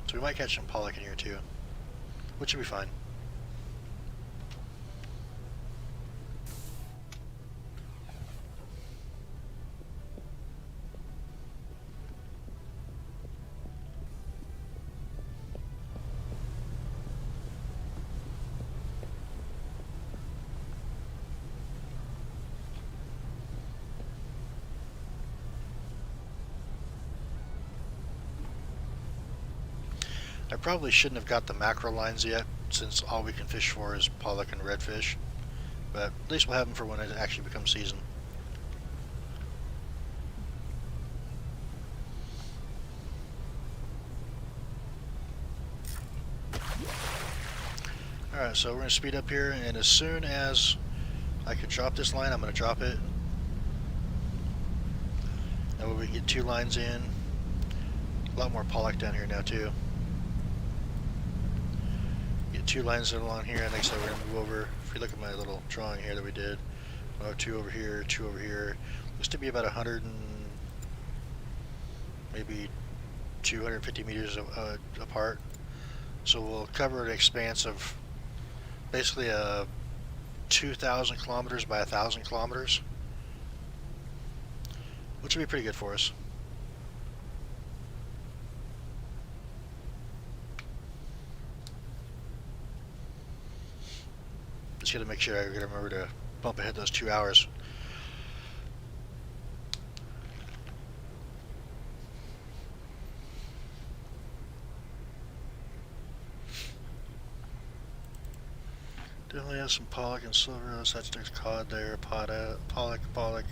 So we might catch some pollock in here too, which should be fine. I probably shouldn't have got the mackerel lines yet, since all we can fish for is pollock and redfish. But at least we'll have them for when it actually becomes season. Alright, so we're going to speed up here, and as soon as I can drop this line, I'm going to drop it. That way we can get two lines in. A lot more pollock down here now too. Get two lines along here, and like I said, we're going to move over. If you look at my little drawing here that we did, we'll have two over here, two over here. Looks to be about 100 and maybe 250 meters apart. So we'll cover an expanse of basically 2,000 kilometers by 1,000 kilometers, which would be pretty good for us. Just gotta make sure I gotta remember to bump ahead those 2 hours. Definitely have some pollock and silver. That's there's cod there, pollock.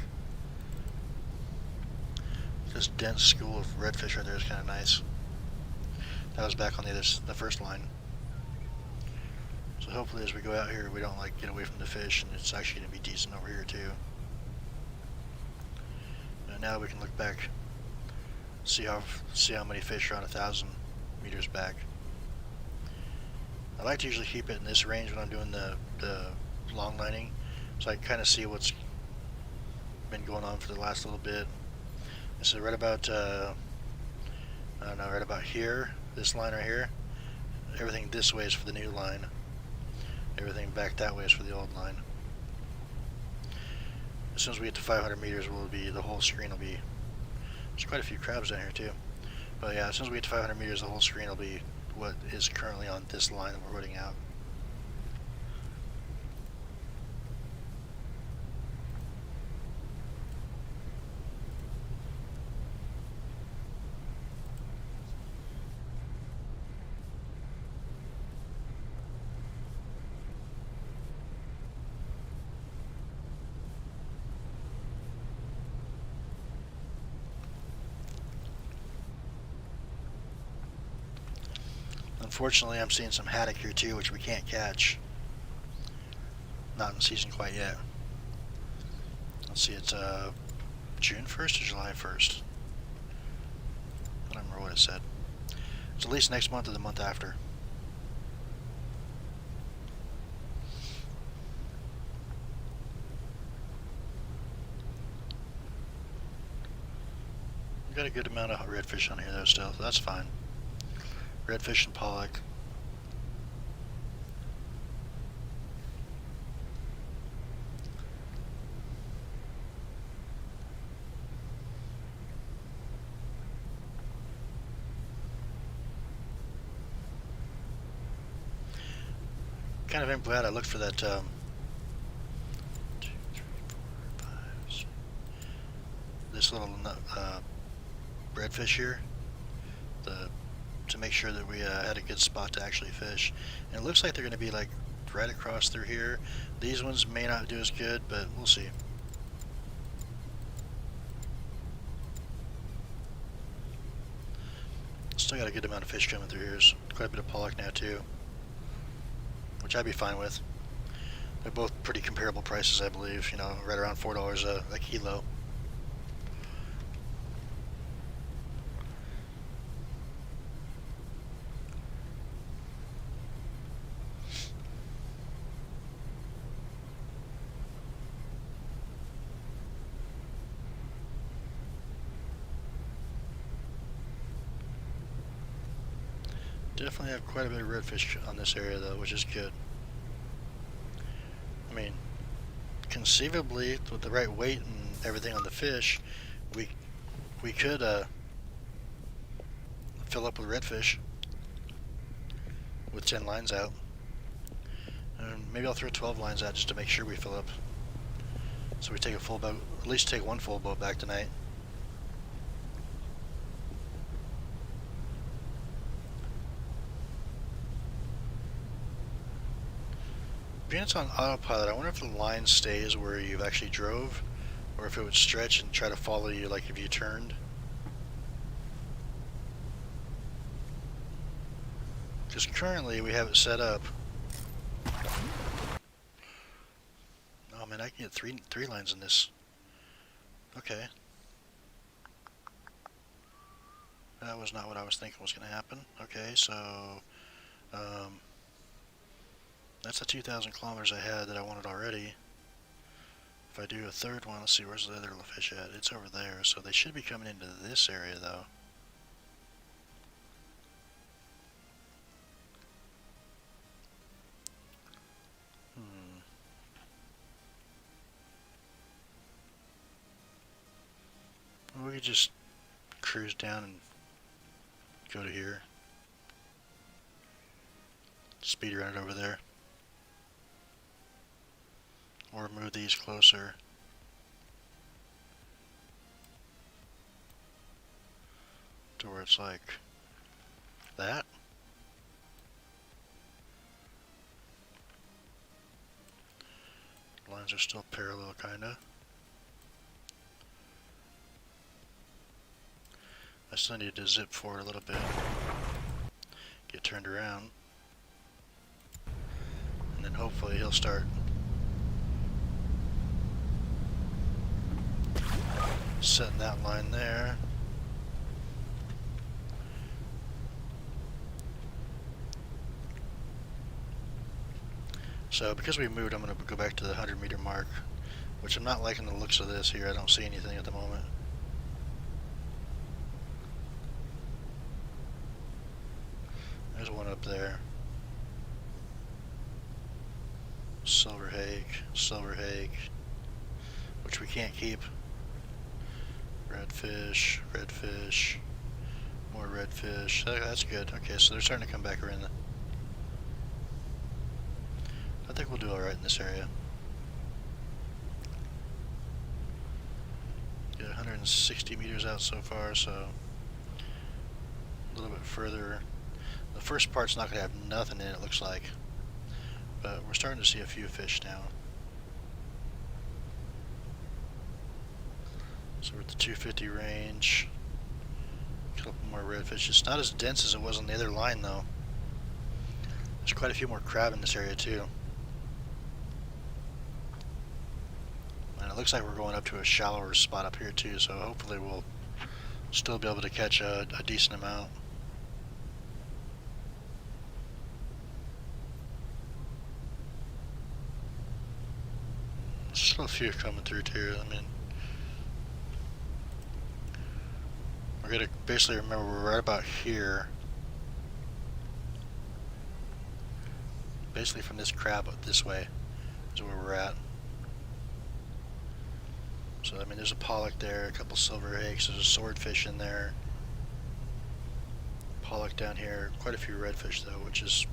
This dense school of redfish right there is kind of nice. That was back on the first line. So hopefully as we go out here we don't like get away from the fish, and it's actually going to be decent over here too. And now we can look back, see how many fish are on 1,000 meters back. I like to usually keep it in this range when I'm doing the long lining, so I can kind of see what's been going on for the last little bit. So right about I don't know, right about here, this line right here, everything this way is for the new line. Everything back that way is for the old line. As soon as we get to 500 meters, the whole screen will be. There's quite a few crabs down here too. But yeah, as soon as we get to 500 meters, the whole screen will be what is currently on this line that we're putting out. Unfortunately, I'm seeing some haddock here too, which we can't catch. Not in season quite yet. Let's see, it's June 1st or July 1st? I don't remember what it said. It's at least next month or the month after. We've got a good amount of redfish on here though still, so that's fine. Redfish and pollock. Kind of am glad I looked for that 2, 3, 4, 5, 6. This little redfish here, to make sure that we had a good spot to actually fish. And it looks like they're going to be like right across through here. These ones may not do as good, but we'll see. Still got a good amount of fish coming through here. There's quite a bit of pollock now too, which I'd be fine with. They're both pretty comparable prices, I believe, you know, right around $4 a kilo. Definitely have quite a bit of redfish on this area though, which is good. I mean, conceivably, with the right weight and everything on the fish, we could fill up with redfish with 10 lines out. And maybe I'll throw 12 lines out just to make sure we fill up. So we take a full boat, at least take one full boat back tonight. Being it's on autopilot, I wonder if the line stays where you've actually drove, or if it would stretch and try to follow you like if you turned. Because currently we have it set up. Oh man, I can get three lines in this. Okay. That was not what I was thinking was going to happen. Okay, so that's the 2,000 kilometers I had that I wanted already. If I do a third one, let's see, where's the other little fish at? It's over there, so they should be coming into this area though. Well, we could just cruise down and go to here. Speed around it over there. Or move these closer. To where it's like that. Lines are still parallel, kinda. I still need to zip forward a little bit. Get turned around. And then hopefully he'll start setting that line there. So because we moved, I'm going to go back to the 100-meter mark, which I'm not liking the looks of this here. I don't see anything at the moment. There's one up there. Silver hake, which we can't keep. Redfish, more redfish. That's good. Okay, so they're starting to come back around. I think we'll do alright in this area. Get 160 meters out so far, so a little bit further. The first part's not going to have nothing in it, looks like. But we're starting to see a few fish now. So we're at the 250 range. A couple more redfish. It's not as dense as it was on the other line though. There's quite a few more crab in this area too. And it looks like we're going up to a shallower spot up here too, so hopefully we'll still be able to catch a decent amount. Still a few coming through too. I mean, we're gonna basically remember we're right about here. Basically from this crab this way is where we're at. So I mean, there's a pollock there, a couple silver hakes, there's a swordfish in there. Pollock down here, quite a few redfish though, which is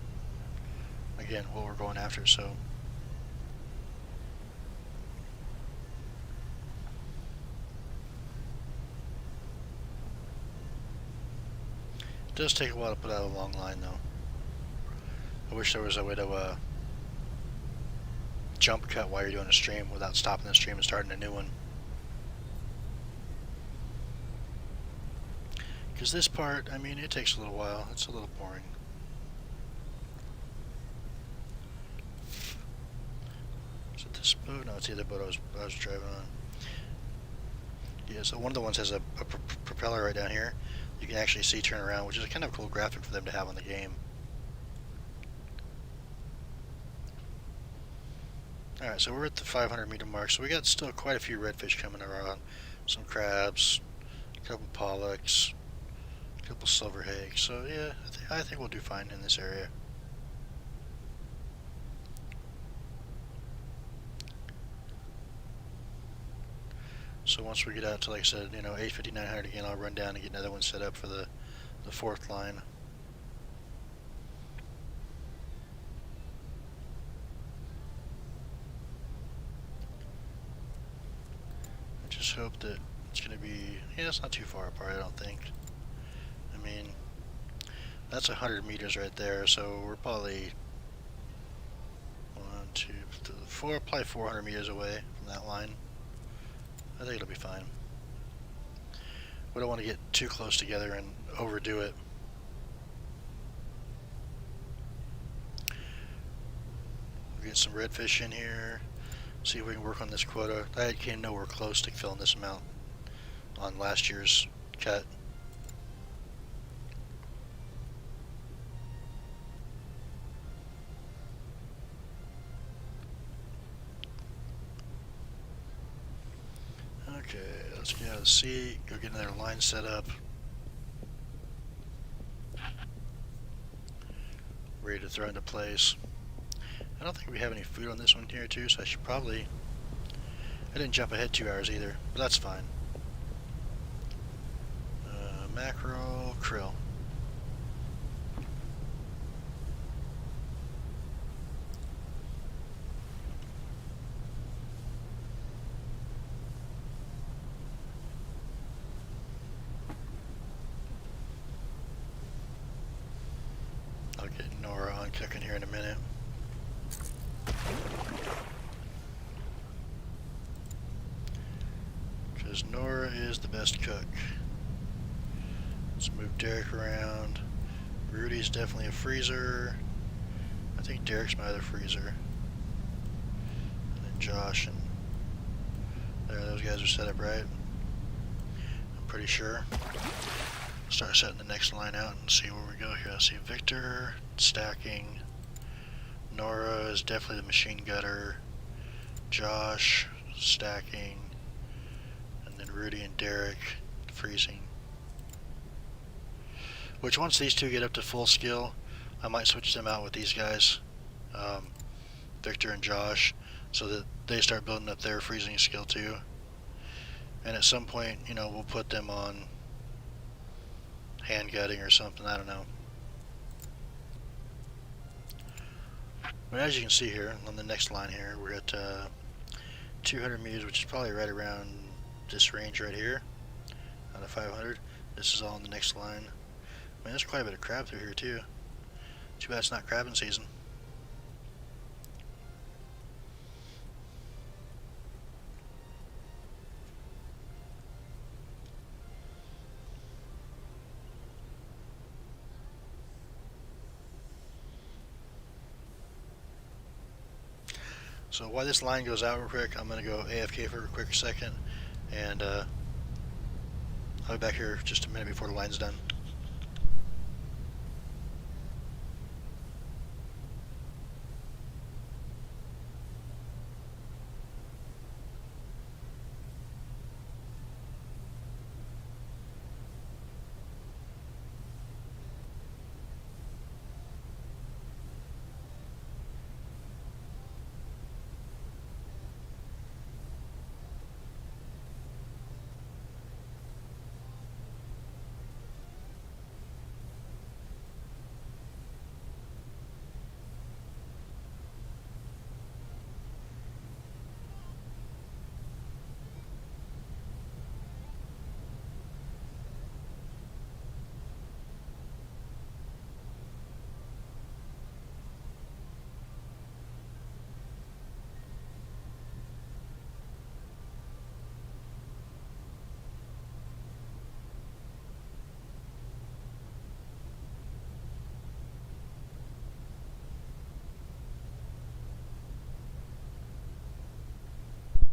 again what we're going after. So it does take a while to put out a long line though. I wish there was a way to jump cut while you're doing a stream without stopping the stream and starting a new one. Because this part, I mean, it takes a little while. It's a little boring. Is it this boat? No, it's the other boat I was driving on. Yeah, so one of the ones has a propeller right down here. You can actually see turn around, which is a kind of cool graphic for them to have on the game. Alright, so we're at the 500 meter mark, so we got still quite a few redfish coming around. Some crabs, a couple pollocks, a couple silver hakes. So yeah, I think we'll do fine in this area. So once we get out to, like I said, 850, 900 again, I'll run down and get another one set up for the fourth line. Just hope that it's going to be, it's not too far apart, I don't think. I mean, that's 100 meters right there, so we're probably 1, 2, 3, 4, probably 400 meters away from that line. I think it'll be fine. We don't want to get too close together and overdo it. We'll get some redfish in here. See if we can work on this quota. I came nowhere close to filling this amount on last year's cut. Okay, let's get out of the sea, go get another line set up. Ready to throw into place. I don't think we have any food on this one here too, so I should probably... I didn't jump ahead 2 hours either, but that's fine. Mackerel, krill. I'll get Nora on cooking here in a minute. Because Nora is the best cook. Let's move Derek around. Rudy's definitely a freezer. I think Derek's my other freezer. And then Josh and... There, those guys are set up right. I'm pretty sure. Start setting the next line out and see where we go here. I see Victor stacking. Nora is definitely the machine gutter. Josh stacking. And then Rudy and Derek freezing. Which once these two get up to full skill, I might switch them out with these guys, Victor and Josh, so that they start building up their freezing skill too. And at some point, we'll put them on hand gutting or something, I don't know. But as you can see here, on the next line here, we're at 200 meters, which is probably right around this range right here, out of 500. This is all on the next line. I mean, there's quite a bit of crab through here too. Too bad it's not crabbing season. So while this line goes out real quick, I'm going to go AFK for a quick second, and I'll be back here just a minute before the line's done.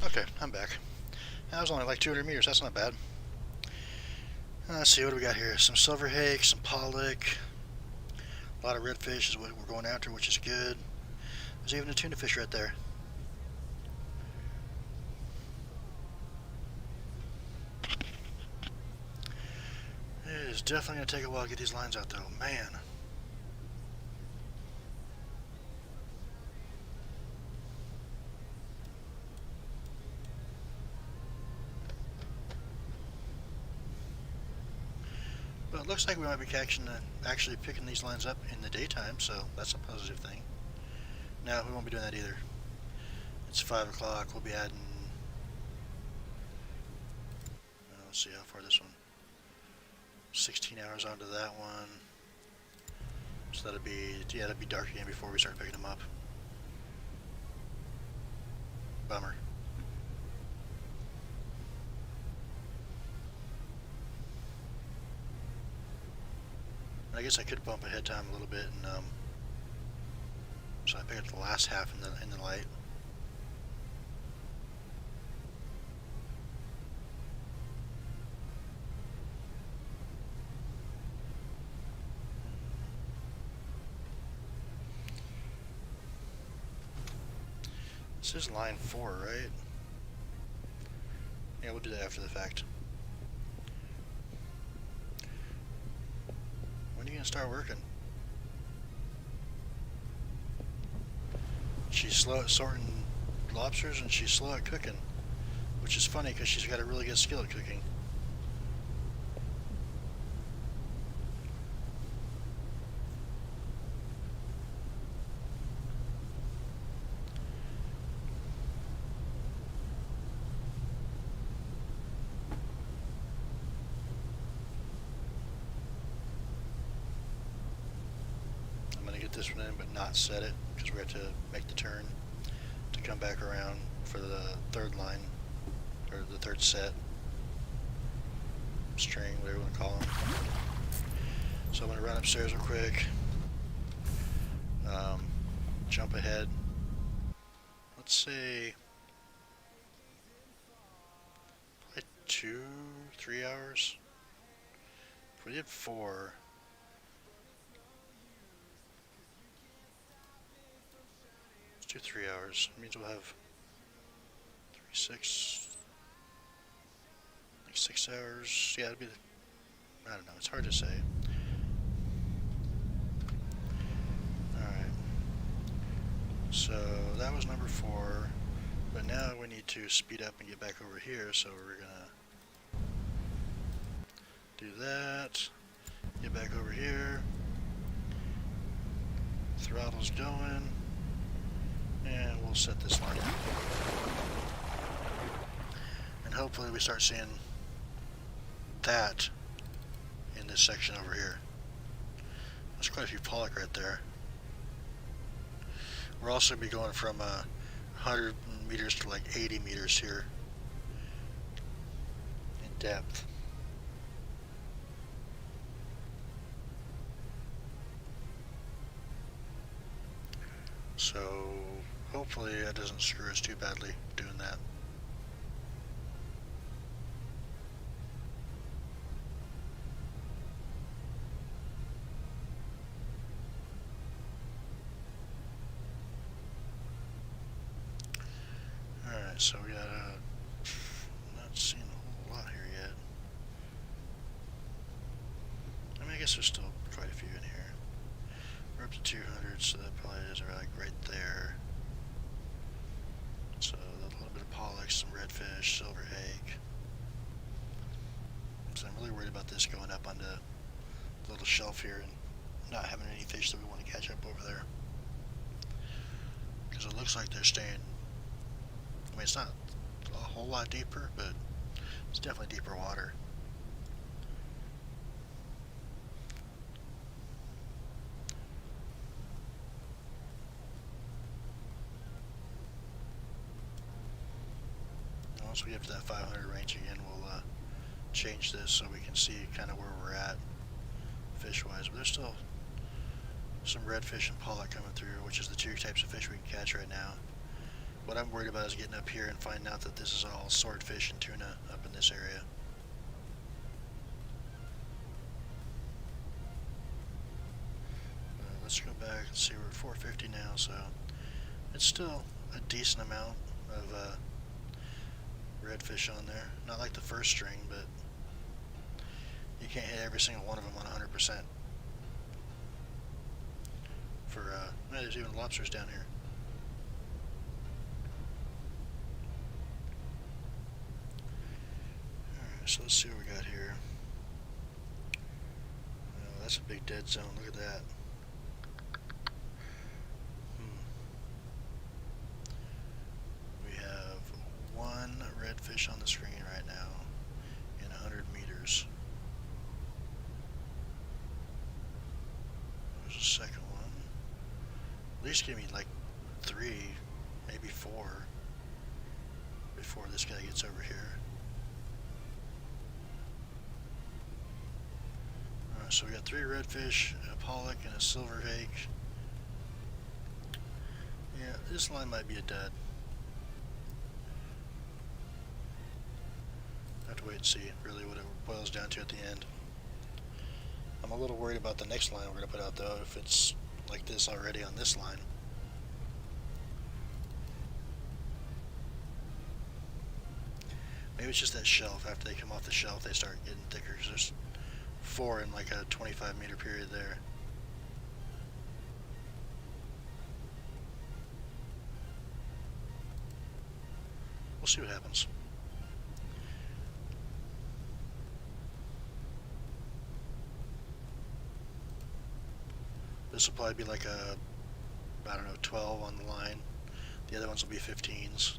Okay, I'm back. That was only like 200 meters, that's not bad. Let's see, what do we got here? Some silver hake, some pollock, a lot of redfish is what we're going after, which is good. There's even a tuna fish right there. It is definitely going to take a while to get these lines out though, man. But it looks like we might be actually picking these lines up in the daytime, so that's a positive thing. No, we won't be doing that either. It's 5 o'clock, we'll be adding... let's see how far this one... 16 hours onto that one. So that'll be... yeah, that'll be dark again before we start picking them up. Bummer. I guess I could bump ahead time a little bit, and so I pick up the last half in the light. This is line 4, right? Yeah, we'll do that after the fact. When are you gonna start working? She's slow at sorting lobsters and she's slow at cooking, which is funny because she's got a really good skill at cooking. This one in but not set it because we have to make the turn to come back around for the third line or the third set string, whatever you want to call them. So I'm going to run upstairs real quick, jump ahead, let's say probably 2-3 hours. If we did 4, let's do 3 hours. It means we'll have 6 hours. Yeah, it'll be, I don't know, it's hard to say. Alright. So that was number 4. But now we need to speed up and get back over here, so we're gonna do that. Get back over here. Throttle's going. And we'll set this line up. And hopefully we start seeing that in this section over here. There's quite a few pollock right there. We're also going to be going from 100 meters to like 80 meters here in depth. So Hopefully that doesn't screw us too badly doing that. Alright, so we got not seeing a whole lot here yet. I mean, I guess there's still quite a few in here. We're up to 200, so that probably is like right there. So a little bit of pollock, some redfish, silver hake. So I'm really worried about this going up onto the little shelf here and not having any fish that we want to catch up over there. Because it looks like they're staying, I mean, it's not a whole lot deeper, but it's definitely deeper water. Once we get to that 500 range again, we'll change this so we can see kind of where we're at fish-wise. But there's still some redfish and pollock coming through, which is the two types of fish we can catch right now. What I'm worried about is getting up here and finding out that this is all swordfish and tuna up in this area. Let's go back and see, we're at 450 now, so it's still a decent amount of redfish on there. Not like the first string, but you can't hit every single one of them on 100%. For, there's even lobsters down here. Alright, so let's see what we got here. Oh, that's a big dead zone, look at that. We have one redfish on the screen right now in 100 meters. There's a second one. At least give me like 3, maybe 4 before this guy gets over here. Alright, so we got 3 redfish, a pollock, and a silver hake. Yeah, this line might be a dud. Have to wait and see really what it boils down to at the end. I'm a little worried about the next line we're going to put out though, if it's like this already on this line. Maybe it's just that shelf. After they come off the shelf they start getting thicker, because there's 4 in like a 25 meter period there. We'll see what happens. This will probably be like a, I don't know, 12 on the line. The other ones will be 15s.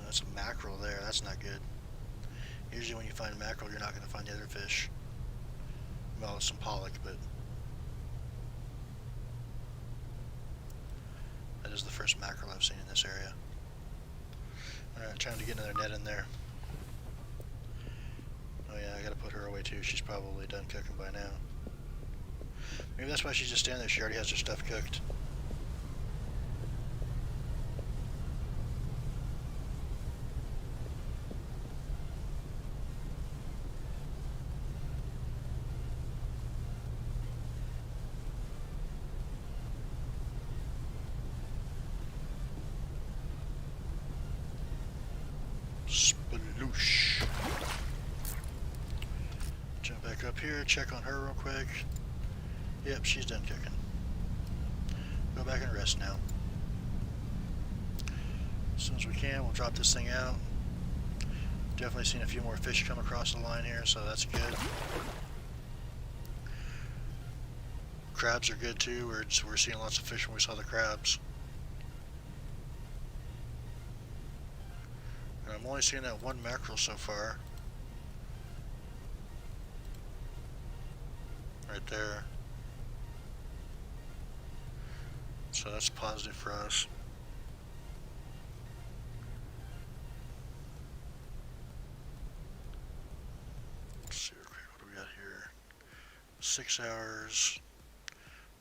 That's a mackerel there. That's not good. Usually when you find mackerel, you're not going to find the other fish. Well, some pollock, but that is the first mackerel I've seen in this area. Alright, trying to get another net in there. Oh yeah, I gotta put her away too. She's probably done cooking by now. Maybe that's why she's just standing there. She already has her stuff cooked. Sploosh. Jump back up here, check on her real quick. Yep, she's done cooking. Go back and rest now. As soon as we can, we'll drop this thing out. Definitely seen a few more fish come across the line here, so that's good. Crabs are good too. We're seeing lots of fish when we saw the crabs. And I'm only seeing that one mackerel so far. Right there. So that's positive for us. Let's see real quick, what do we got here? 6 hours,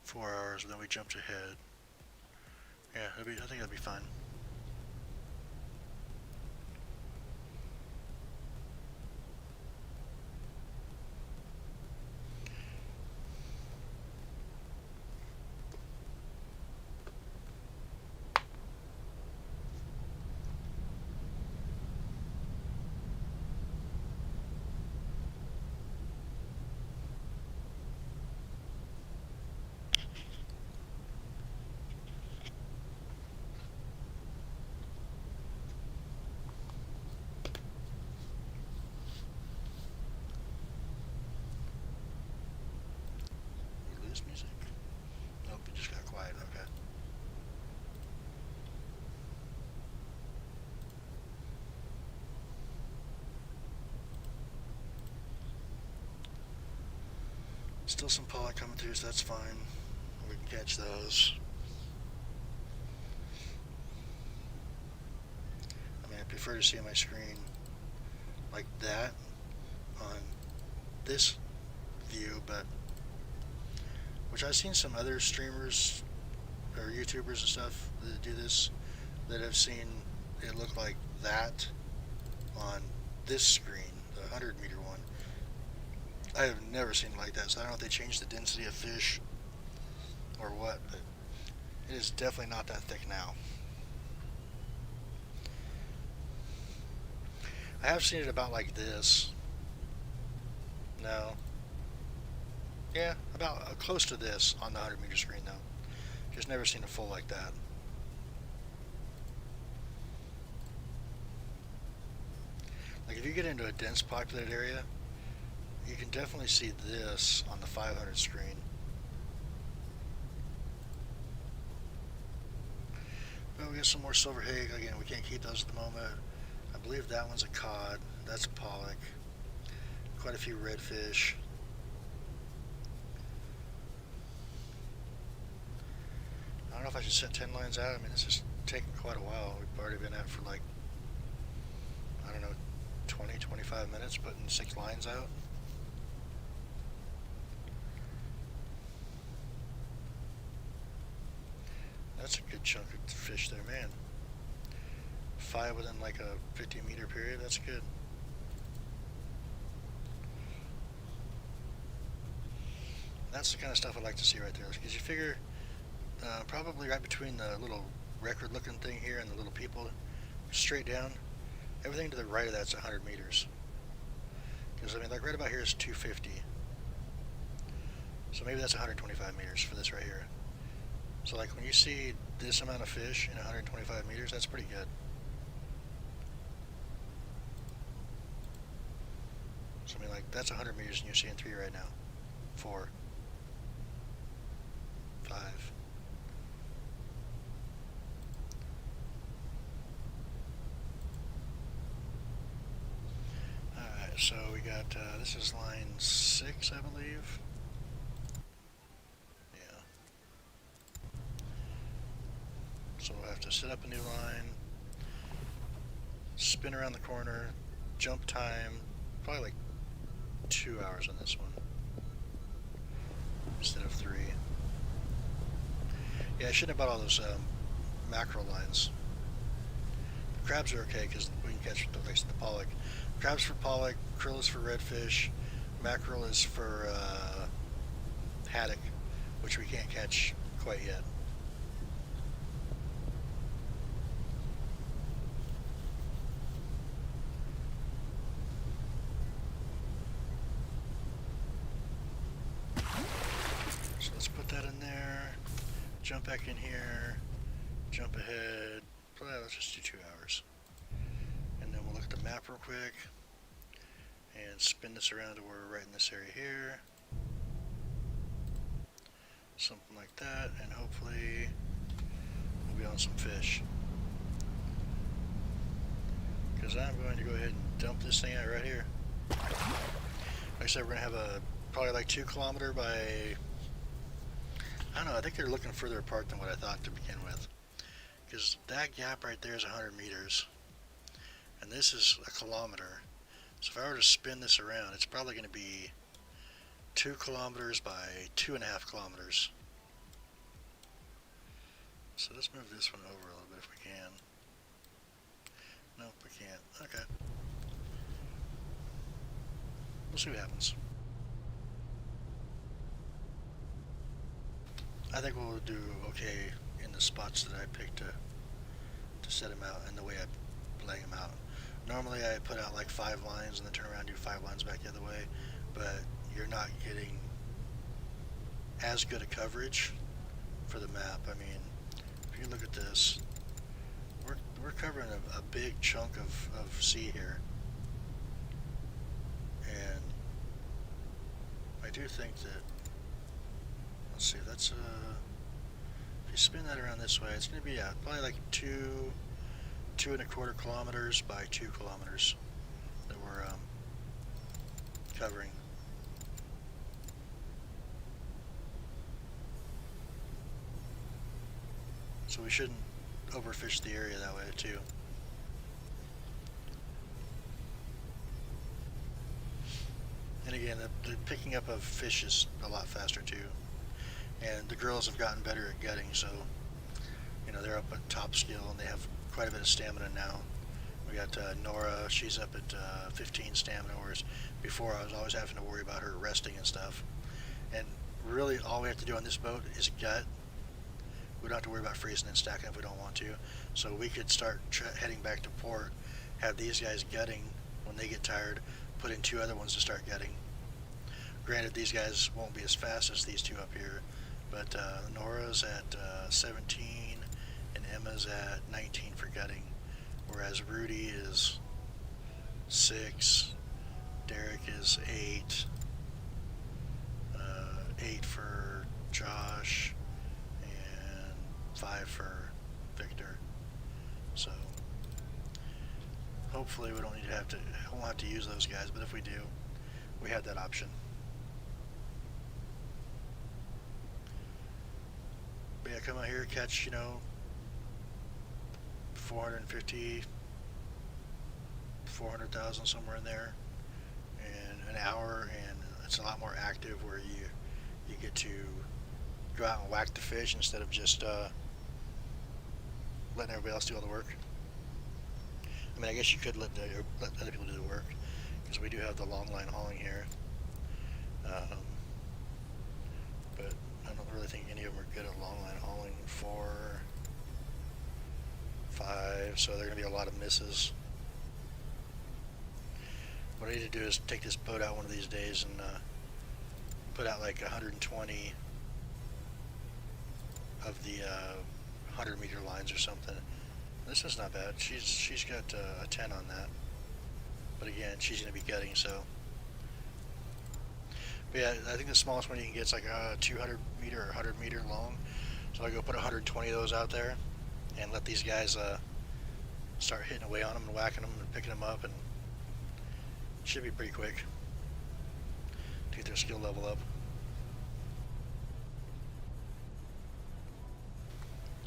4 hours, and then we jumped ahead. Yeah, I think that'd be fine. We lose music? Nope, it just got quiet. Okay. Still some pollock coming through, so that's fine. We can catch those. I mean, I prefer to see my screen like that on this view, but which I've seen some other streamers or YouTubers and stuff that do this that have seen it look like that on this screen, the 100-meter one. I have never seen it like that, so I don't know if they changed the density of fish or what, but it is definitely not that thick now. I have seen it about like this. No. Yeah, about close to this on the 100-meter screen though. Just never seen it full like that. Like if you get into a dense populated area, you can definitely see this on the 500 screen. But we got some more silver hake. Again, we can't keep those at the moment. I believe that one's a cod. That's a pollock. Quite a few redfish. I don't know if I should set 10 lines out. I mean, this is taking quite a while. We've already been at it for like, I don't know, 20, 25 minutes putting 6 lines out. That's a good chunk of fish there, man. 5 within like a 50-meter period, that's good. That's the kind of stuff I like to see right there. Because you figure probably right between the little record-looking thing here and the little people, straight down, everything to the right of that's 100 meters. Because I mean, like right about here is 250. So maybe that's 125 meters for this right here. So like when you see this amount of fish in 125 meters, that's pretty good. So I mean, like that's 100 meters and you're seeing 3 right now. 4. 5. Alright, so we got, this is line 6, I believe. Yeah. So we'll have to set up a new line, spin around the corner, jump time, probably like 2 hours on this one instead of 3. Yeah, I shouldn't have bought all those mackerel lines. The crabs are okay because we can catch the pollock. Crabs for pollock, krill is for redfish, mackerel is for haddock, which we can't catch quite yet. So let's put that in there, jump back in here, jump ahead, let's just do 2 hours. And then we'll look at the map real quick and spin this around to where we're right in this area here. Something like that, and hopefully we'll be on some fish. Because I'm going to go ahead and dump this thing out right here. Like I said, we're going to have a probably like 2 kilometer by, I don't know, I think they're looking further apart than what I thought to begin with. Because that gap right there is 100 meters. And this is a kilometer. So if I were to spin this around, it's probably going to be 2 kilometers by 2.5 kilometers. So let's move this one over a little bit if we can. Nope, we can't. Okay. We'll see what happens. I think we'll do okay in the spots that I picked to set him out and the way I lay him out. Normally I put out like 5 lines and then turn around and do 5 lines back the other way, but you're not getting as good a coverage for the map. I mean, if you look at this, we're covering a big chunk of sea here, and I do think that, let's see, that's if you spin that around this way, it's going to be probably like 2.25 kilometers by 2 kilometers that we're covering. So we shouldn't overfish the area that way too. And again, the picking up of fish is a lot faster too. And the girls have gotten better at gutting, so you know they're up at top skill and they have quite a bit of stamina now. We got Nora, she's up at 15 stamina, whereas before I was always having to worry about her resting and stuff. And really all we have to do on this boat is gut. We don't have to worry about freezing and stacking if we don't want to. So we could start heading back to port, have these guys gutting when they get tired, put in 2 other ones to start gutting. Granted, these guys won't be as fast as these 2 up here, but Nora's at 17 and Emma's at 19 for gutting, whereas Rudy is 6, Derek is 8, 8 for Josh, 5 for Victor. So hopefully we don't need to won't have to use those guys, but if we do, we have that option. But yeah, come out here, catch, 450, 400,000, somewhere in there, in an hour, and it's a lot more active where you get to go out and whack the fish instead of just letting everybody else do all the work. I mean, I guess you could let other people do the work, because we do have the long line hauling here. But I don't really think any of them are good at long line hauling. 4, 5, so there are going to be a lot of misses. What I need to do is take this boat out one of these days and put out like 120 of the 100-meter lines or something. This is not bad. She's got a 10 on that. But again, she's going to be gutting, so. But yeah, I think the smallest one you can get is like a 200 meter or 100 meter long. So I go put 120 of those out there and let these guys start hitting away on them and whacking them and picking them up, and it should be pretty quick to get their skill level up.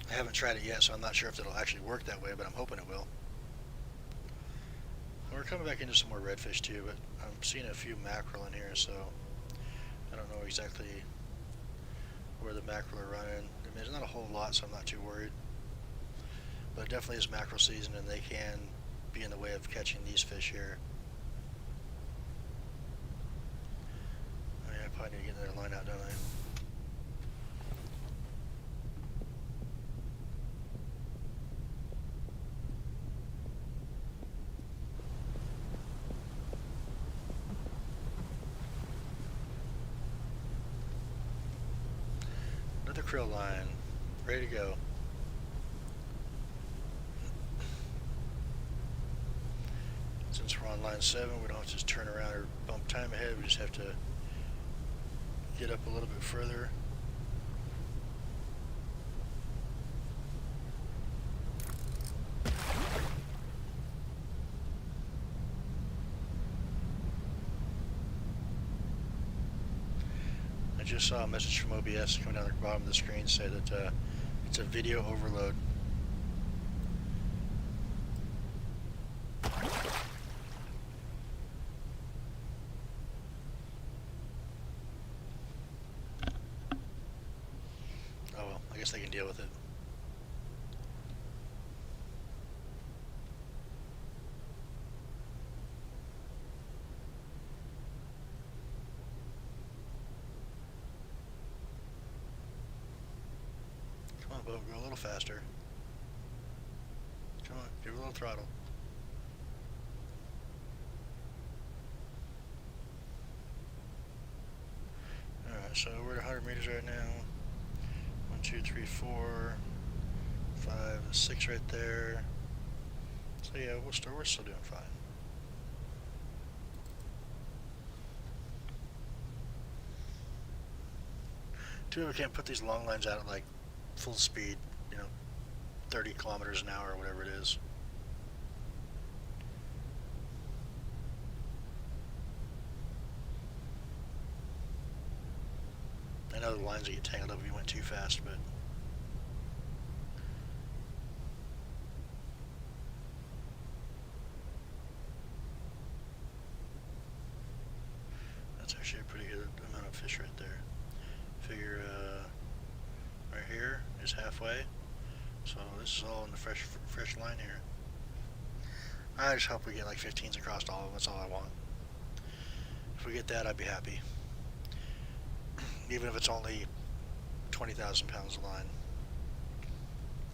I haven't tried it yet, so I'm not sure if it'll actually work that way, but I'm hoping it will. We're coming back into some more redfish too, but I'm seeing a few mackerel in here, so I don't know exactly where the mackerel are running. I mean, there's not a whole lot, so I'm not too worried. But it definitely is mackerel season, and they can be in the way of catching these fish here. I mean, I probably need to get another line out, don't I? Krill line, ready to go. Since we're on line 7, we don't have to just turn around or bump time ahead, we just have to get up a little bit further. I just saw a message from OBS coming down the bottom of the screen say that it's a video overload. Oh well, I guess they can deal with it. boat go a little faster. Come on, give it a little throttle. Alright, so we're at 100 meters right now. 1, 2, 3, 4, 5, 6 right there. So yeah, we're still doing fine. Too bad we can't put these long lines out at like full speed, 30 kilometers an hour or whatever it is. I know the lines that get tangled up if you went too fast, but that's actually a pretty good amount of fish right there. Figure right here is halfway, so this is all in the fresh line here. I just hope we get like 15s across all of them. That's all I want. If we get that, I'd be happy. Even if it's only 20,000 pounds of line.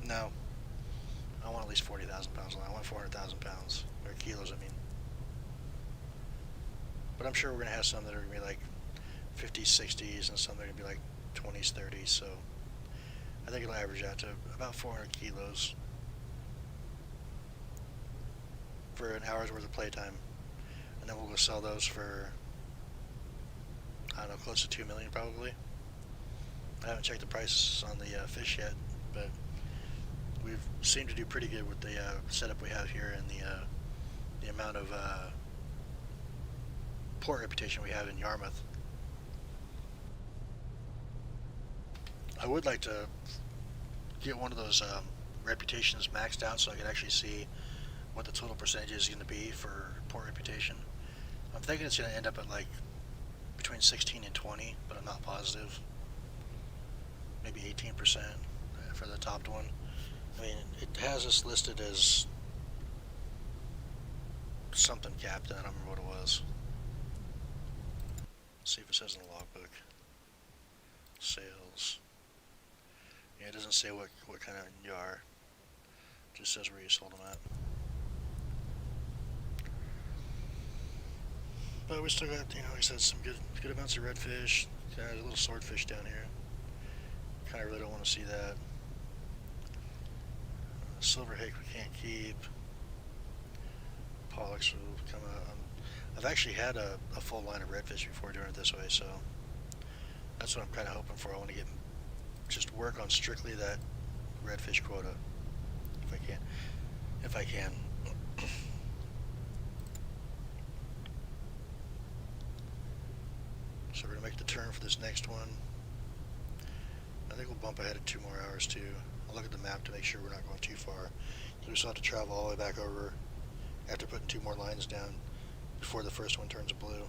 No, I want at least 40,000 pounds of line. I want 400,000 pounds, or kilos, I mean. But I'm sure we're going to have some that are going to be like 50s, 60s, and some that are going to be like 20s, 30s, so I think it'll average out to about 400 kilos for an hour's worth of playtime. And then we'll go sell those for, I don't know, close to 2 million probably. I haven't checked the prices on the fish yet, but we've seemed to do pretty good with the setup we have here and the amount of port reputation we have in Yarmouth. I would like to get one of those reputations maxed out so I can actually see what the total percentage is going to be for port reputation. I'm thinking it's going to end up at like between 16 and 20, but I'm not positive. Maybe 18% for the topped one. I mean, it has us listed as something captain. I don't remember what it was. Let's see if it says in the logbook. Sales. Yeah, it doesn't say what kind of you are. It just says where you sold them at. But we still got, like I said, some good amounts of redfish. There's a little swordfish down here. Kind of really don't want to see that. Silver hake we can't keep. Pollux will come out. I've actually had a full line of redfish before doing it this way, so that's what I'm kind of hoping for. I want to just work on strictly that redfish quota, if I can. So we're gonna make the turn for this next one. I think we'll bump ahead at 2 more hours too. I'll look at the map to make sure we're not going too far. So we still have to travel all the way back over after putting 2 more lines down before the first one turns blue.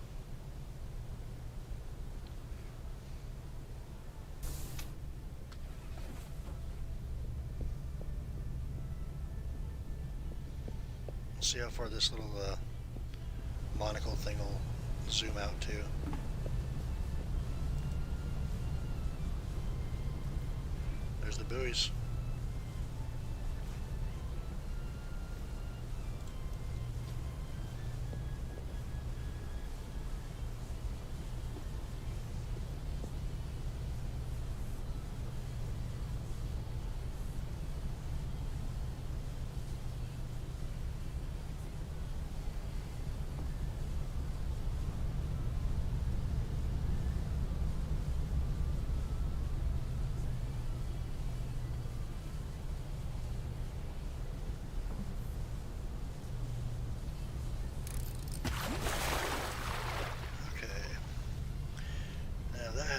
We'll see how far this little monocle thing will zoom out to. There's the buoys.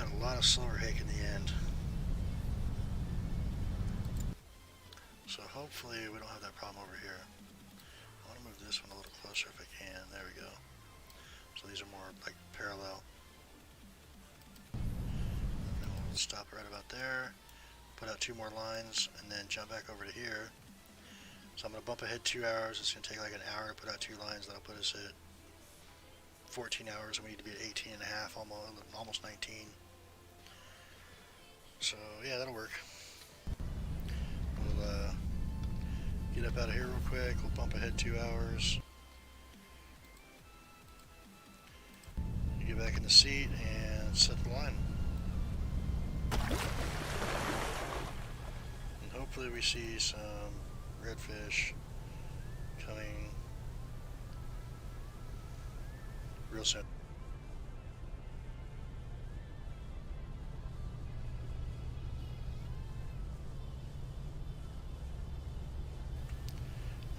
A lot of silver hake in the end. So hopefully we don't have that problem over here. I want to move this one a little closer if I can. There we go. So these are more like parallel. And then we'll stop right about there, put out 2 more lines, and then jump back over to here. So I'm going to bump ahead 2 hours. It's going to take like an hour to put out 2 lines. That'll put us at 14 hours, and we need to be at 18 and a half, almost 19. So yeah, that'll work. Get up out of here real quick. We'll bump ahead 2 hours. Get back in the seat and set the line. And hopefully we see some redfish coming real soon.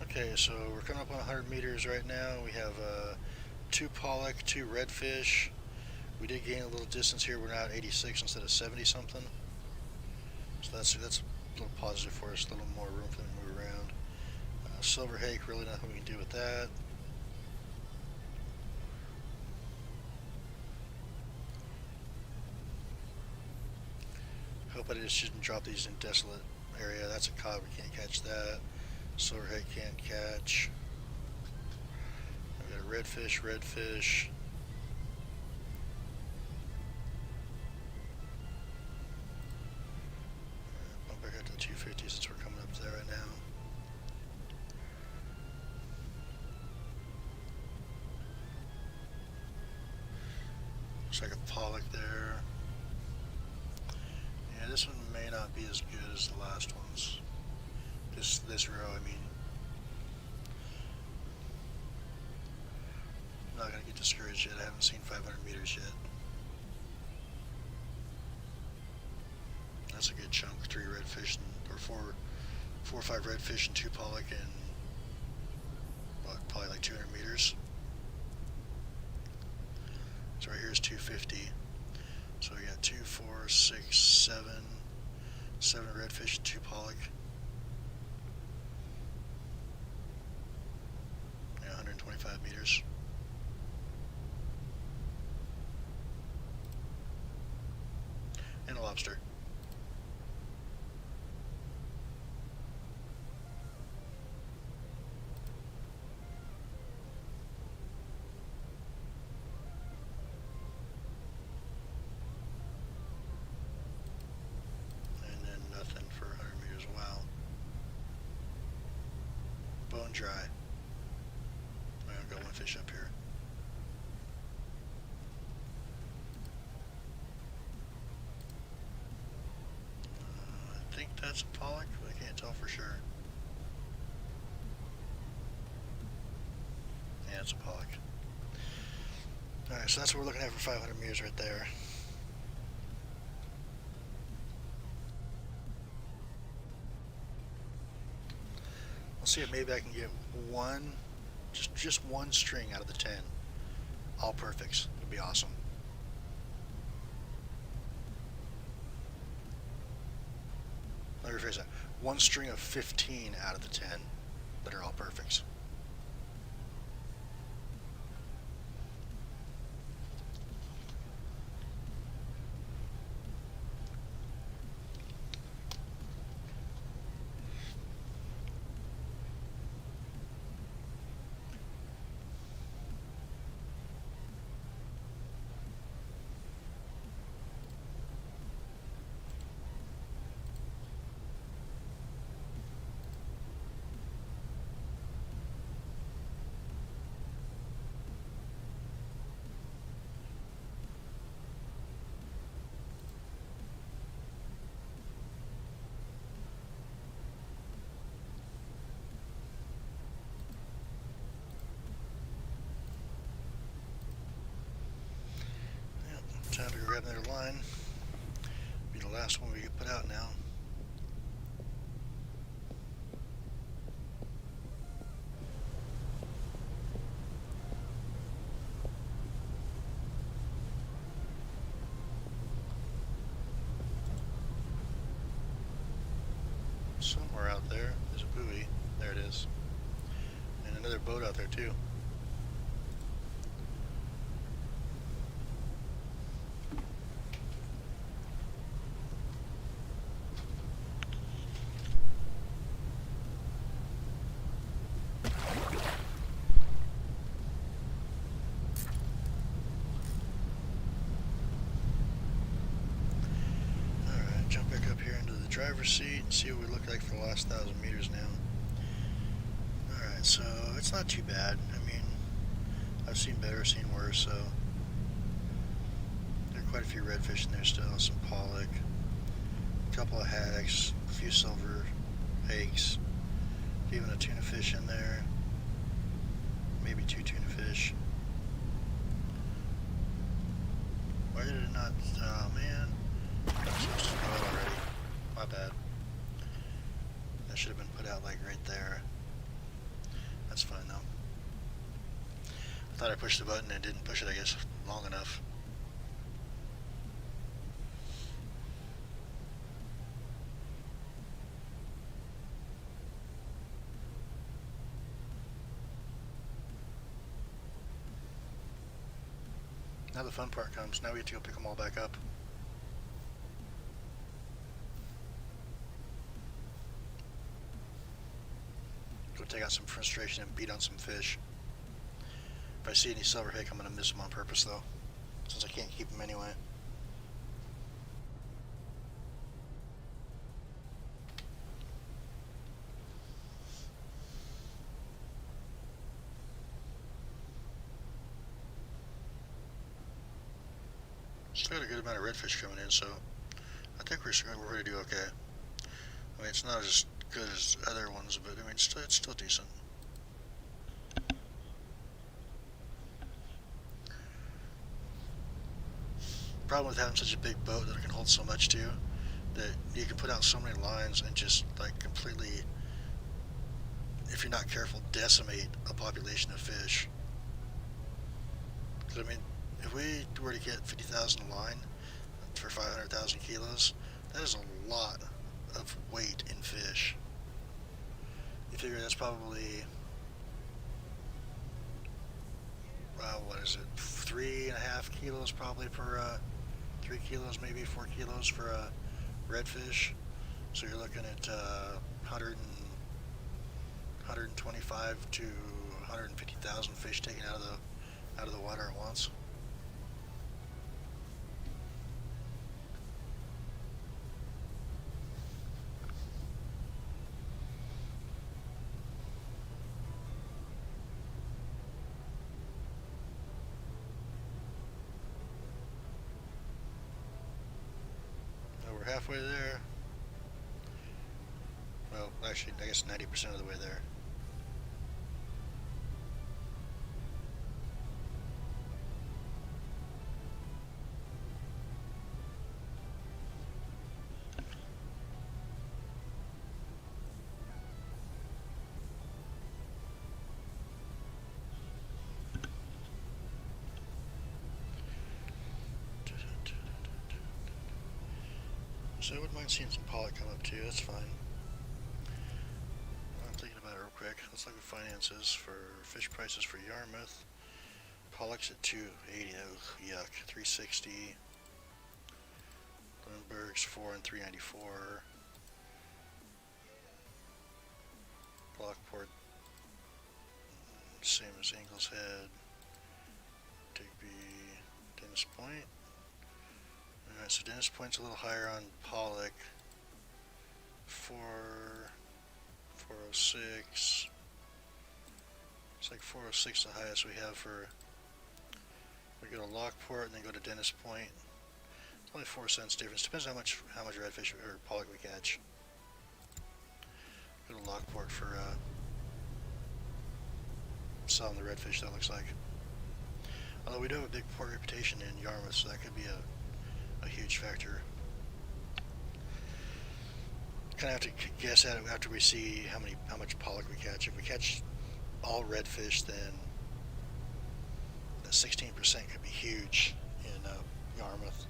Okay, so we're coming up on 100 meters right now. We have 2 pollock, 2 redfish. We did gain a little distance here. We're now at 86 instead of 70 something. So that's a little positive for us, a little more room for them to move around. Silver hake, really nothing we can do with that. Hope I just shouldn't drop these in desolate area. That's a cod, we can't catch that. Silver hake can't catch. I've got a redfish. Bump back up to 250 since we're coming up to there right now. Looks like a pollock there. Yeah, this one may not be as good as the last ones. This row, I mean. I'm not going to get discouraged yet. I haven't seen 500 meters yet. That's a good chunk. 3 redfish, or 4 or 5 redfish and 2 pollock and what, probably like 200 meters. So right here is 250. So we got 2, 4, 6, 7 redfish and 2 pollock. Yeah, 125 meters. And a lobster. Bone dry. I've got 1 fish up here. I think that's a pollock, but I can't tell for sure. Yeah, it's a pollock. Alright, so that's what we're looking at for 500 meters right there. See if maybe I can get one, just one string out of the 10. All perfects. It'd be awesome. Let me rephrase that. One string of 15 out of the 10 that are all perfects. Time to grab another line. Be the last one we get put out now. Somewhere out there is a buoy. There it is. And another boat out there too. Jump back up here into the driver's seat and see what we look like for the last 1,000 meters now. So it's not too bad. I mean, I've seen better, seen worse, so there are quite a few redfish in there still, some pollock, a couple of hags, a few silver hakes, even a tuna fish in there, maybe 2 tuna fish. Why did it not? Oh man, I'm supposed to go out already. My bad. That should have been put out like right there. That's fine though. I thought I pushed the button and didn't push it, I guess, long enough. Now the fun part comes. Now we get to go pick them all back up. Go take out some frustration and beat on some fish. If I see any silver hake, I'm going to miss them on purpose though, since I can't keep them anyway. Still got a good amount of redfish coming in, so I think we're going to do okay. I mean, it's not as good as other ones, but I mean, it's still decent. Problem with having such a big boat that it can hold so much too, that you can put out so many lines and just like completely, if you're not careful, decimate a population of fish. Because I mean, if we were to get 50,000 a line for 500,000 kilos, that is a lot of weight in fish. You figure that's probably, what is it, 3.5 kilos probably per, 3 kilos, maybe 4 kilos for a redfish. So you're looking at 125 to 150,000 fish taken out of the water at once. Halfway there. Well, actually, I guess 90% of the way there. So I wouldn't mind seeing some pollock come up too, that's fine. I'm thinking about it real quick. Let's look at finances for fish prices for Yarmouth. Pollock's at 280, oh yuck, 360. Lindbergh's 4 and 394. Lockport, same as Ingalls Head. Digby, Dennis Point. Alright, so Dennis Point's a little higher on pollock. 406. It's like 406 the highest we have for. We go to Lockport and then go to Dennis Point. It's only 4 cents difference. Depends on how much redfish or pollock we catch. Go to Lockport for selling the redfish, that looks like. Although we do have a big port reputation in Yarmouth, so that could be a huge factor. Kind of have to guess at it after we see how much pollock we catch. If we catch all redfish, then that 16% could be huge in Yarmouth.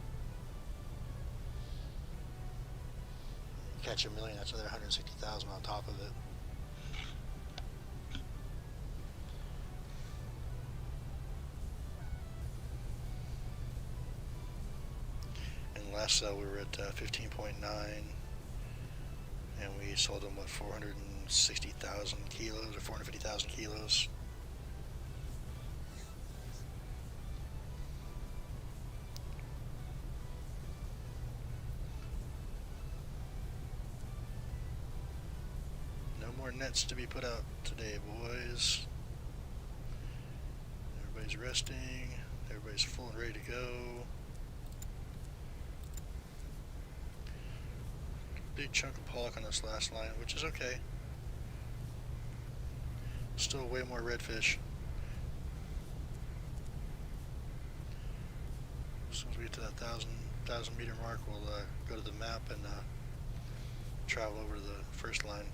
Catch a million, that's another 160,000 on top of it. Last sale we were at 15.9, and we sold them what, 460,000 kilos or 450,000 kilos. No more nets to be put out today, boys. Everybody's resting. Everybody's full and ready to go. Big chunk of pollock on this last line, which is okay. Still way more redfish. As soon as we get to that 1,000 meter mark, we'll go to the map and travel over to the first line.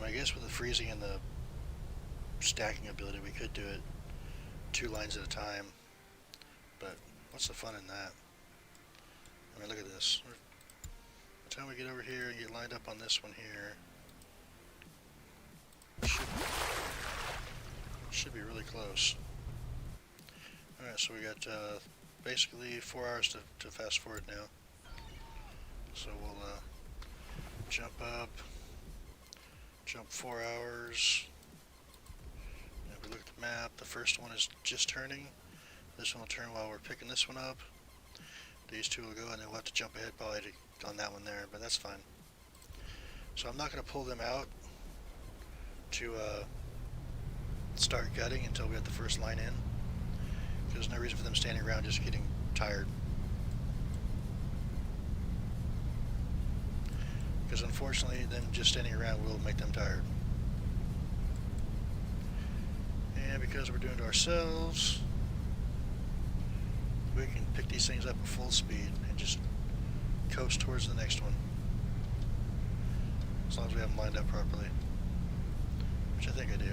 I guess with the freezing and the stacking ability, we could do it 2 lines at a time, but what's the fun in that? I mean, look at this. By the time we get over here and get lined up on this one here, should be really close. Alright, so we got basically 4 hours to fast forward now. So we'll jump up. Jump 4 hours. And if we look at the map, the first one is just turning. This one will turn while we're picking this one up. These two will go, and then we'll have to jump ahead probably on that one there, but that's fine. So I'm not going to pull them out to start gutting until we have the first line in. There's no reason for them standing around just getting tired. Because unfortunately, them just standing around will make them tired. And because we're doing it ourselves, we can pick these things up at full speed and just coast towards the next one. As long as we have them lined up properly. Which I think I do.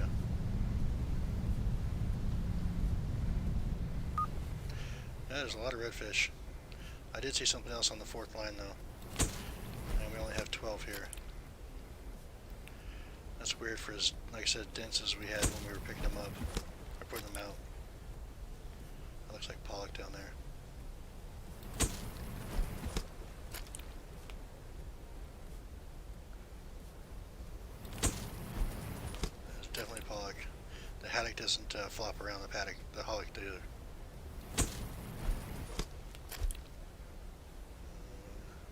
Yeah, there's a lot of redfish. I did see something else on the 4th line though. We only have 12 here. That's weird for as, like I said, dense as we had when we were picking them up or putting them out. That looks like pollock down there. There's definitely pollock. The haddock doesn't flop around the paddock. The pollock do.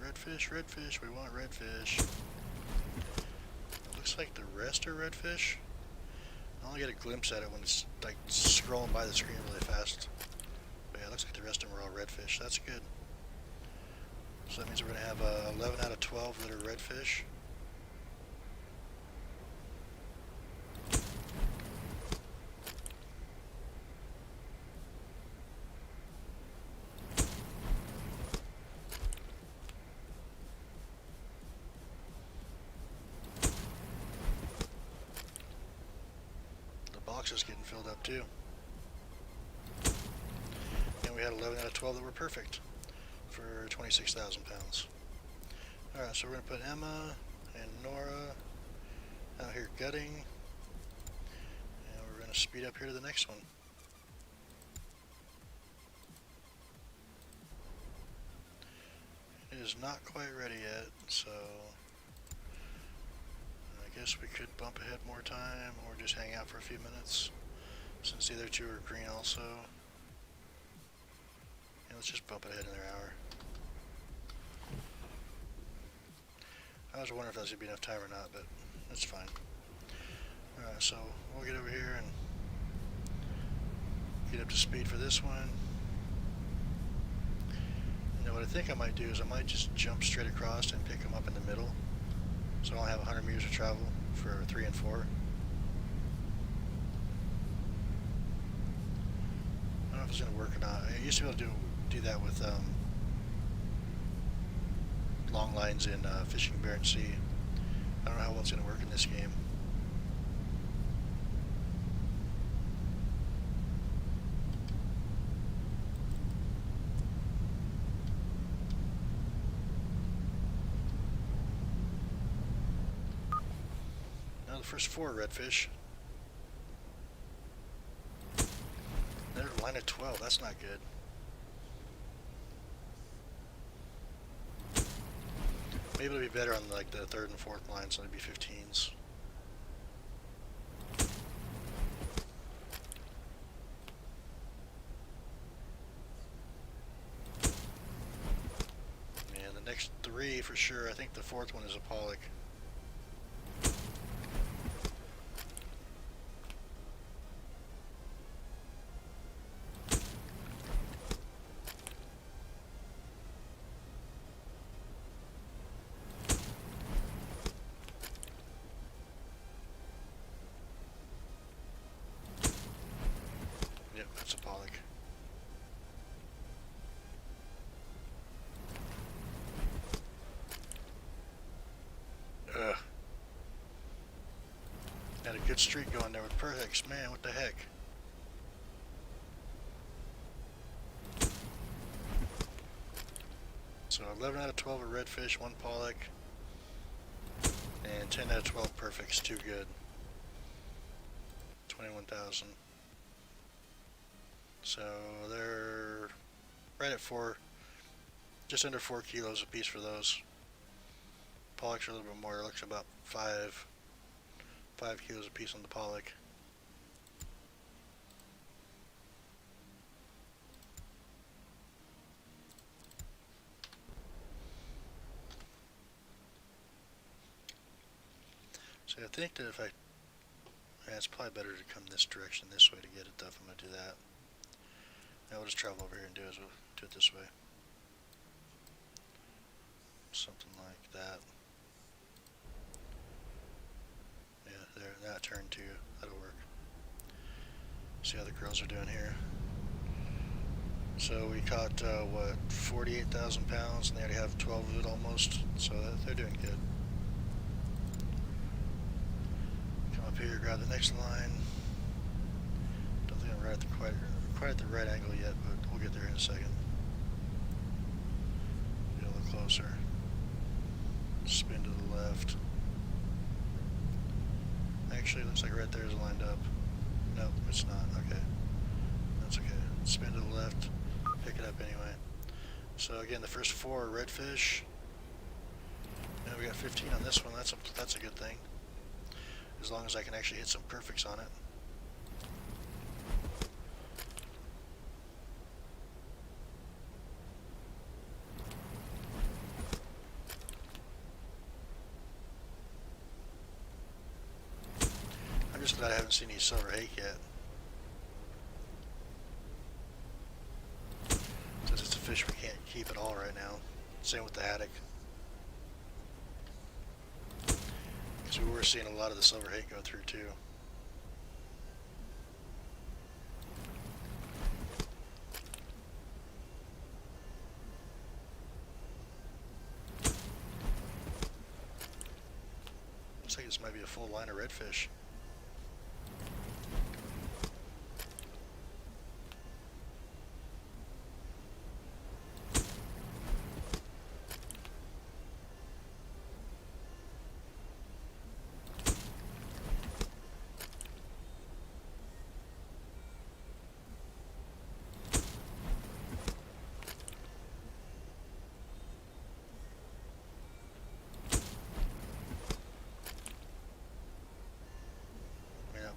Redfish, redfish, we want redfish. It looks like the rest are redfish. I only get a glimpse at it when it's like scrolling by the screen really fast. But yeah, it looks like the rest of them are all redfish. That's good. So that means we're going to have 11 out of 12 that are redfish. Box is getting filled up too. And we had 11 out of 12 that were perfect for 26,000 pounds. Alright, so we're going to put Emma and Nora out here gutting. And we're going to speed up here to the next one. It is not quite ready yet, so I guess we could bump ahead more time or just hang out for a few minutes since the other two are green also. Yeah, let's just bump it ahead another hour. I was wondering if that was going to be enough time or not, but that's fine. Alright, so we'll get over here and get up to speed for this one. And then what I think I might do is I might just jump straight across and pick them up in the middle. So I only have 100 meters of travel for 3 and 4. I don't know if it's going to work or not. I used to be able to do that with long lines in fishing Barents Sea. I don't know how well it's going to work in this game. The first 4 redfish. They're line of 12, that's not good. Maybe it'll be better on like the 3rd and 4th line, so it'll be 15s. see for sure. I think the fourth one is a Palegic. Yep, that's a Palegic. Ugh. Had a good streak going there with perfects. Man, what the heck? So 11 out of 12 are redfish, 1 Palegic, and 10 out of 12 perfects. Too good. 21,000. So they're right at 4, just under 4 kilos a piece for those. Palegics are a little bit more. It looks about 5 kilos a piece on the Palegic. So I think that if it's probably better to come this direction, this way to get it though, if I'm going to do that. Now we'll just travel over here and do it this way. Something like that. Yeah, there, that turn too. That'll work. See how the girls are doing here. So we caught, what, 48,000 pounds, and they already have 12 of it almost. So they're doing good. Come up here, grab the next line. Don't think I'm right at quite at the right angle yet, but we'll get there in a second. Get a little closer. Spin to the left. Actually, it looks like right there is lined up. No, it's not. Okay. That's okay. Spin to the left. Pick it up anyway. So again, the first 4 are redfish. And we got 15 on this one. That's a good thing. As long as I can actually hit some perfects on it. I'm just glad I haven't seen any silver hake yet. Since it's a fish we can't keep at all right now. Same with the haddock. So we were seeing a lot of the silver hake go through too. Looks like this might be a full line of redfish.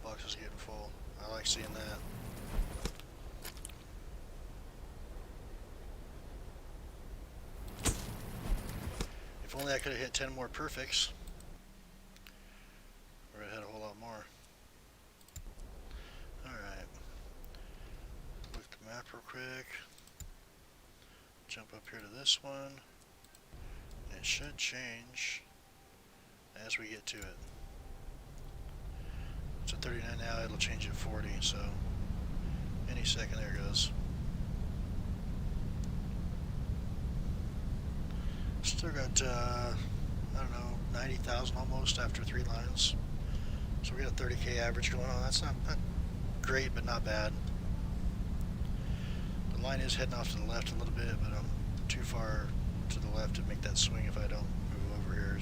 Box is getting full. I like seeing that. If only I could have hit 10 more perfects. Or I had a whole lot more. Alright. Look at the map real quick. Jump up here to this one. It should change as we get to it. It's at 39 now, it'll change at 40, so any second there it goes. Still got, I don't know, 90,000 almost after 3 lines. So we got a 30k average going on. That's not great, but not bad. The line is heading off to the left a little bit, but I'm too far to the left to make that swing if I don't move over here.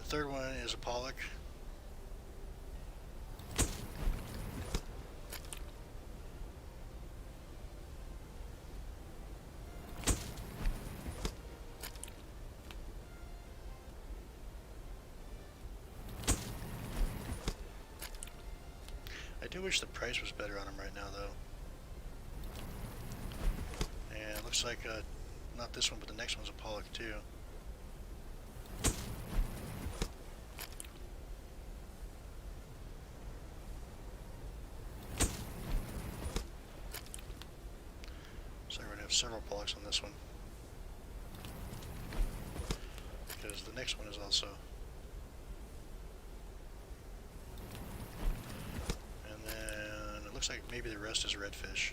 Third one is a Palegic. do wish the price was better on them right now, though. And it looks like, not this one, but the next one's a Pollock, too. So we're going to have several Pollocks on this one. Because the next one is also. And then it looks like maybe the rest is redfish.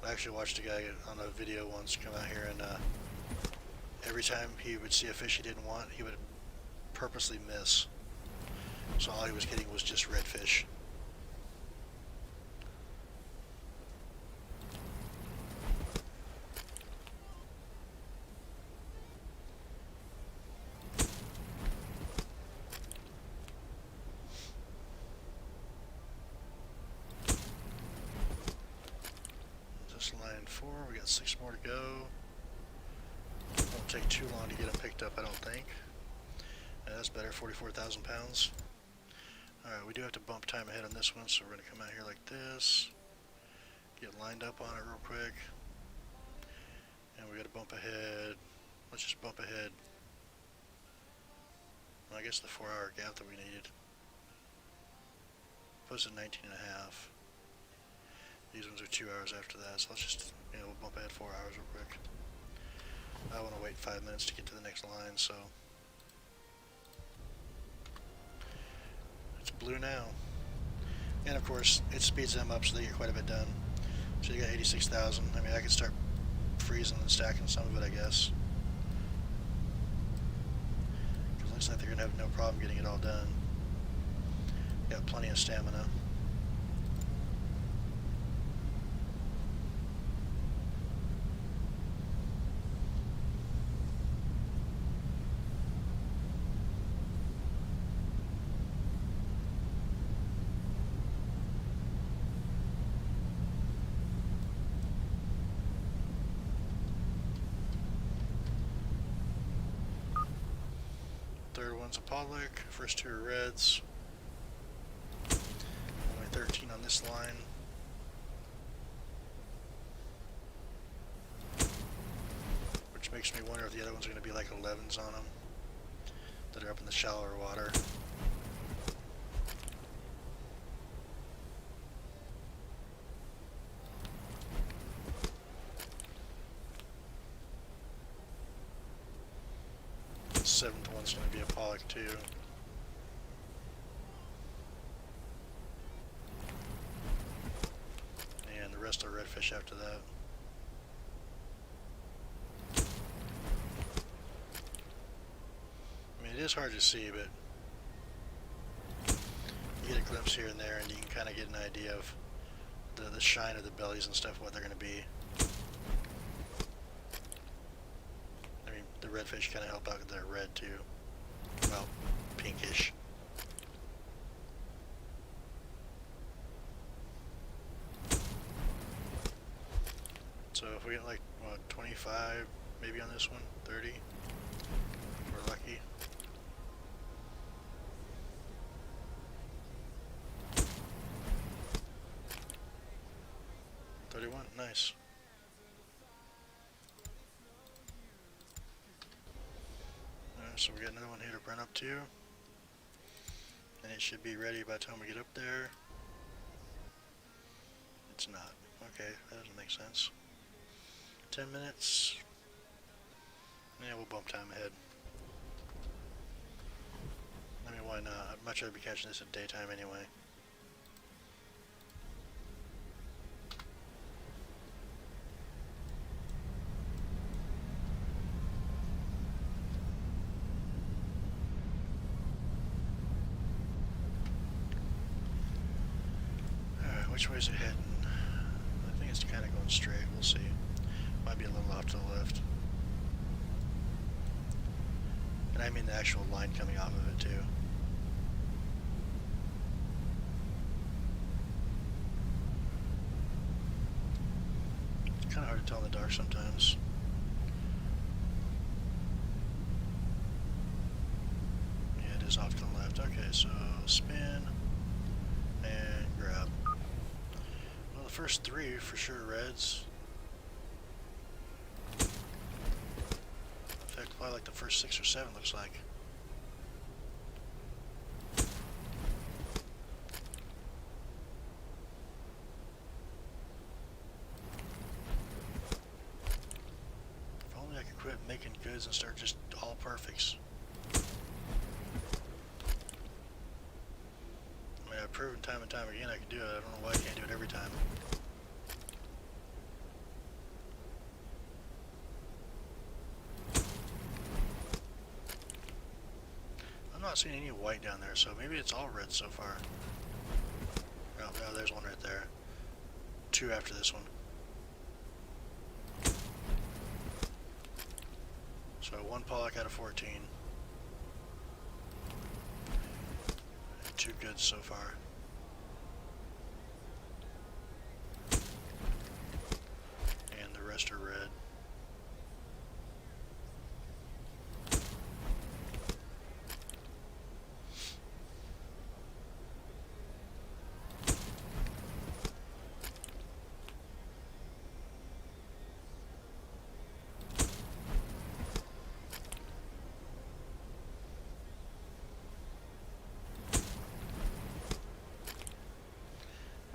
I actually watched a guy on a video once come out here and every time he would see a fish he didn't want, he would purposely miss. So all he was getting was just redfish. Line 4, we got 6 more to go. Won't take too long to get them picked up, I don't think. That's better, 44,000 pounds. Alright, we do have to bump time ahead on this one, so we're going to come out here like this. Get lined up on it real quick. And we got to bump ahead. Let's just bump ahead. Well, I guess the 4-hour gap that we needed. Posted 19 and a half. These ones are 2 hours after that, so let's just, we'll bump ahead 4 hours real quick. I want to wait 5 minutes to get to the next line, so. It's blue now. And of course, it speeds them up so they get quite a bit done. So you got 86,000. I mean, I could start freezing and stacking some of it, I guess. Because it looks like they're going to have no problem getting it all done. Got plenty of stamina. Third one's a Palegic, first 2 are reds. Only 13 on this line. Which makes me wonder if the other ones are going to be like 11s on them that are up in the shallower water. The 7th one's going to be a Pollock too. And the rest are redfish after that. I mean, it is hard to see, but you get a glimpse here and there and you can kind of get an idea of the shine of the bellies and stuff, what they're going to be. The redfish kind of help out with their red too. Well, pinkish. So if we get like, what, 25 maybe on this one, 30, we're lucky. Nice. So we got another one here to burn up to. And it should be ready by the time we get up there. It's not. Okay, that doesn't make sense. 10 minutes. Yeah, we'll bump time ahead. I mean, why not? I'd much rather be catching this at daytime anyway. Which way is it heading? I think it's kind of going straight. We'll see. Might be a little off to the left. And I mean the actual line coming off of it too. It's kind of hard to tell in the dark sometimes. first 3 for sure reds. In fact, probably like the first 6 or 7 looks like. If only I could quit making goods and start just all perfects. I mean, I've proven time and time again I can do it. I don't know why I can't do it every time. I'm not seeing any white down there, so maybe it's all red so far. Oh, no, there's one right there. 2 after this one. So 1 pollock out of 14. 2 goods so far. And the rest are red.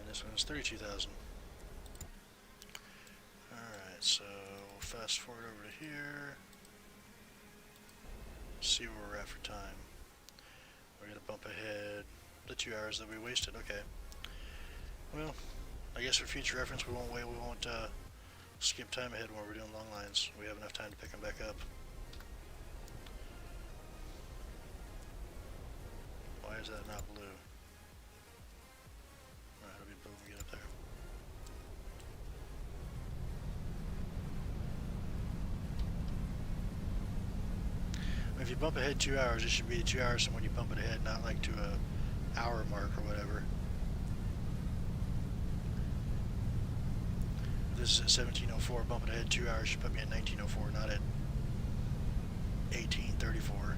This one's 32,000. Alright, so we'll fast forward over to here. See where we're at for time. We're gonna bump ahead the 2 hours that we wasted. Okay. Well, I guess for future reference we won't skip time ahead when we're doing long lines. We have enough time to pick them back up. Why is that not blue? It'll be blue when we get up there. If you bump ahead 2 hours, it should be 2 hours from when you bump it ahead, not like to a hour mark or whatever. This is at 1704, bump it ahead 2 hours should put me at 1904, not at 1834.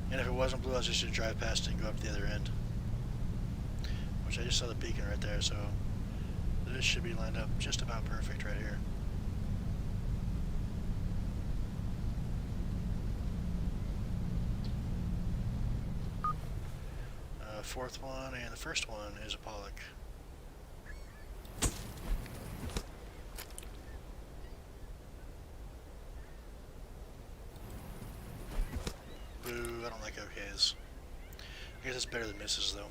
And if it wasn't blue, I was just going to drive past it and go up the other end. Which I just saw the beacon right there, so this should be lined up just about perfect right here. Fourth one and the first one is a pollock. Boo, I don't like OKs. I guess it's better than misses though.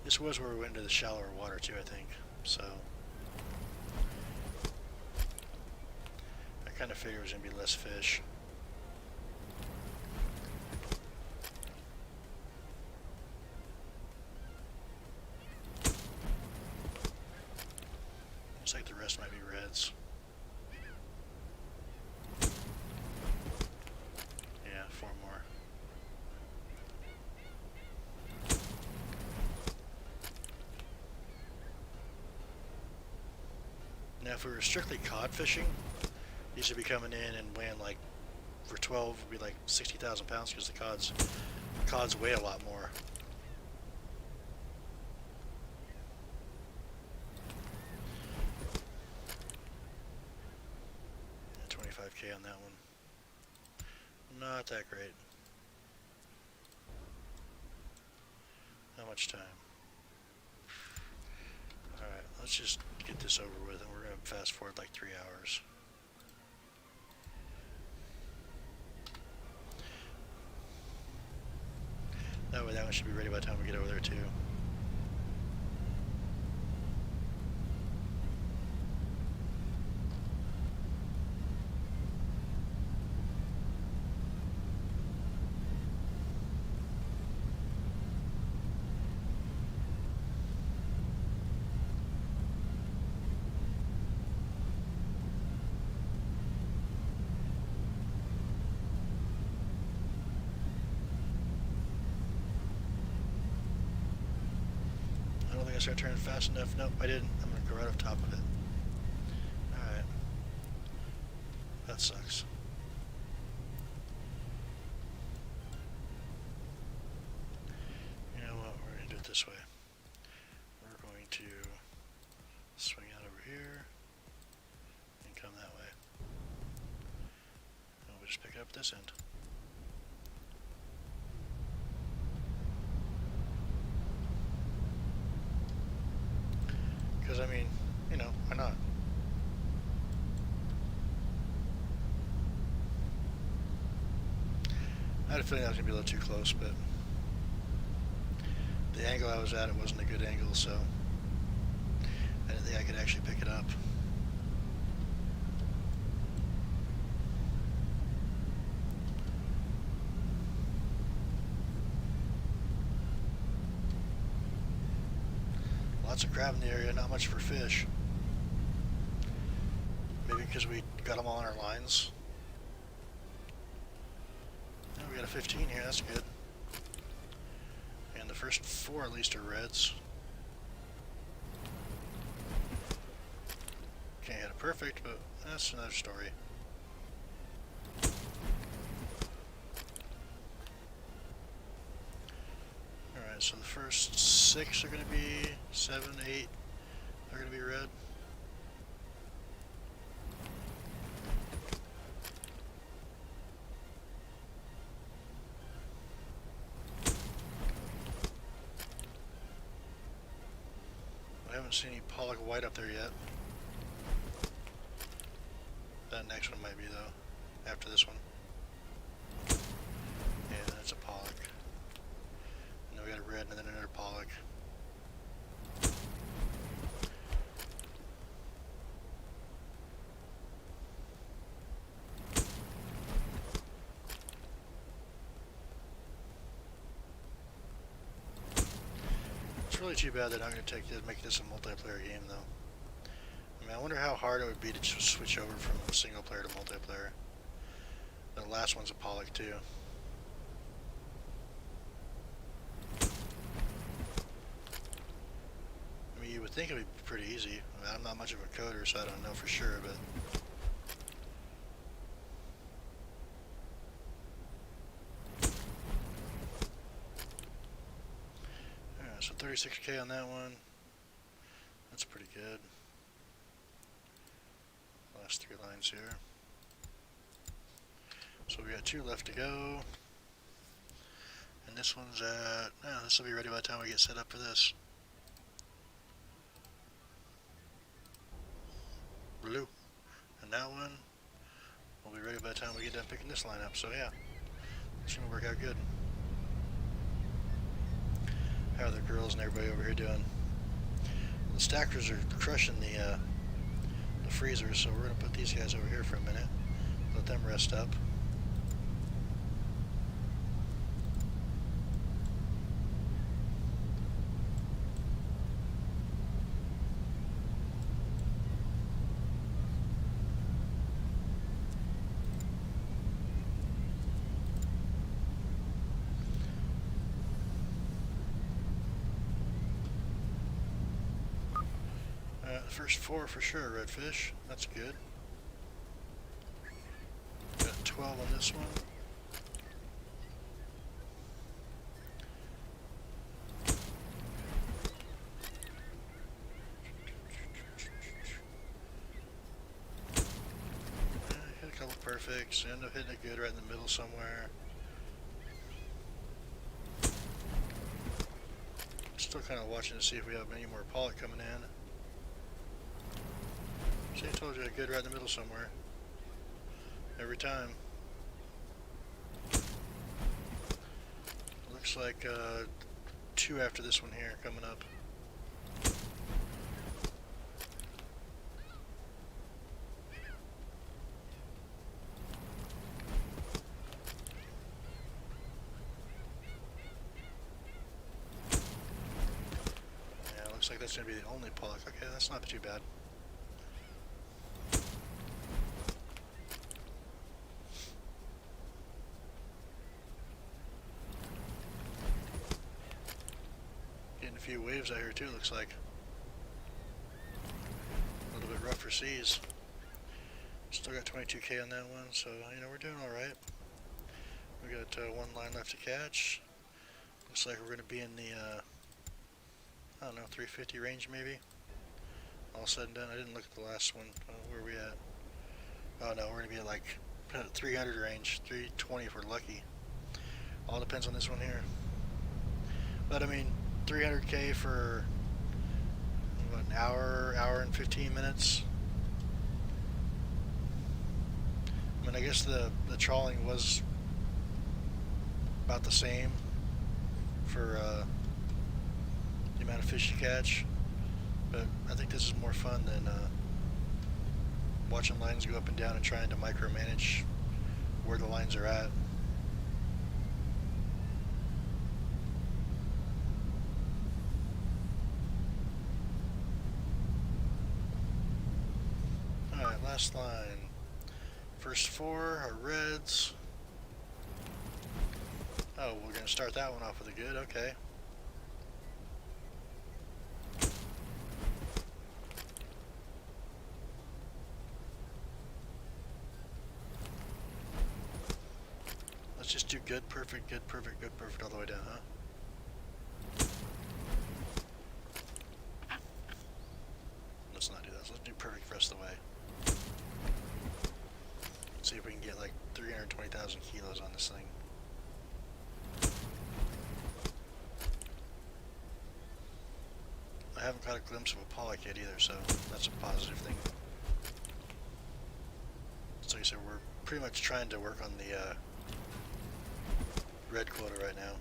This was where we went into the shallower water too, I think. So I kind of figured it was going to be less fish. Looks like the rest might be reds. Yeah, 4 more. Now if we were strictly cod fishing, these would be coming in and weighing like, for 12 would be like 60,000 pounds because the cods weigh a lot more. 25K on that one. Not that great. Not much time. Alright, let's just get this over with and we're going to fast forward like 3 hours. That way that one should be ready by the time we get over there too. think I started turning fast enough. Nope, I didn't. I'm gonna go right off top of it. Alright. That sucks. You know what? We're gonna do it this way. We're going to swing out over here and come that way. And we'll just pick it up this end. Because, I mean, you know, why not? I had a feeling that was going to be a little too close, but the angle I was at, it wasn't a good angle, so I didn't think I could actually pick it up. Lots of crab in the area, not much for fish. Maybe because we got them all on our lines. Oh, we got a 15 here, that's good. And the first 4 at least are reds. Can't hit it perfect, but that's another story. Alright, so the first 6 are going to be 7, 8 are going to be red. I haven't seen any Pollock white up there yet. That next one might be though, after this one. Yeah, that's a Pollock. And then we got a red and then another Pollock. It's really too bad that I'm going to make this a multiplayer game though. I mean, I wonder how hard it would be to just switch over from single player to multiplayer. The last one's a Pollock too. I mean, you would think it would be pretty easy. I mean, I'm not much of a coder, so I don't know for sure, but... Alright, so 36k on that one. That's pretty good. Last 3 lines here. So we got 2 left to go. And this one's at... Oh, this will be ready by the time we get set up for this. Blue. And that one will be ready by the time we get done picking this line up. So yeah, it's going to work out good. How are the girls and everybody over here doing? The stackers are crushing the freezers, so we're going to put these guys over here for a minute. Let them rest up. The first 4 for sure, redfish. That's good. Got 12 on this one. Hit a couple perfects. End up hitting it good right in the middle somewhere. Still kind of watching to see if we have any more pollock coming in. See, I told you I good right in the middle somewhere. Every time. Looks like 2 after this one here coming up. Yeah, looks like that's going to be the only pollock. Okay, that's not too bad. few waves out here too, looks like. A little bit rougher seas. Still got 22K on that one, so you know we're doing alright. We got one line left to catch. Looks like we're going to be in the, I don't know, 350 range maybe. All said and done. I didn't look at the last one. Where are we at? Oh no, we're going to be at like 300 range, 320 if we're lucky. All depends on this one here. But I mean, 300K for what, an hour and 15 minutes. I mean, I guess the trawling was about the same for the amount of fish you catch, but I think this is more fun than watching lines go up and down and trying to micromanage where the lines are at. Alright, last line. First four are reds. Oh, we're going to start that one off with a good, okay. Let's just do good, perfect, good, perfect, good, perfect all the way down, huh? Let's not do that. Let's do perfect the rest of the way. Let's see if we can get like 320,000 kilos on this thing. I haven't got a glimpse of a pollock yet either, so that's a positive thing. So like I said, we're pretty much trying to work on the red quota right now.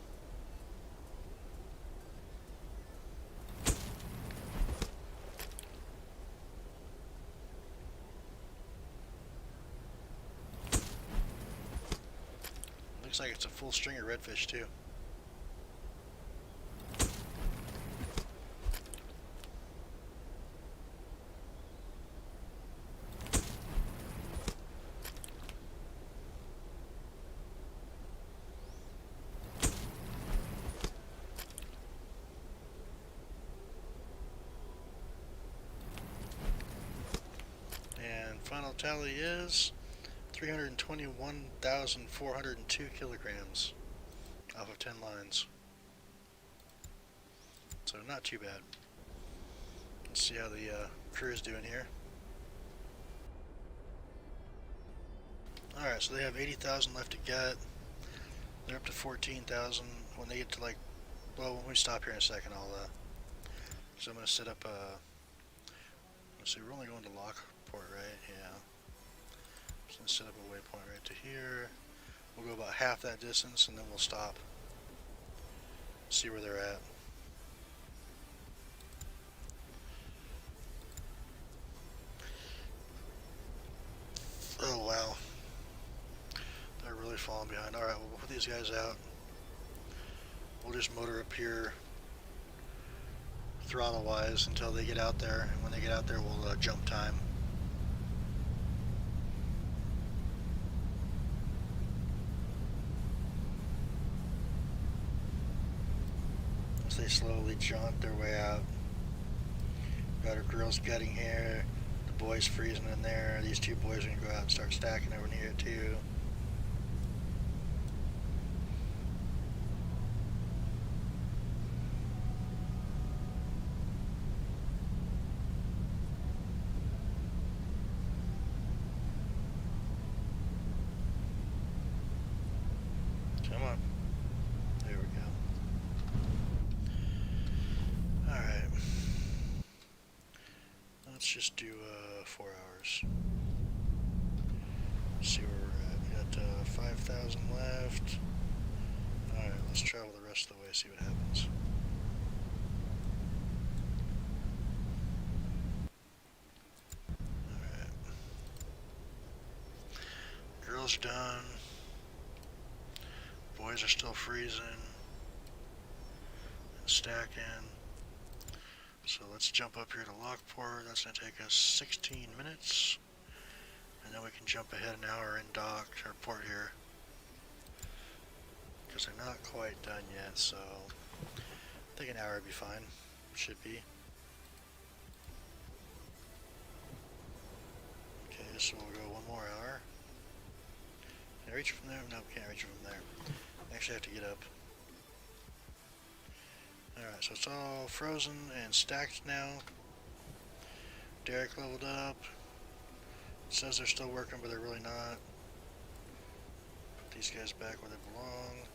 Looks like it's a full string of redfish too. Final tally is 321,402 kilograms off of 10 lines. So not too bad. Let's see how the crew is doing here. Alright, so they have 80,000 left to get. They're up to 14,000. When they get to like, well, when we stop here in a second, I'll so I'm going to set up let's see, we're only going to Lockport, right? Yeah. Just going to set up a waypoint right to here. We'll go about half that distance and then we'll stop. See where they're at. Oh wow. They're really falling behind. Alright, we'll put these guys out. We'll just motor up here throttle wise until they get out there, and when they get out there we'll jump time. As they slowly jaunt their way out. Got our girls gutting here, the boys freezing in there. These two boys are going to go out and start stacking over here too. Come on. There we go. Alright. Let's just do 4 hours. See where we're at. We got 5,000 left. Alright, let's travel the rest of the way, see what happens. Alright. Girls are done. Boys are still freezing and stacking. So let's jump up here to Lockport. That's going to take us 16 minutes. And then we can jump ahead an hour in dock or port here. Because they're not quite done yet, so I think an hour would be fine. Should be. Okay, so we'll go one more hour. Can I reach it from there? No, can't reach it from there. I actually have to get up. Alright, so it's all frozen and stacked now. Derek leveled up. It says they're still working, but they're really not. Put these guys back where they belong.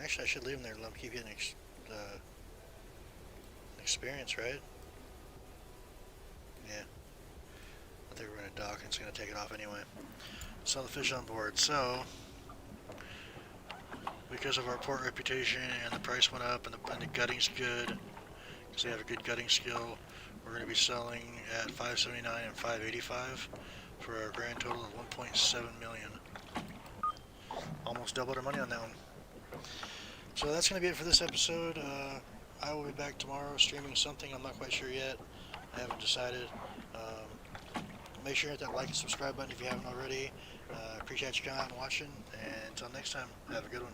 Actually, I should leave them there to let them keep getting experience, right? Yeah. I think we're going to dock and it's going to take it off anyway. Sell the fish on board. So, because of our port reputation and the price went up and the gutting's good, because they have a good gutting skill, we're going to be selling at $579 and $585 for a grand total of $1.7 million. Almost doubled our money on that one. So that's going to be it for this episode. I will be back tomorrow streaming something. I'm not quite sure yet. I haven't decided. Make sure to hit that like and subscribe button if you haven't already. Appreciate you coming out and watching. And until next time, have a good one.